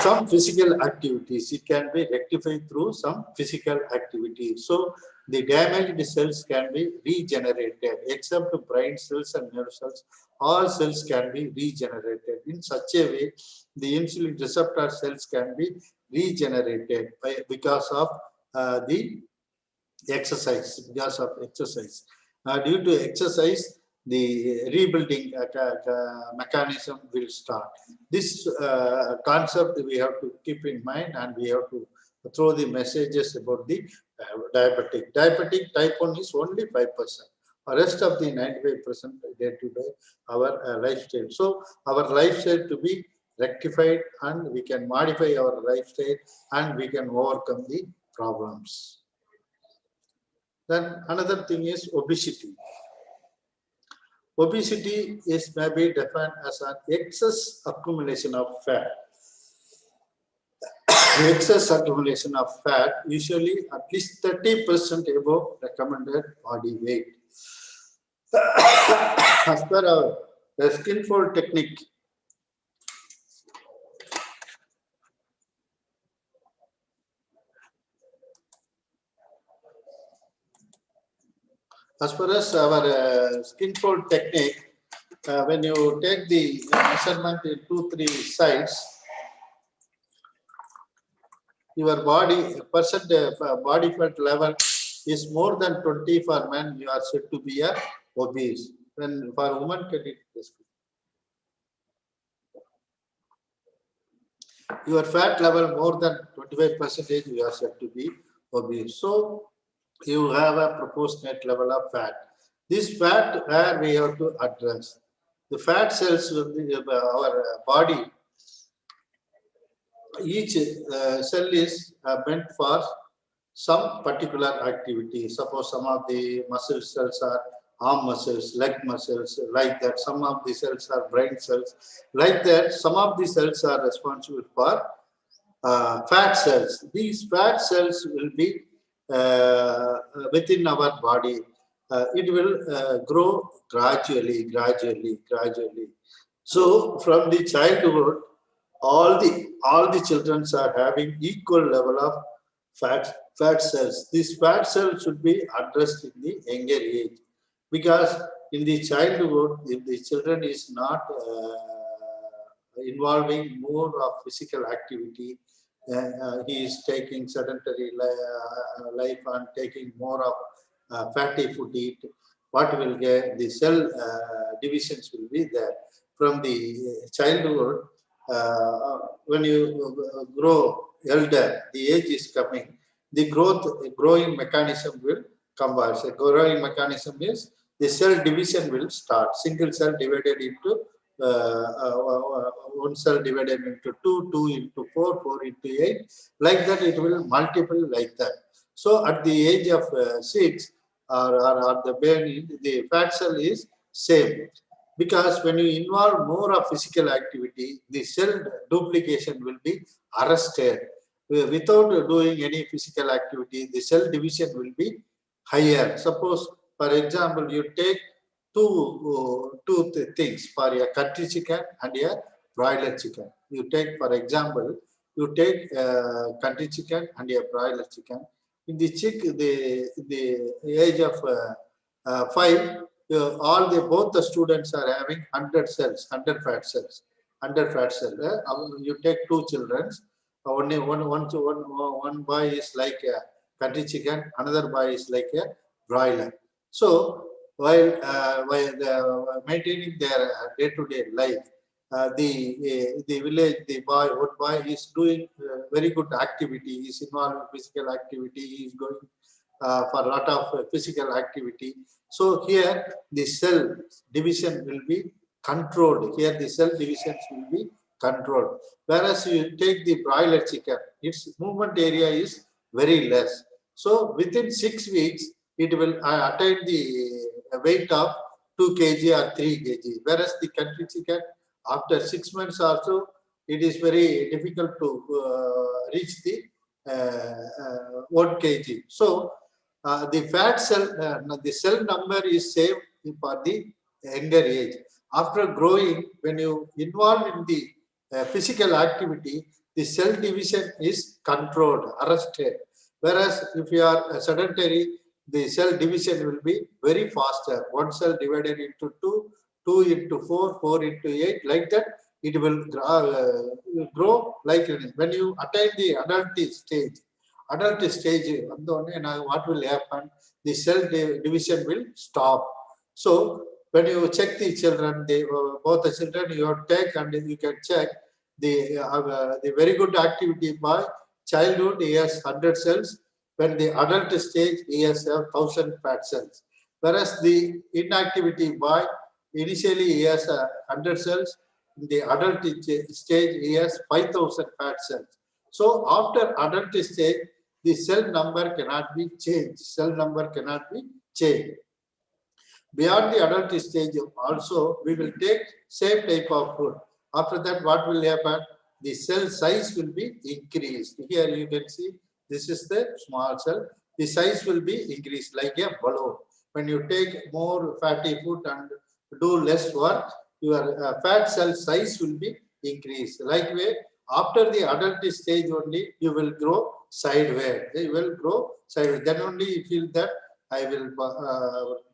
some physical activities. It can be rectified through some physical activities. So the damaged cells can be regenerated, except brain cells and nerve cells. All cells can be regenerated. In such a way, the insulin receptor cells can be regenerated because of the exercise. Because of exercise, due to exercise, the rebuilding mechanism will start. This concept we have to keep in mind, and we have to throw the messages about the diabetic. Diabetic type 1 is only 5%. The rest of the 95% day to day our lifestyle. So our lifestyle to be rectified, and we can modify our lifestyle, and we can overcome the problems. Then another thing is obesity. Obesity is maybe defined as an excess accumulation of fat. Excess accumulation of fat, usually at least 30% above recommended body weight. As per our skin fold technique, as far as our skin fold technique, when you take the measurement in 2-3 sides, your body body fat level is more than 20 for men, you are said to be a obese. When for women, can it this? Your fat level more than 25%, you are said to be obese. So you have a proportionate level of fat. This fat where we have to address. The fat cells of our body, each cell is meant for some particular activity. Suppose some of the muscle cells are arm muscles, leg muscles, like that. Some of the cells are brain cells, like that. Some of the cells are responsible for fat cells. These fat cells will be within our body. it will grow gradually. So from the childhood, all the children are having equal level of fat cells. These fat cells should be addressed in the younger age, because in the childhood, if the children is not involving more of physical activity, he is taking sedentary life and taking more of fatty food eat, what will get the cell divisions will be there. From the childhood, when you grow elder, the age is coming, the growing mechanism will come by. So growing mechanism is the cell division will start. Single cell divided into one cell divided into 2, 2 into 4, 4 into 8. Like that, it will multiple like that. So at the age of 6 or the brain, the fat cell is same. Because when you involve more of physical activity, the cell duplication will be arrested. Without doing any physical activity, the cell division will be higher. Suppose, for example, you take two things for a country chicken and a broiler chicken. You take, for example, you take country chicken and a broiler chicken. In the age of 5, both the students are having 100 cells, 100 fat cells, 100 fat cells. You take 2 children. Only one boy is like a country chicken, another boy is like a broiler. So while maintaining their day-to-day life, the village, one boy is doing very good activity. He is involved in physical activity. He is going for a lot of physical activity. So here the cell division will be controlled. Here the cell divisions will be controlled. Whereas you take the broiler chicken, its movement area is very less. So within 6 weeks, it will attain the weight of 2 kg or 3 kg. Whereas the country chicken, after 6 months also, it is very difficult to reach the 1 kg. So the fat cell, the cell number is same for the younger age. After growing, when you involve in the physical activity, the cell division is controlled, arrested. Whereas if you are sedentary, the cell division will be very faster. One cell divided into 2, 2 into 4, 4 into 8, like that. It will grow like when you attain the adult stage, what will happen? The cell division will stop. So when you check the children, both the children you take and you can check the very good activity by childhood, he has 100 cells. When the adult stage, he has 1,000 fat cells. Whereas the inactivity by initially he has 100 cells. In the adult stage, he has 5,000 fat cells. So after adult stage, the cell number cannot be changed. Cell number cannot be changed. Beyond the adult stage also, we will take same type of food. After that, what will happen? The cell size will be increased. Here you can see, this is the small cell. The size will be increased like a balloon. When you take more fatty food and do less work, your fat cell size will be increased. Likewise, after the adult stage only, you will grow sideways. You will grow sideways. Then only you feel that I will.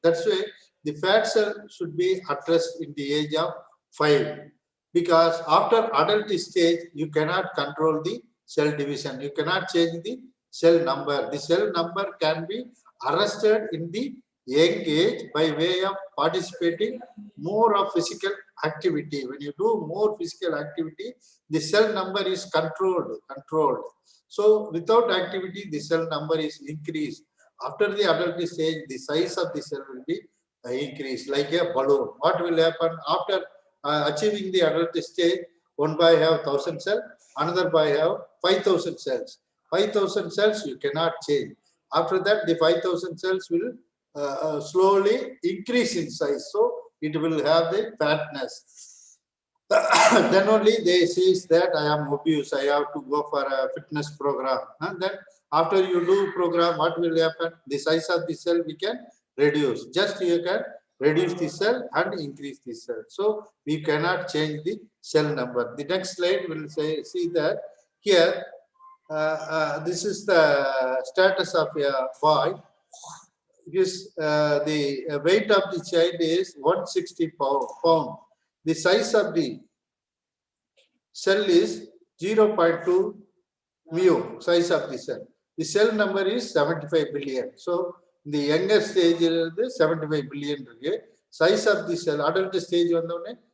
That's why the fat cell should be addressed in the age of 5. Because after adult stage, you cannot control the cell division. You cannot change the cell number. The cell number can be arrested in the young age by way of participating more of physical activity. When you do more physical activity, the cell number is controlled. So without activity, the cell number is increased. After the adult stage, the size of the cell will be increased like a balloon. What will happen after achieving the adult stage? One boy have 1,000 cells, another boy have 5,000 cells. 5,000 cells you cannot change. After that, the 5,000 cells will slowly increase in size. So it will have the fatness. Then only they say that I am obese, I have to go for a fitness program. And then after you do program, what will happen? The size of the cell we can reduce. Just you can reduce the cell and increase the cell. So we cannot change the cell number. The next slide will see that here this is the status of a boy. The weight of the child is 160 pound. The size of the cell is 0.2 mu, size of the cell. The cell number is 75 billion. So in the younger stage is 75 billion. Size of the cell, adult stage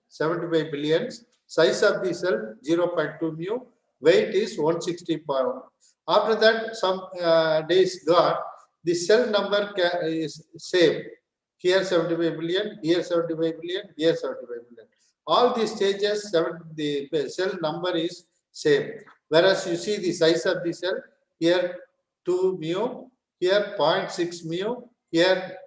75 billions. Size of the cell 0.2 mu. Weight is 160 pound. After that, some days got, the cell number is same. Here 75 billion, here 75 billion, here 75 billion. All these stages, the cell number is same. Whereas you see the size of the cell, here 2 mu, here 0.6 mu, here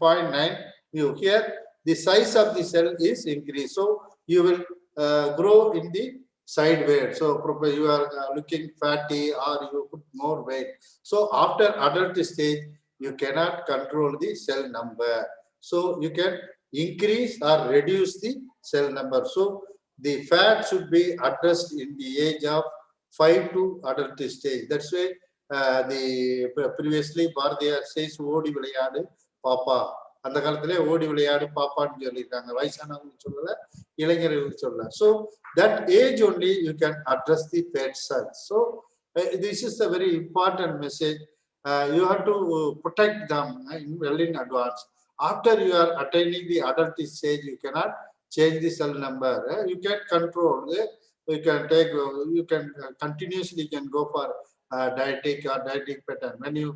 0.9 mu. Here the size of the cell is increased. So you will grow in the sideways. So you are looking fatty or you put more weight. So after adult stage, you cannot control the cell number. So you can increase or reduce the cell number. So the fat should be addressed in the age of 5 to adult stage. That's why the previously Bharatiya says Odi Vilayadu Papa. அந்த காலத்திலே ஓடி விளையாடு பாப்பான்னு சொல்லியிருக்காங்க. வயசானவங்களுக்கு சொல்லல, இளைஞர்களுக்கு சொல்லல. So that age only you can address the fat cells. So this is a very important message. You have to protect them well in advance. After you are attaining the adult stage, you cannot change the cell number. You can control. You can take. You can continuously can go for dietetic or dietetic pattern. When you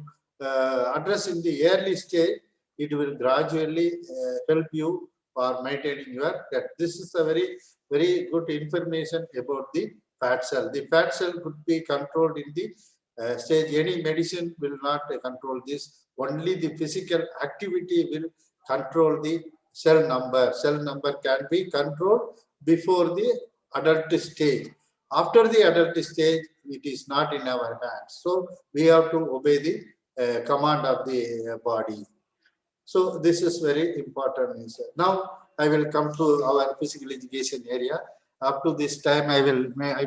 address in the early stage, it will gradually help you for maintaining your gut. This is a very good information about the fat cell. The fat cell could be controlled in the stage. Any medicine will not control this. Only the physical activity will control the cell number. Cell number can be controlled before the adult stage. After the adult stage, it is not in our hands. So we have to obey the command of the body. So this is very important. Now I will come to our physical education area. Up to this time, I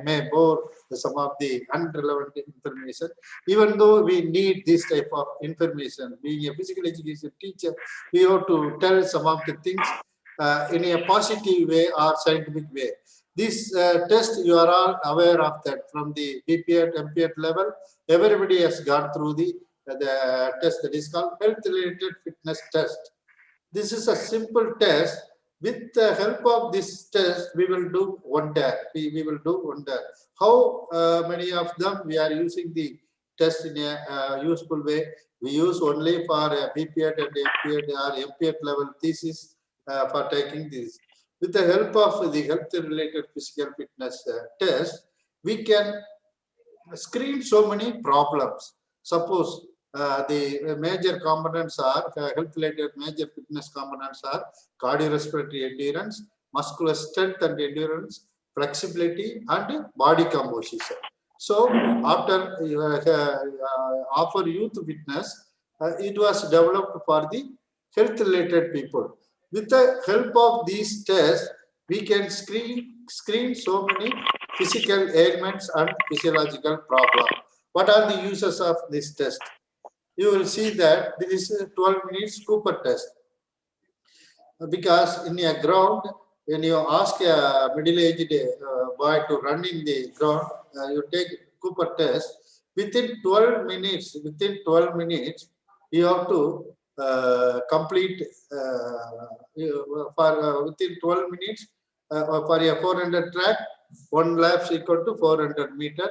may bore some of the unrelevant information. Even though we need this type of information, being a physical education teacher, we have to tell some of the things in a positive way or scientific way. This test, you are all aware of that from the DPE, TNPESU level. Everybody has gone through the test that is called health-related fitness test. This is a simple test. With the help of this test, we will do wonder. We will do wonder. How many of them we are using the test in a useful way? We use only for BPED and MPED or MPED level thesis for taking this. With the help of the health-related physical fitness test, we can screen so many problems. Suppose the major components are health-related major fitness components are cardiorespiratory endurance, muscular strength and endurance, flexibility, and body composition. So after offer youth fitness, it was developed for the health-related people. With the help of these tests, we can screen so many physical ailments and physiological problems. What are the uses of this test? You will see that this is a 12 minutes Cooper test. Because in a ground, when you ask a middle-aged boy to run in the ground, you take Cooper test. Within 12 minutes, you have to complete within 12 minutes for a 400 track, 1 lap is equal to 400 meter.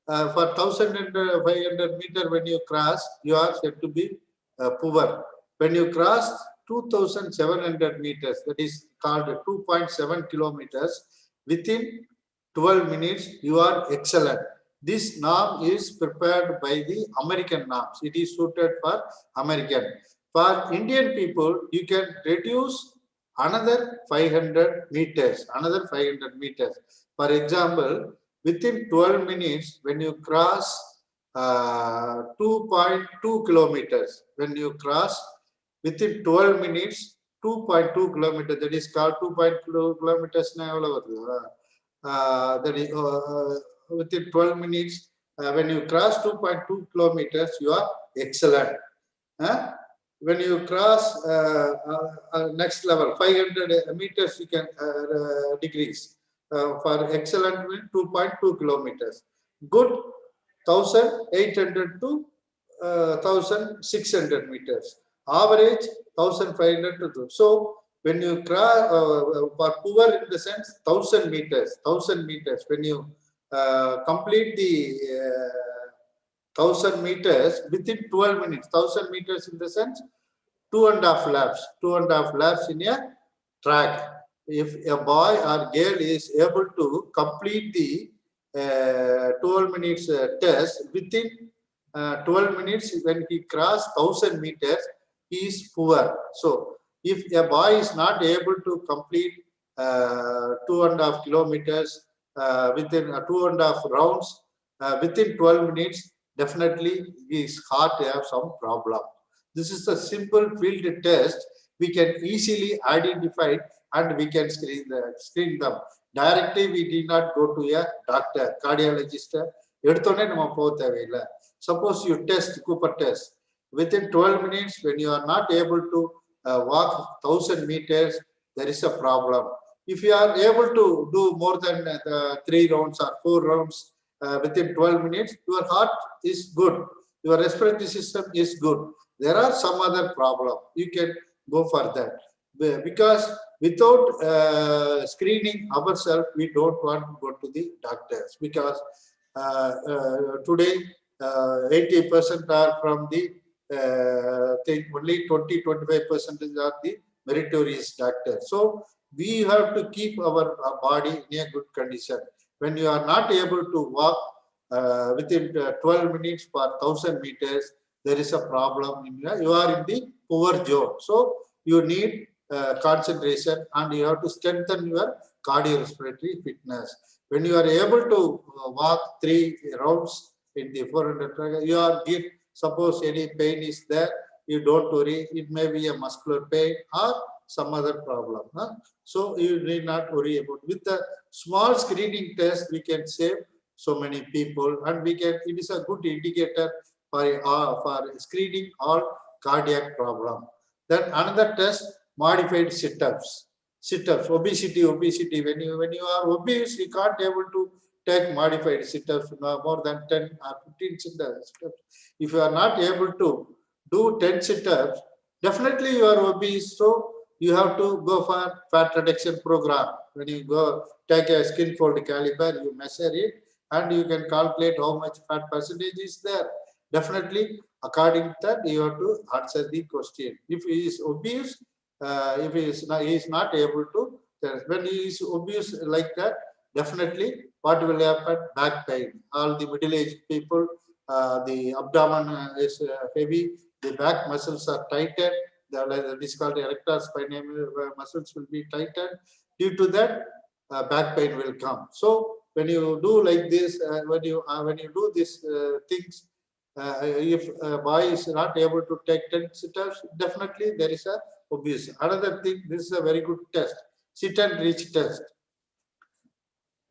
For 1,500 meter, when you cross, you are said to be poor. When you cross 2,700 meters, that is called 2.7 kilometers, within 12 minutes, you are excellent. This norm is prepared by the American norms. It is suited for American. For Indian people, you can reduce another 500 meters. For example, within 12 minutes, when you cross 2.2 kilometers, when you cross within 12 minutes, 2.2 kilometers, that is called 2.2 kilometers now. That is within 12 minutes, when you cross 2.2 kilometers, you are excellent. When you cross next level, 500 meters, you can decrease. For excellent, 2.2 kilometers. Good, 1,800 to 1,600 meters. Average, 1,500 to 2. So, when you cross, for poor in the sense, 1,000 meters, 1,000 meters, when you complete the 1,000 meters within 12 minutes, 1,000 meters in the sense, 2.5 laps, 2.5 laps in a track. If a boy or girl is able to complete the 12 minutes test within 12 minutes, when he cross 1,000 meters, he is poor. So, if a boy is not able to complete 2.5 kilometers within 2.5 rounds within 12 minutes, definitely his heart have some problem. This is a simple field test. We can easily identify and we can screen them. Directly, we did not go to a doctor, cardiologist. Suppose you test, Cooper test. Within 12 minutes, when you are not able to walk 1,000 meters, there is a problem. If you are able to do more than 3 rounds or 4 rounds within 12 minutes, your heart is good. Your respiratory system is good. There are some other problem. You can go for that. Because without screening ourselves, we don't want to go to the doctors. Because today, 80% are from the thing, only 20-25% are the meritorious doctors. So we have to keep our body in a good condition. When you are not able to walk within 12 minutes for 1,000 meters, there is a problem. You are in the poor zone. So you need concentration and you have to strengthen your cardiorespiratory fitness. When you are able to walk 3 rounds in the 400, you are good. Suppose any pain is there, you don't worry. It may be a muscular pain or some other problem. So you need not worry about. With the small screening test, we can save so many people, and we can. It is a good indicator for screening all cardiac problem. Then another test, modified sit-ups. Sit-ups, obesity. When you are obese, you can't able to take modified sit-ups more than 10 or 15 sit-ups. If you are not able to do 10 sit-ups, definitely you are obese. So you have to go for fat reduction program. When you go take a skin fold caliber, you measure it and you can calculate how much fat percentage is there. Definitely, according to that, you have to answer the question. If he is obese, if he is not able to, when he is obese like that, definitely what will happen? Back pain. All the middle-aged people, the abdomen is heavy, the back muscles are tightened. This is called the erector spinae muscles will be tightened. Due to that, back pain will come. So when you do like this, when you do these things, if a boy is not able to take 10 sit-ups, definitely there is a obese. Another thing, this is a very good test, sit and reach test.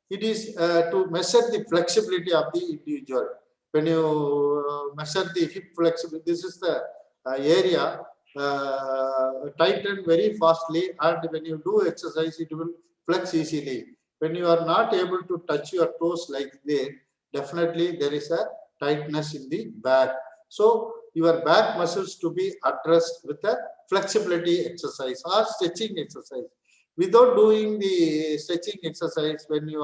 It is to measure the flexibility of the individual. When you measure the hip flexibility, this is the area tighten very fastly, and when you do exercise, it will flex easily. When you are not able to touch your toes like this, definitely there is a tightness in the back. So your back muscles to be addressed with a flexibility exercise or stretching exercise. Without doing the stretching exercise, when you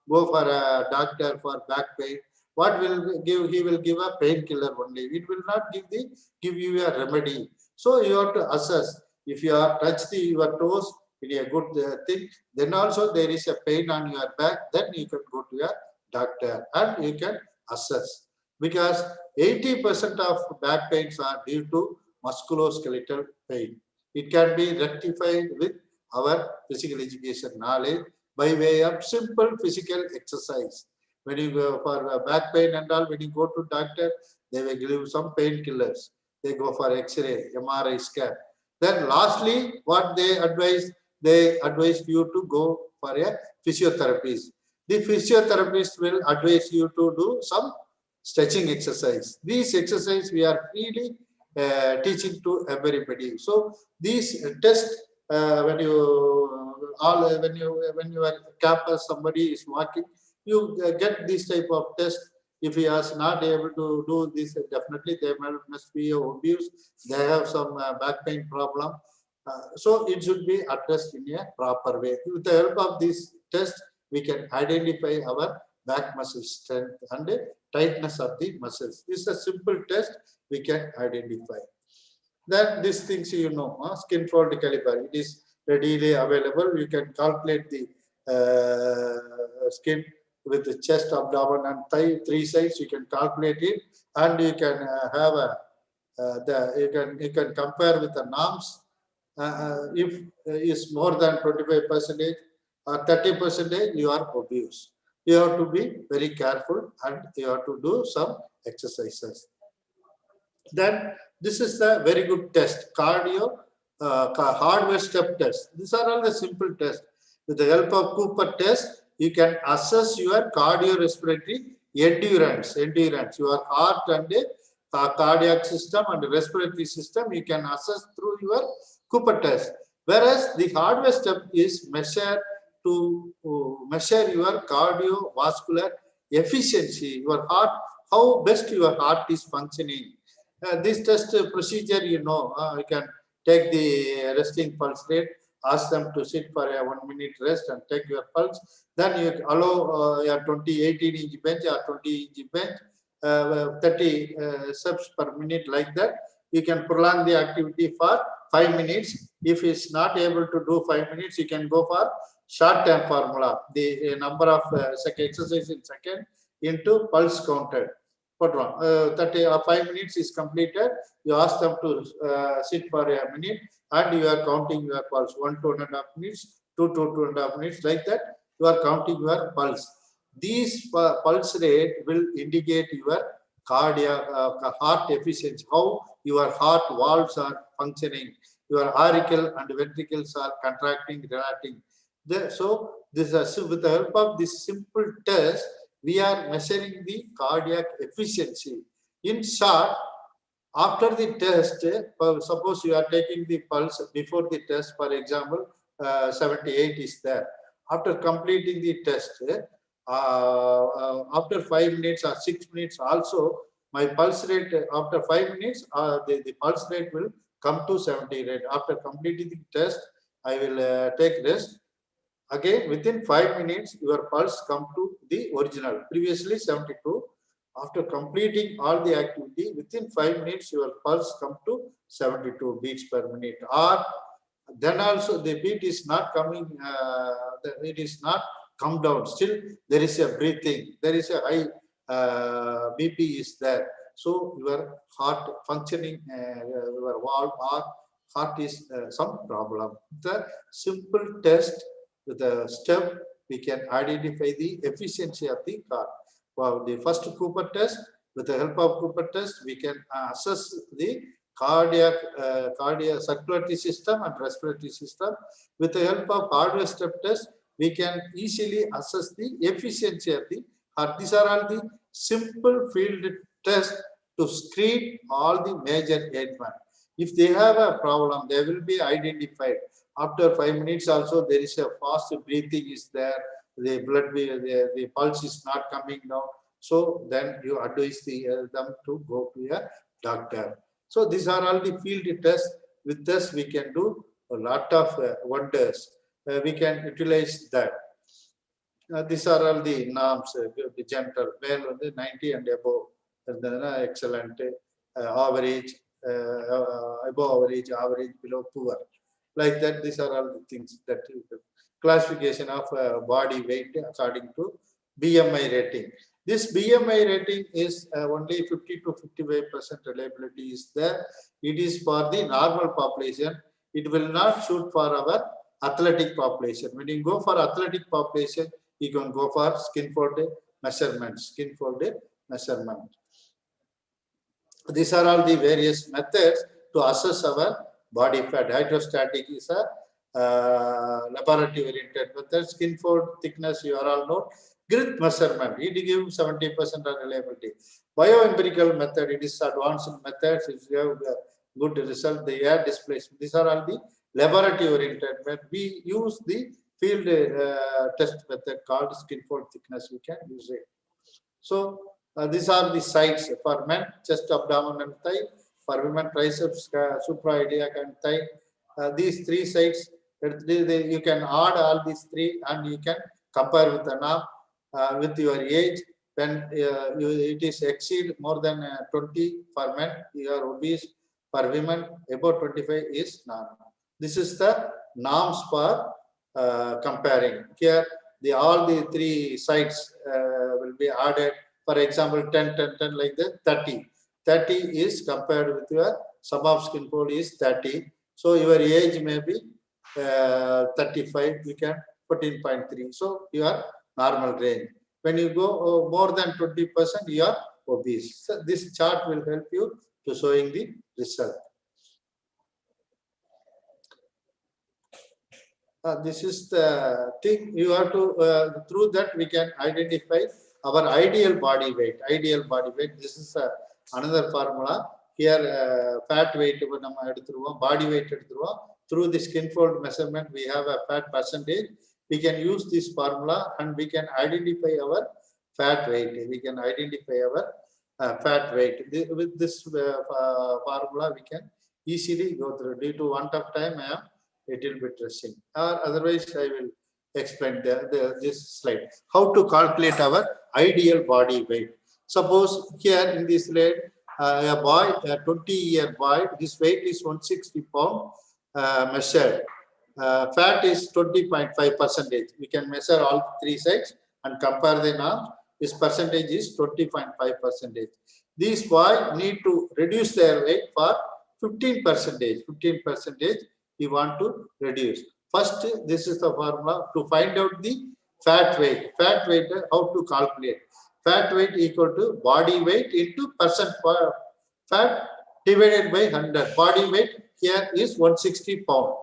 go for a doctor for back pain, what will give? He will give a painkiller only. It will not give you a remedy. So you have to assess. If you are touch your toes in a good thing, then also there is a pain on your back. Then you can go to a doctor and you can assess. Because 80% of back pains are due to musculoskeletal pain. It can be rectified with our physical education knowledge by way of simple physical exercise. When you go for back pain and all, when you go to doctor, they will give you some painkillers. They go for X-ray, MRI scan. Then lastly, what they advise you to go for a physiotherapist. The physiotherapist will advise you to do some stretching exercise. These exercise we are freely teaching to everybody. So these tests, when your campus somebody is walking, you get this type of test. If he is not able to do this, definitely there must be obese. They have some back pain problem. So it should be addressed in a proper way. With the help of this test, we can identify our back muscle strength and tightness of the muscles. This is a simple test we can identify. Then these things skin fold caliper. It is readily available. You can calculate the skin with the chest, abdomen, and thigh, 3 sides. You can calculate it, and you can have a you can compare with the norms. If is more than 25% or 30%, you are obese. You have to be very careful and you have to do some exercises. Then this is the very good test, cardio hardware step test. These are all the simple tests. With the help of Cooper test, you can assess your cardiorespiratory endurance, your heart and cardiac system and respiratory system. You can assess through your Cooper test. Whereas the hardware step is measured to measure your cardiovascular efficiency, your heart, how best your heart is functioning. This test procedure, you can take the resting pulse rate, ask them to sit for a 1 minute rest and take your pulse. Then you allow your 18-inch bench or 20-inch bench, 30 steps per minute like that. You can prolong the activity for 5 minutes. If it's not able to do 5 minutes, you can go for short-term formula. The number of exercises in second into pulse counted. 5 minutes is completed. You ask them to sit for a minute and you are counting your pulse. 1 to 2.5 minutes, 2 to 2.5 minutes, like that. You are counting your pulse. These pulse rate will indicate your cardiac heart efficiency, how your heart valves are functioning, your auricle and ventricles are contracting, relaxing. So this is with the help of this simple test, we are measuring the cardiac efficiency. In short, after the test, suppose you are taking the pulse before the test, for example, 78 is there. After completing the test, after 5 minutes or 6 minutes also, my pulse rate after 5 minutes, the pulse rate will come to 70 rate. After completing the test, I will take rest. Again, within 5 minutes, your pulse come to the original, previously 72. After completing all the activity, within 5 minutes, your pulse come to 72 beats per minute. Or then also the beat is not coming, it is not come down. Still, there is a breathing, there is a high BP is there. So your heart functioning, your valve, heart is some problem. The simple test with a step, we can identify the efficiency of the car. For the first Cooper test, with the help of Cooper test, we can assess the cardiac circulatory system and respiratory system. With the help of hardware step test, we can easily assess the efficiency of the heart. These are all the simple field tests to screen all the major ailments. If they have a problem, they will be identified. After 5 minutes also, there is a fast breathing is there. The blood, the pulse is not coming down. So then you advise them to go to a doctor. So these are all the field tests. With this, we can do a lot of wonders. We can utilize that. These are all the norms, the gentle, male 90 and above, and then excellent, average, above average, average, below poor. Like that, these are all the things that classification of body weight according to BMI rating. This BMI rating is only 50 to 55% reliability is there. It is for the normal population. It will not suit for our athletic population. When you go for athletic population, you can go for skin fold measurement, skin fold measurement. These are all the various methods to assess our body fat. Hydrostatic is a laboratory oriented method. Skin fold thickness, you are all know. Girth measurement, it gives 70% of reliability. Bioempirical method, it is advanced methods. If you have good result, the air displacement. These are all the laboratory oriented method. We use the field test method called skin fold thickness. We can use it. So these are the sites for men: chest, abdomen, and thigh. For women, triceps, suprailiac, and thigh. These three sites, you can add all these three, and you can compare with the arm with your age. When it is exceed more than 20 for men, you are obese. For women, above 25 is normal. This is the norms for comparing. Here, all the three sites will be added. For example, 10, 10, 10 like that, 30. 30 is compared with your sum of skin fold is 30. So your age may be 35, you can 14.3. So you are normal range. When you go more than 20%, you are obese. So this chart will help you to showing the result. This is the thing you have to, through that we can identify our ideal body weight. Ideal body weight, this is another formula. Here fat weight, body weight, through the skin fold measurement, we have a fat percentage. We can use this formula and we can identify our fat weight. We can identify our fat weight. With this formula, we can easily go through. Due to want of time, I am little bit rushing. Or otherwise, I will explain this slide. How to calculate our ideal body weight. Suppose here in this slide, a boy, a 20-year boy, his weight is 160 pound measured. Fat is 20.5%. We can measure all three sides and compare the norms. This percentage is 20.5%. These boys need to reduce their weight for 15%. 15% we want to reduce. First, this is the formula to find out the fat weight. Fat weight, how to calculate? Fat weight equal to body weight into percent fat divided by 100. Body weight here is 160 pound.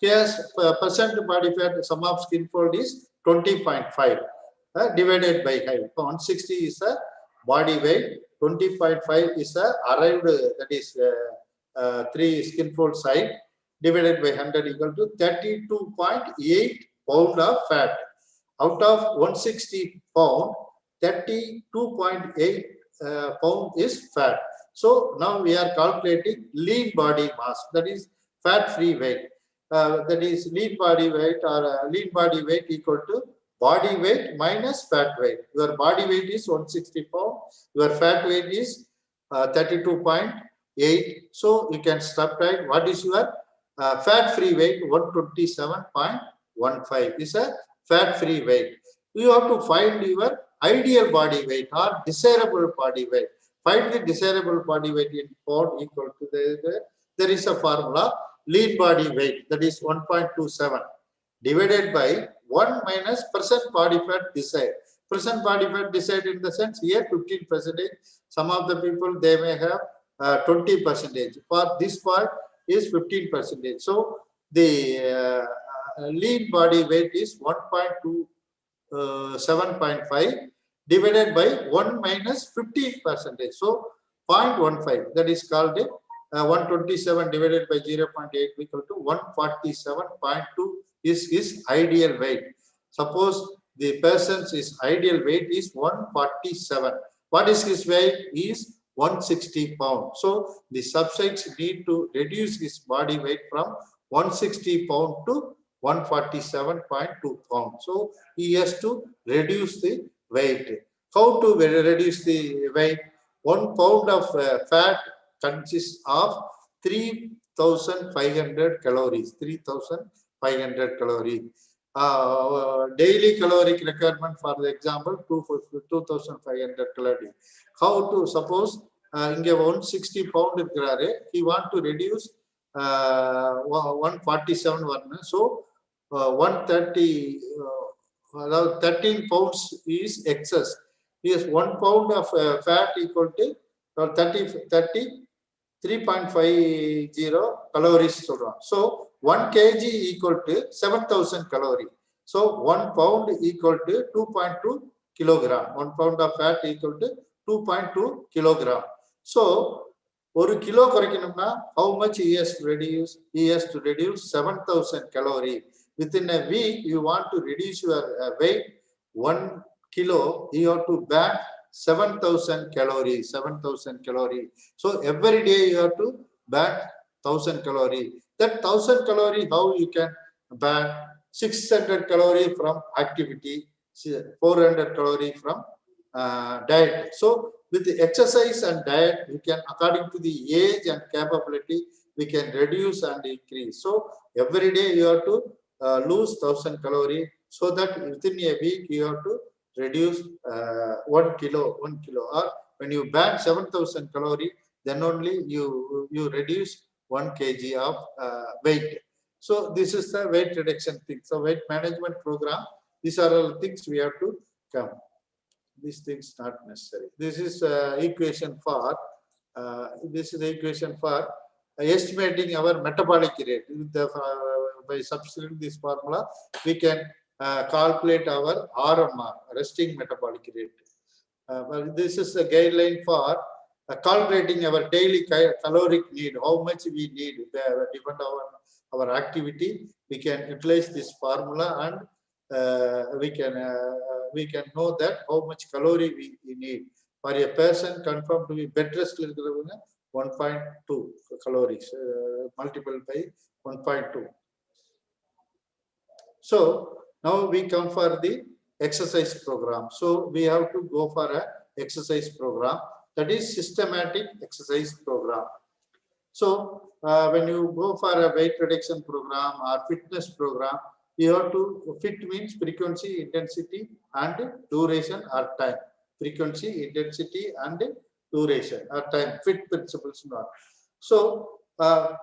Here's percent body fat, sum of skin fold is 20.5 divided by 160 is a body weight, 20.5 is a arrived, that is 3 skin fold side, divided by 100 equal to 32.8 pound of fat. Out of 160 pound, 32.8 pound is fat. So now we are calculating lean body mass, that is fat free weight. That is lean body weight or lean body weight equal to body weight minus fat weight. Your body weight is 160 pound, your fat weight is 32.8. So you can subtract what is your fat free weight. 127.15 is a fat free weight. You have to find your ideal body weight or desirable body weight. Find the desirable body weight in pound equal to there is a formula, lean body weight, that is 1.27 divided by 1 minus percent body fat desired. Percent body fat desired in the sense here 15%. Some of the people they may have 20%. For this part is 15%. So the lean body weight is 1.27.5 divided by 1 minus 15%. So 0.15, that is called 127 divided by 0.8 equal to 147.2 is his ideal weight. Suppose the person's ideal weight is 147. What is his weight? Is 160 pound. So the subjects need to reduce his body weight from 160 pound to 147.2 pound. So he has to reduce the weight. How to reduce the weight? 1 pound of fat consists of 3,500 calories. 3,500 calories. Daily caloric requirement, for example, 2,500 calories. How to suppose inge 160 pound he want to reduce 147 one. So 130 13 pounds is excess. Yes, 1 pound of fat equal to 33 3.50 calories. So 1 kg equal to 7,000 calorie. So 1 pound equal to 2.2 kilogram. 1 pound of fat equal to 2.2 kilogram. So 1 kilo குறைக்கணும்னா how much he has to reduce? He has to reduce 7,000 calorie. Within a week, you want to reduce your weight 1 kilo, you have to burn 7,000 calories. 7,000 calories. So every day you have to burn 1,000 calories. That 1,000 calories, how you can burn? 600 calories from activity, 400 calories from diet. So with the exercise and diet, we can, according to the age and capability, we can reduce and increase. So every day you have to lose 1,000 calories, so that within a week you have to reduce 1 kilo. Or when you burn 7,000 calories, then only you reduce 1 kg of weight. So this is the weight reduction thing. So weight management program, these are all things we have to come. These things not necessary. This is equation for estimating our metabolic rate. With the, by substituting this formula, we can calculate our RMR, resting metabolic rate. Well, this is a guideline for calculating our daily caloric need, how much we need, depend on our activity. We can utilize this formula, and we can know that how much calorie we need. For a person confirmed to be bed rest 1.2 calories, multiplied by 1.2. So now we come for the exercise program. So we have to go for a exercise program, that is systematic exercise program. So when you go for a weight reduction program or fitness program, you have to, fit means frequency, intensity and duration or time. Frequency, intensity and duration or time, fit principles. So for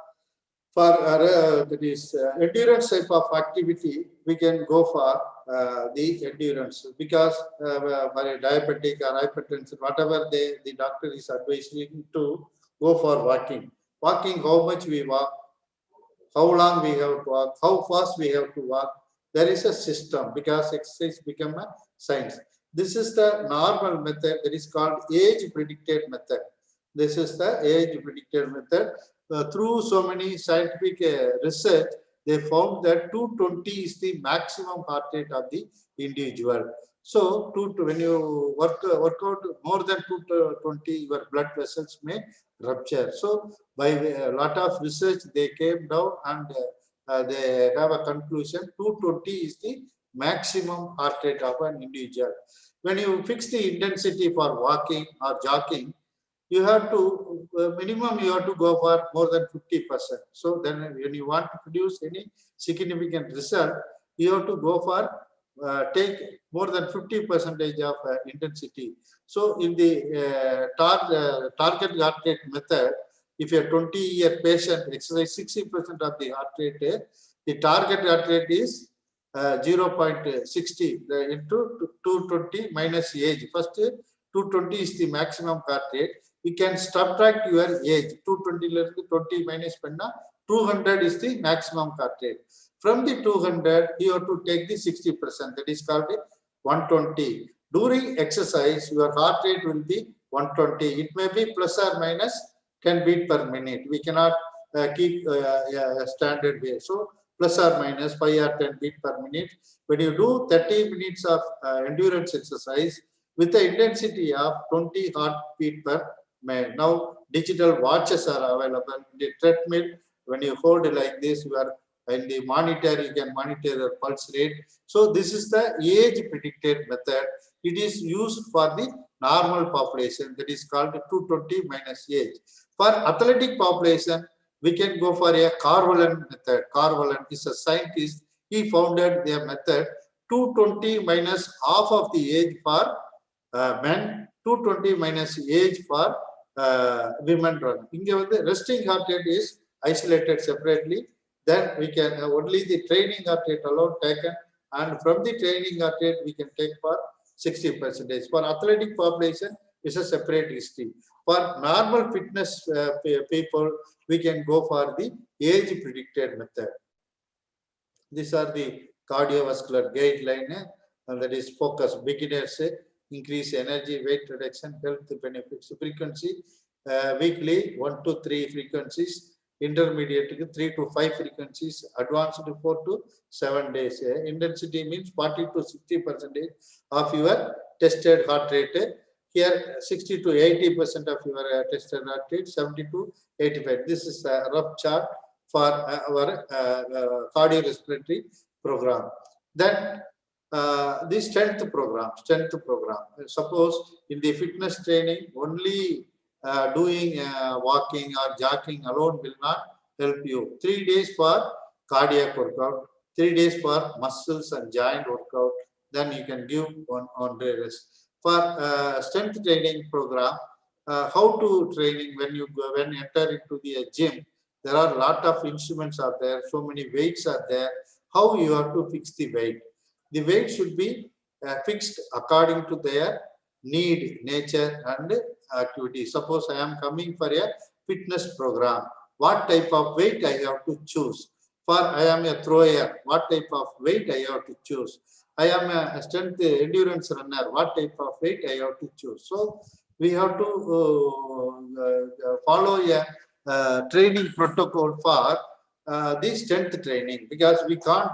that is endurance type of activity, we can go for the endurance, because for a diabetic or hypertension, whatever the doctor is advising to go for walking. Walking, how much we walk, how long we have to walk, how fast we have to walk. There is a system, because exercise become a science. This is the normal method, that is called age predicted method. This is the age predicted method. Through so many scientific research, they found that 220 is the maximum heart rate of the individual. So when you work out more than 220, your blood vessels may rupture. So by a lot of research, they came down and they have a conclusion: 220 is the maximum heart rate of an individual. When you fix the intensity for walking or jogging, you have to minimum you have to go for more than 50%. So then when you want to produce any significant result, you have to go for take more than 50% of intensity. So in the target heart rate method, if a 20-year patient exercise 60% of the heart rate, the target heart rate is 0.60 into 220 minus age. First 220 is the maximum heart rate. You can subtract your age. 220 20 minus 200 is the maximum heart rate. From the 200, you have to take the 60%. That is called 120. During exercise, your heart rate will be 120. It may be plus or minus 10 beats per minute. We cannot keep a standard way. So plus or minus 5 or 10 beats per minute. When you do 30 minutes of endurance exercise with the intensity of 20 heartbeat per minute. Now digital watches are available. The treadmill, when you hold like this, you are in the monitor, you can monitor the pulse rate. So this is the age predicted method. It is used for the normal population, that is called 220 minus age. For athletic population, we can go for a Carvalent method. Carvalent is a scientist. He founded their method 220 minus half of the age for men, 220 minus age for women. The resting heart rate is isolated separately. Then we can only the training heart rate alone taken, and from the training heart rate we can take for 60%. For athletic population, it's a separate history. For normal fitness people, we can go for the age predicted method. These are the cardiovascular guideline, and that is focus beginners, increase energy, weight reduction, health benefits, frequency, weekly 1 to 3 frequencies, intermediate 3 to 5 frequencies, advanced 4 to 7 days. Intensity means 40 to 60% of your tested heart rate. Here 60 to 80% of your tested heart rate, 70 to 85. This is a rough chart for our cardiorespiratory program. Then the strength program. Suppose in the fitness training, only doing walking or jogging alone will not help you. 3 days for cardiac workout, 3 days for muscles and joint workout. Then you can give on day rest. For strength training program, how to training when you enter into the gym. There are a lot of instruments are there, so many weights are there. How you have to fix the weight? The weight should be fixed according to their need, nature, and activity. Suppose I am coming for a fitness program. What type of weight I have to choose? For I am a thrower, what type of weight I have to choose? I am a strength endurance runner, what type of weight I have to choose? So we have to follow a training protocol for this strength training, because we can't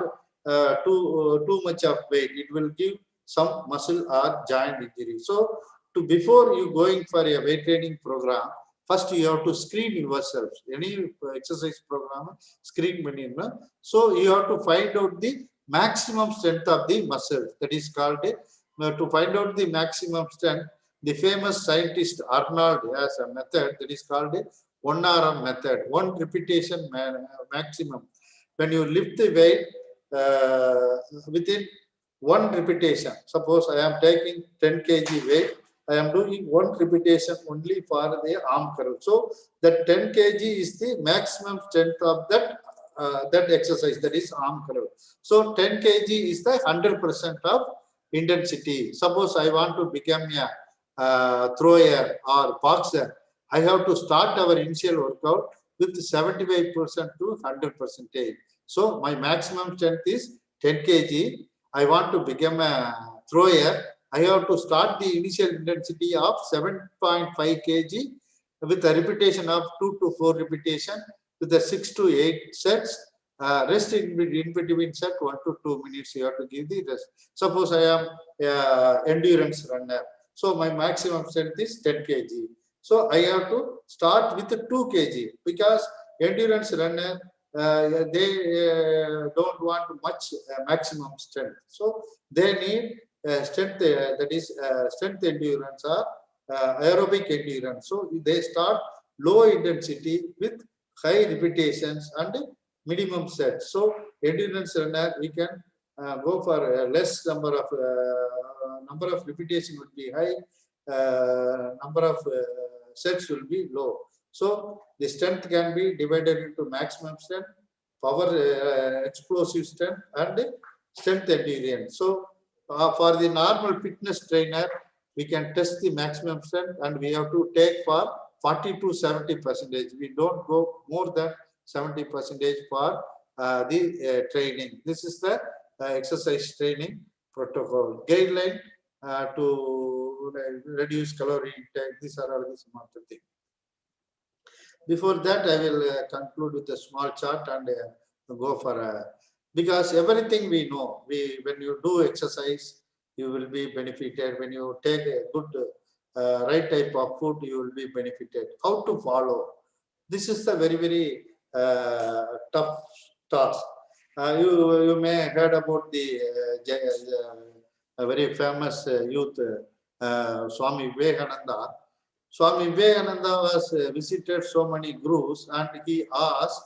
too much of weight. It will give some muscle or joint injury. So before you going for a weight training program, first you have to screen yourself. Any exercise program, screen minimum. So you have to find out the maximum strength of the muscle. That is called to find out the maximum strength. The famous scientist Arnold has a method that is called 1 RM method, 1 repetition maximum. When you lift the weight within 1 repetition, suppose I am taking 10 kg weight, I am doing 1 repetition only for the arm curl. So that 10 kg is the maximum strength of that that exercise, that is arm curl. So 10 kg is the 100% of intensity. Suppose I want to become a thrower or boxer, I have to start our initial workout with 75% to 100%. So my maximum strength is 10 kg. I want to become a thrower. I have to start the initial intensity of 7.5 kg with a repetition of 2 to 4 repetition with the 6 to 8 sets. Rest in between set 1 to 2 minutes. You have to give the rest. Suppose I am endurance runner. So my maximum strength is 10 kg. So I have to start with 2 kg, because endurance runner, they don't want much maximum strength. So they need strength, that is strength endurance or aerobic endurance. So they start low intensity with high repetitions and minimum sets. So endurance runner, we can go for a less number of repetition will be high, number of sets will be low. So the strength can be divided into maximum strength, power explosive strength, and strength endurance. So for the normal fitness trainer, we can test the maximum strength, and we have to take for 40 to 70%. We don't go more than 70% for the training. This is the exercise training protocol guideline to reduce calorie intake. These are all some of the things. Before that, I will conclude with a small chart and go for because everything we know. When you do exercise, you will be benefited. When you take a good right type of food, you will be benefited. How to follow? This is the very tough task. You may have heard about the very famous youth Swami Vivekananda. Swami Vivekananda was visited so many gurus, and he asked,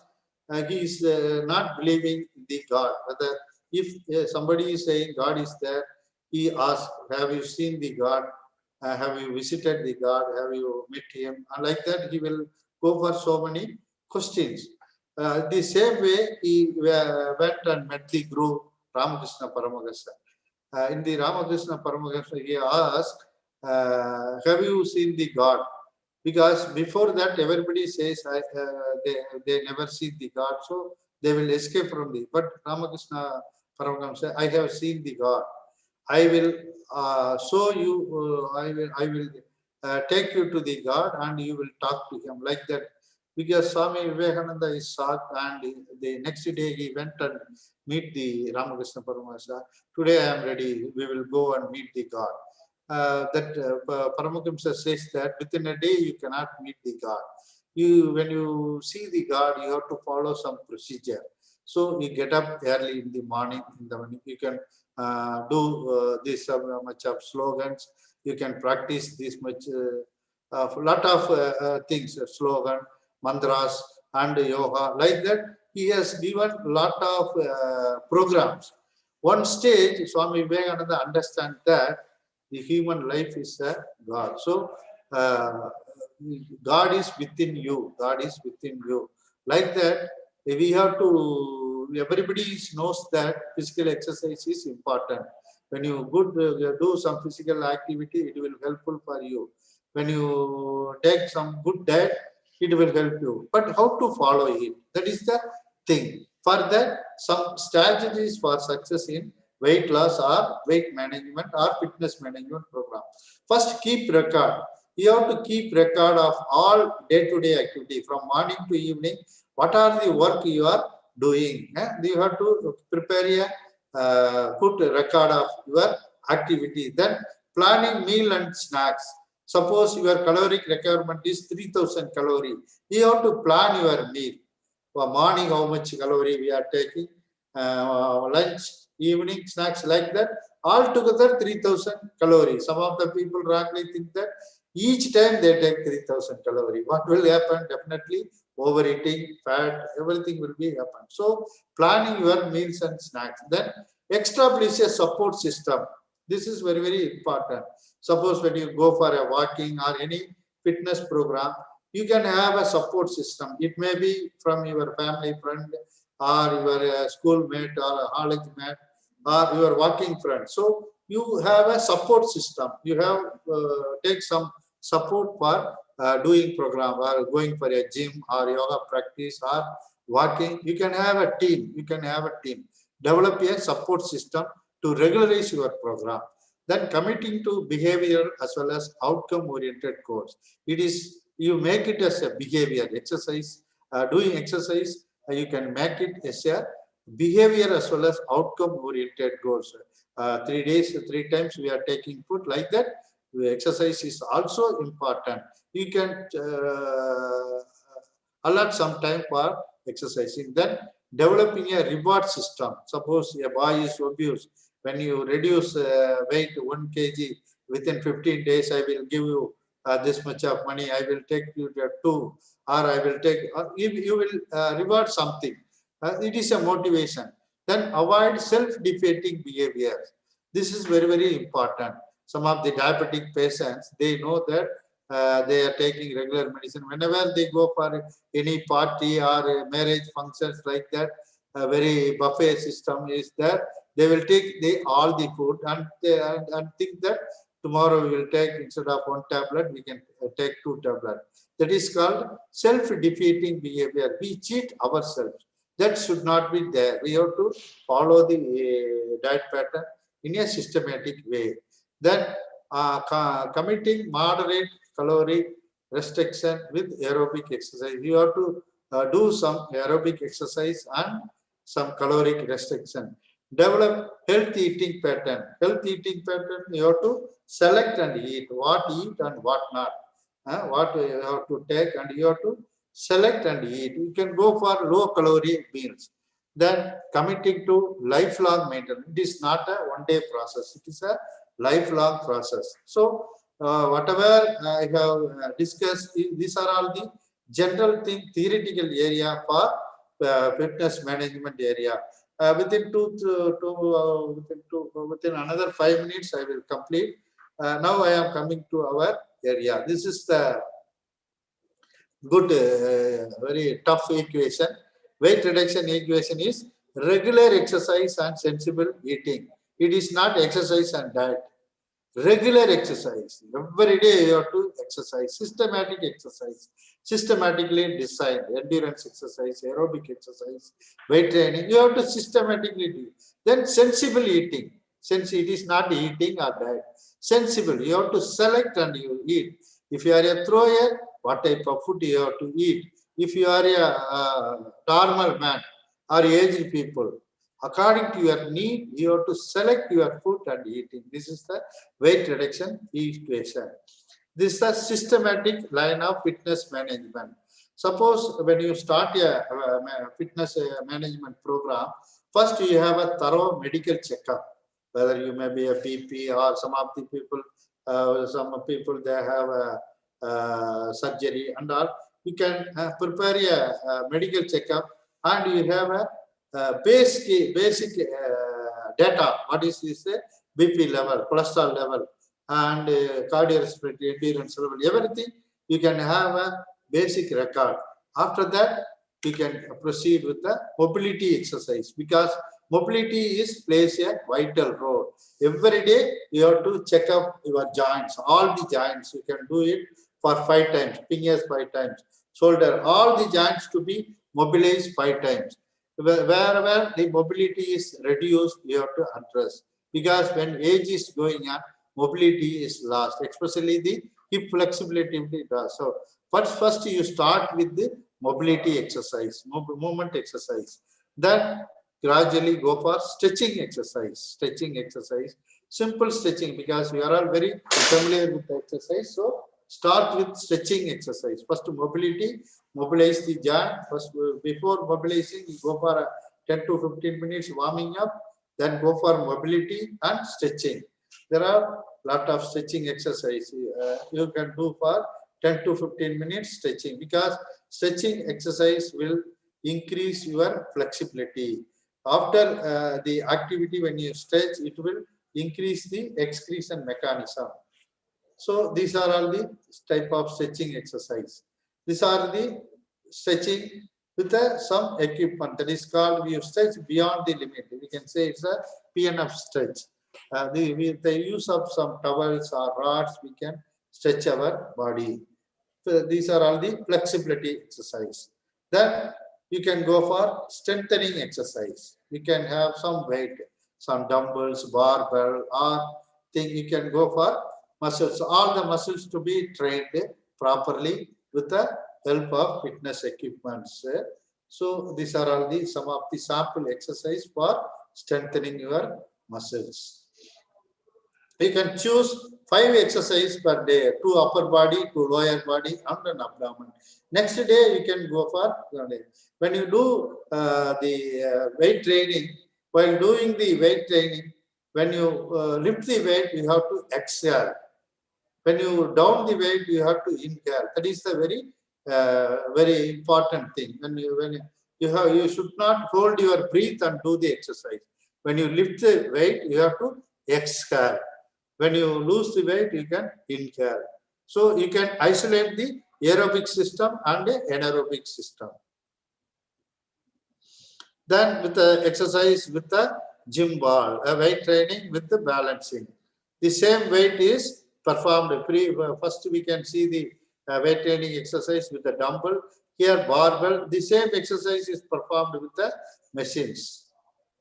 he is not believing in the God. Whether if somebody is saying God is there, he asked, have you seen the God? Have you visited the God? Have you met him? And like that, he will go for so many questions. The same way, he went and met the Guru Ramakrishna Paramahansa. In the Ramakrishna Paramahansa, he asked, have you seen the God? Because before that, everybody says they never see the God, so they will escape from the. But Ramakrishna Paramahamsa, I have seen the God. I will show you. I will take you to the God, and you will talk to him like that. Because Swami Vivekananda is shocked, and the next day he went and meet the Ramakrishna Paramahamsa. Today I am ready. We will go and meet the God. Paramahamsa says that within a day you cannot meet the God. When you see the God, you have to follow some procedure. So you get up early in the morning. You can do this much of slogans. You can practice this much, lot of things, slogan, mantras, and yoga. Like that, he has given lot of programs. One stage, Swami Vivekananda understands that the human life is a God. So God is within you. God is within you. Like that, we have to. Everybody knows that physical exercise is important. When you do some physical activity, it will helpful for you. When you take some good diet, it will help you. But how to follow it? That is the thing. For that, some strategies for success in weight loss or weight management or fitness management program. First, keep record. You have to keep record of all day-to-day activity from morning to evening. What are the work you are doing? You have to prepare a put a record of your activity. Then planning meal and snacks. Suppose your caloric requirement is 3000 calorie. You have to plan your meal. For morning, how much calorie we are taking, lunch, evening, snacks, like that. Altogether 3000 calories. Some of the people wrongly think that each time they take 3000 calories. What will happen? Definitely overeating, fat, everything will be happen. So planning your meals and snacks. Then establish a support system. This is very, very important. Suppose when you go for a walking or any fitness program, you can have a support system. It may be from your family friend or your schoolmate or a college mate or your working friend. So you have a support system. You have take some support for doing program or going for a gym or yoga practice or walking. You can have a team. You can have a team. Develop a support system to regularize your program. Then committing to behavior as well as outcome-oriented goals. It is, you make it as a behavior exercise. Doing exercise, you can make it as a behavior as well as outcome-oriented goals. 3 days, 3 times we are taking food, like that. Exercise is also important. You can allot some time for exercising. Then developing a reward system. Suppose a boy is obese. When you reduce weight 1 kg within 15 days, I will give you this much of money. I will take you to 2, or I will take. You will reward something. It is a motivation. Then avoid self-defeating behaviors. This is very, very important. Some of the diabetic patients, they know that they are taking regular medicine. Whenever they go for any party or marriage functions like that, a very buffet system is there. They will take all the food and think that tomorrow we will take, instead of 1 tablet, we can take 2 tablets. That is called self-defeating behavior. We cheat ourselves. That should not be there. We have to follow the diet pattern in a systematic way. Then committing moderate calorie restriction with aerobic exercise. You have to do some aerobic exercise and some caloric restriction. Develop healthy eating pattern. Healthy eating pattern, you have to select and eat what and what not. What you have to take and you have to select and eat. You can go for low calorie meals. Then committing to lifelong maintenance. It is not a one-day process. It is a lifelong process. So whatever I have discussed, these are all the general theoretical area for fitness management area. Within another 5 minutes, I will complete. Now I am coming to our area. This is the good, very tough equation. Weight reduction equation is regular exercise and sensible eating. It is not exercise and diet. Regular exercise. Every day you have to exercise. Systematic exercise. Systematically designed. Endurance exercise, aerobic exercise, weight training. You have to systematically do. Then sensible eating. Since it is not eating or diet. Sensible. You have to select and you eat. If you are a thrower, what type of food you have to eat. If you are a normal man or aged people, according to your need, you have to select your food and eating. This is the weight reduction equation. This is the systematic line of fitness management. Suppose when you start a fitness management program, first you have a thorough medical checkup, whether you may be a BP or some of the people, they have a surgery and all. You can prepare a medical checkup and you have a basic data. What is this? BP level, cholesterol level, and cardiorespiratory endurance level. Everything you can have a basic record. After that, you can proceed with the mobility exercise, because mobility plays a vital role. Every day you have to check up your joints, all the joints. You can do it for 5 times, fingers 5 times, shoulder, all the joints to be mobilized 5 times. Wherever the mobility is reduced, you have to address, because when age is going on, mobility is lost, especially the hip flexibility does. So first you start with the mobility exercise, movement exercise. Then gradually go for stretching exercise. Simple stretching, because we are all very familiar with the exercise. So start with stretching exercise. First mobility, mobilize the joint. First, before mobilizing, you go for 10 to 15 minutes warming up, then go for mobility and stretching. There are a lot of stretching exercise you can do for 10 to 15 minutes stretching, because stretching exercise will increase your flexibility. After the activity, when you stretch, it will increase the excretion mechanism. So these are all the type of stretching exercise. These are the stretching with some equipment, that is called, we stretch beyond the limit. We can say it's a PNF stretch. With the use of some towels or rods, we can stretch our body. So these are all the flexibility exercise. Then you can go for strengthening exercise. You can have some weight, some dumbbells, barbell, or thing. You can go for muscles. All the muscles to be trained properly with the help of fitness equipments. So these are all the some of the sample exercise for strengthening your muscles. You can choose 5 exercises per day, 2 upper body, 2 lower body, and an abdomen. Next day you can go for when you do the weight training. While doing the weight training, when you lift the weight, you have to exhale. When you down the weight, you have to inhale. That is the very important thing. You should not hold your breath and do the exercise. When you lift the weight, you have to exhale. When you lose the weight, you can inhale. So you can isolate the aerobic system and the anaerobic system. Then with the exercise with the gym ball, weight training with the balancing. The same weight is performed. First we can see the weight training exercise with the dumbbell. Here barbell. The same exercise is performed with the machines.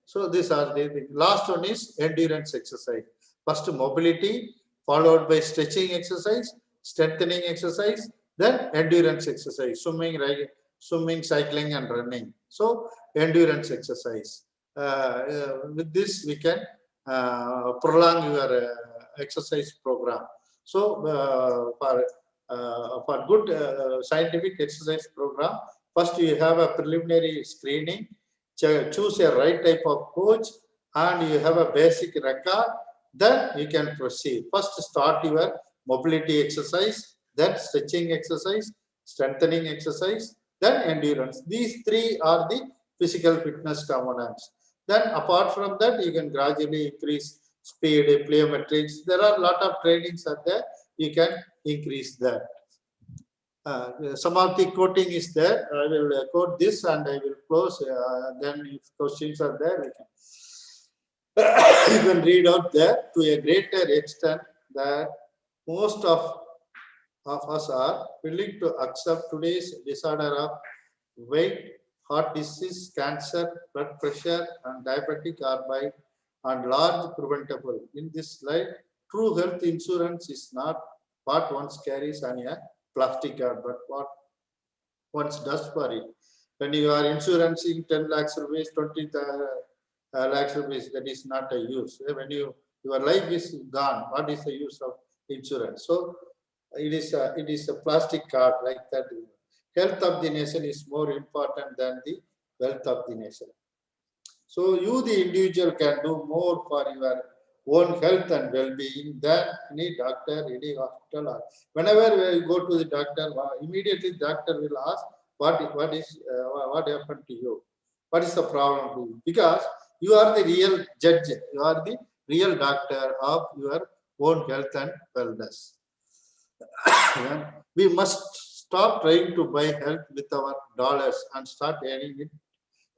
So these are the last one is endurance exercise. First mobility, followed by stretching exercise, strengthening exercise, then endurance exercise, swimming, cycling, and running. So endurance exercise. With this, we can prolong your exercise program. So for good scientific exercise program, first you have a preliminary screening, choose a right type of coach, and you have a basic record. Then you can proceed. First start your mobility exercise, then stretching exercise, strengthening exercise, then endurance. These 3 are the physical fitness components. Then apart from that, you can gradually increase speed, plyometrics. There are a lot of trainings are there. You can increase that. Some of the quoting is there. I will quote this and I will close. Then if questions are there, you can read out there. To a greater extent, that most of us are willing to accept today's disorder of weight, heart disease, cancer, blood pressure, and diabetic are by and large preventable. In this light, true health insurance is not what one carries on a plastic card, but what one does for it. When you are insurancing 10 lakhs rupees, 20 lakhs rupees, that is not a use. When your life is gone, what is the use of insurance? So it is a plastic card like that. Health of the nation is more important than the wealth of the nation. So you, the individual, can do more for your own health and well-being than any doctor, any hospital. Or whenever you go to the doctor, immediately the doctor will ask, what happened to you? What is the problem to you? Because you are the real judge. You are the real doctor of your own health and wellness. We must stop trying to buy health with our dollars and start earning it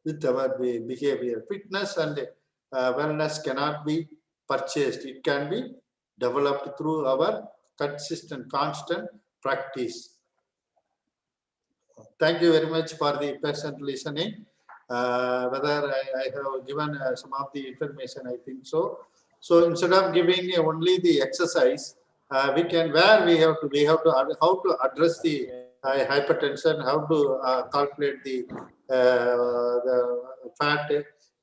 with our behavior. Fitness and wellness cannot be purchased. It can be developed through our consistent, constant practice. Thank you very much for the patient listening. Whether I have given some of the information, I think so. So instead of giving only the exercise, we have to how to address the hypertension, how to calculate the fat,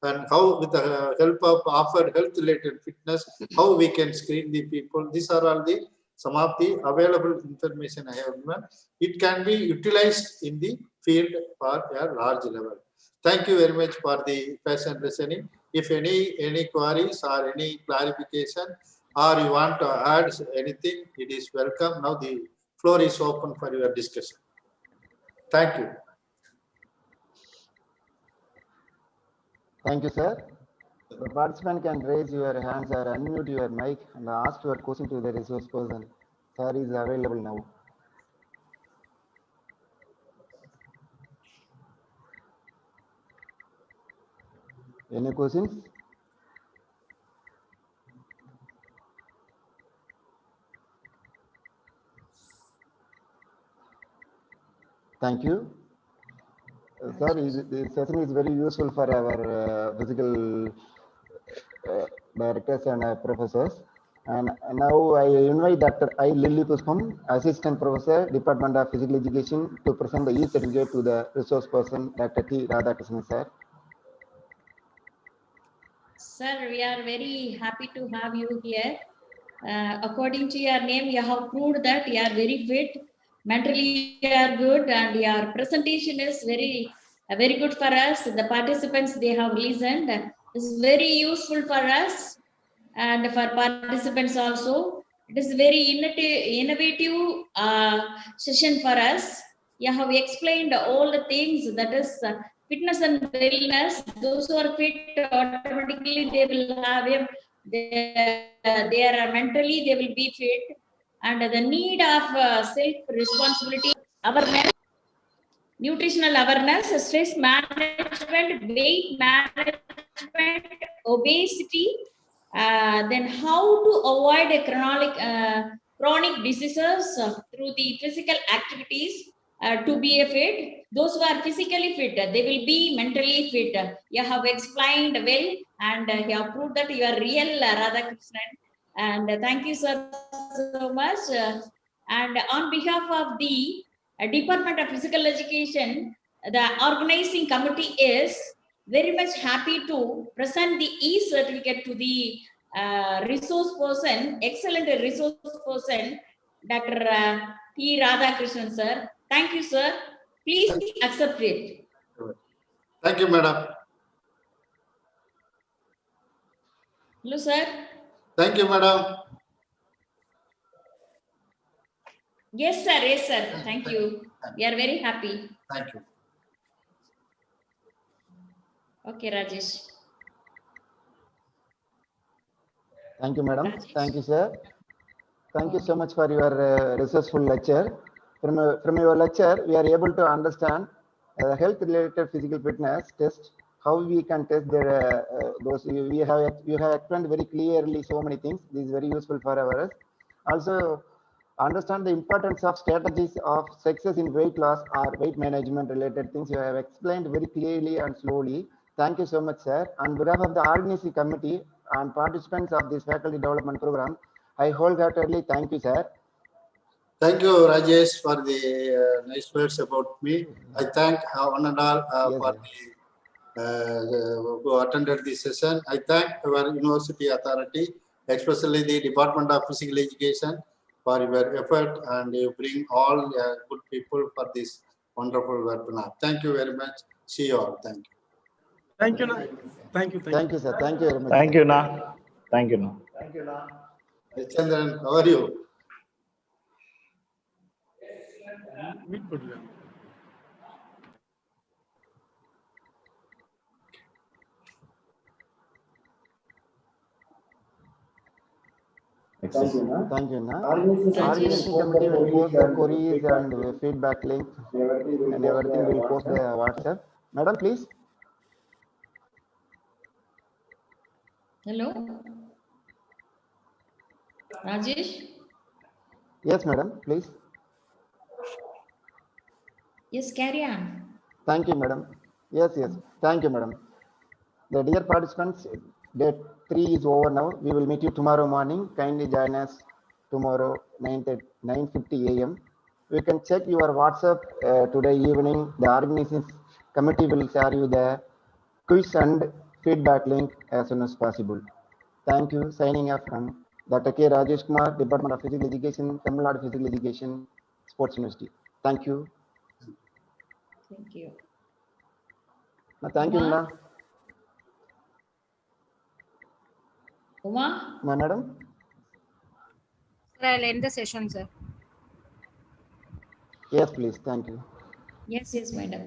and how with the help of offered health related fitness, how we can screen the people. These are all the some of the available information I have given. It can be utilized in the field for a large level. Thank you very much for the patient listening. If any queries or any clarification, or you want to add anything, it is welcome. Now the floor is open for your discussion. Thank you. Thank you, sir. The participant can raise your hands or unmute your mic and ask your question to the resource person. Sir is available now. Any questions? Thank you. Sir, this session is very useful for our physical directors and professors. And now I invite Dr. I. Lilly Puspam, Assistant Professor, Department of Physical Education, to present the e-certificate to the resource person, Dr. T. Radhakrishnan, sir. Sir, we are very happy to have you here. According to your name, you have proved that you are very fit, mentally you are good, and your presentation is very good for us. The participants, they have listened. It's very useful for us and for participants also. It is very innovative session for us. You have explained all the things, that is fitness and wellness. Those who are fit, automatically they will have they are mentally they will be fit, and the need of self responsibility, awareness, nutritional awareness, stress management, weight management, obesity, then how to avoid a chronic diseases through the physical activities to be a fit. Those who are physically fit, they will be mentally fit. You have explained well, and you have proved that you are real Radhakrishnan. And thank you, sir, so much. And on behalf of the Department of Physical Education, the organizing committee is very much happy to present the e-certificate to the resource person, excellent resource person, Dr. T. Radhakrishnan, sir. Thank you, sir. Please accept it. Thank you, madam. Hello, sir. Thank you, madam. Yes, sir. Yes, sir. Thank you. We are very happy. Thank you. Okay, Rajesh. Thank you, madam. Thank you, sir. Thank you so much for your resourceful lecture. From your lecture, we are able to understand health-related physical fitness test. How we can test their those. You have explained very clearly so many things. This is very useful for our Also, understand the importance of strategies of success in weight loss or weight management related things. You have explained very clearly and slowly. Thank you so much, sir. On behalf of the organizing committee and participants of this faculty development program, I wholeheartedly thank you, sir. Thank you, Rajesh, for the nice words about me. I thank one and all for who attended this session. I thank our university authority, especially the Department of Physical Education, for your effort, and you bring all good people for this wonderful webinar. Thank you very much. See you all. Thank you. Thank you, Na. Thank you. Thank you, sir. Thank you very much. Thank you, Na. Thank you, Na. Thank you, Na. Chandran, how are you? Thank you, Na. Thank you, Na. Organizing committee will post the queries and feedback link and everything will post the WhatsApp. Madam, please. Hello, Rajesh. Yes, madam, please. Yes, carry on. Thank you, madam. Yes. Thank you, madam. The dear participants, day 3 is over now. We will meet you tomorrow morning. Kindly join us tomorrow 9:50 a.m. You can check your WhatsApp today evening. The organizing committee will share you the quiz and feedback link as soon as possible. Thank you. Signing off from Dr. K. Rajesh Kumar, Department of Physical Education, Tamil Nadu Physical Education, Sports University. Thank you. Thank you. Thank you, Nina. Uma? Madam? Sir, I'll end the session, sir. Yes, please. Thank you. Yes, madam.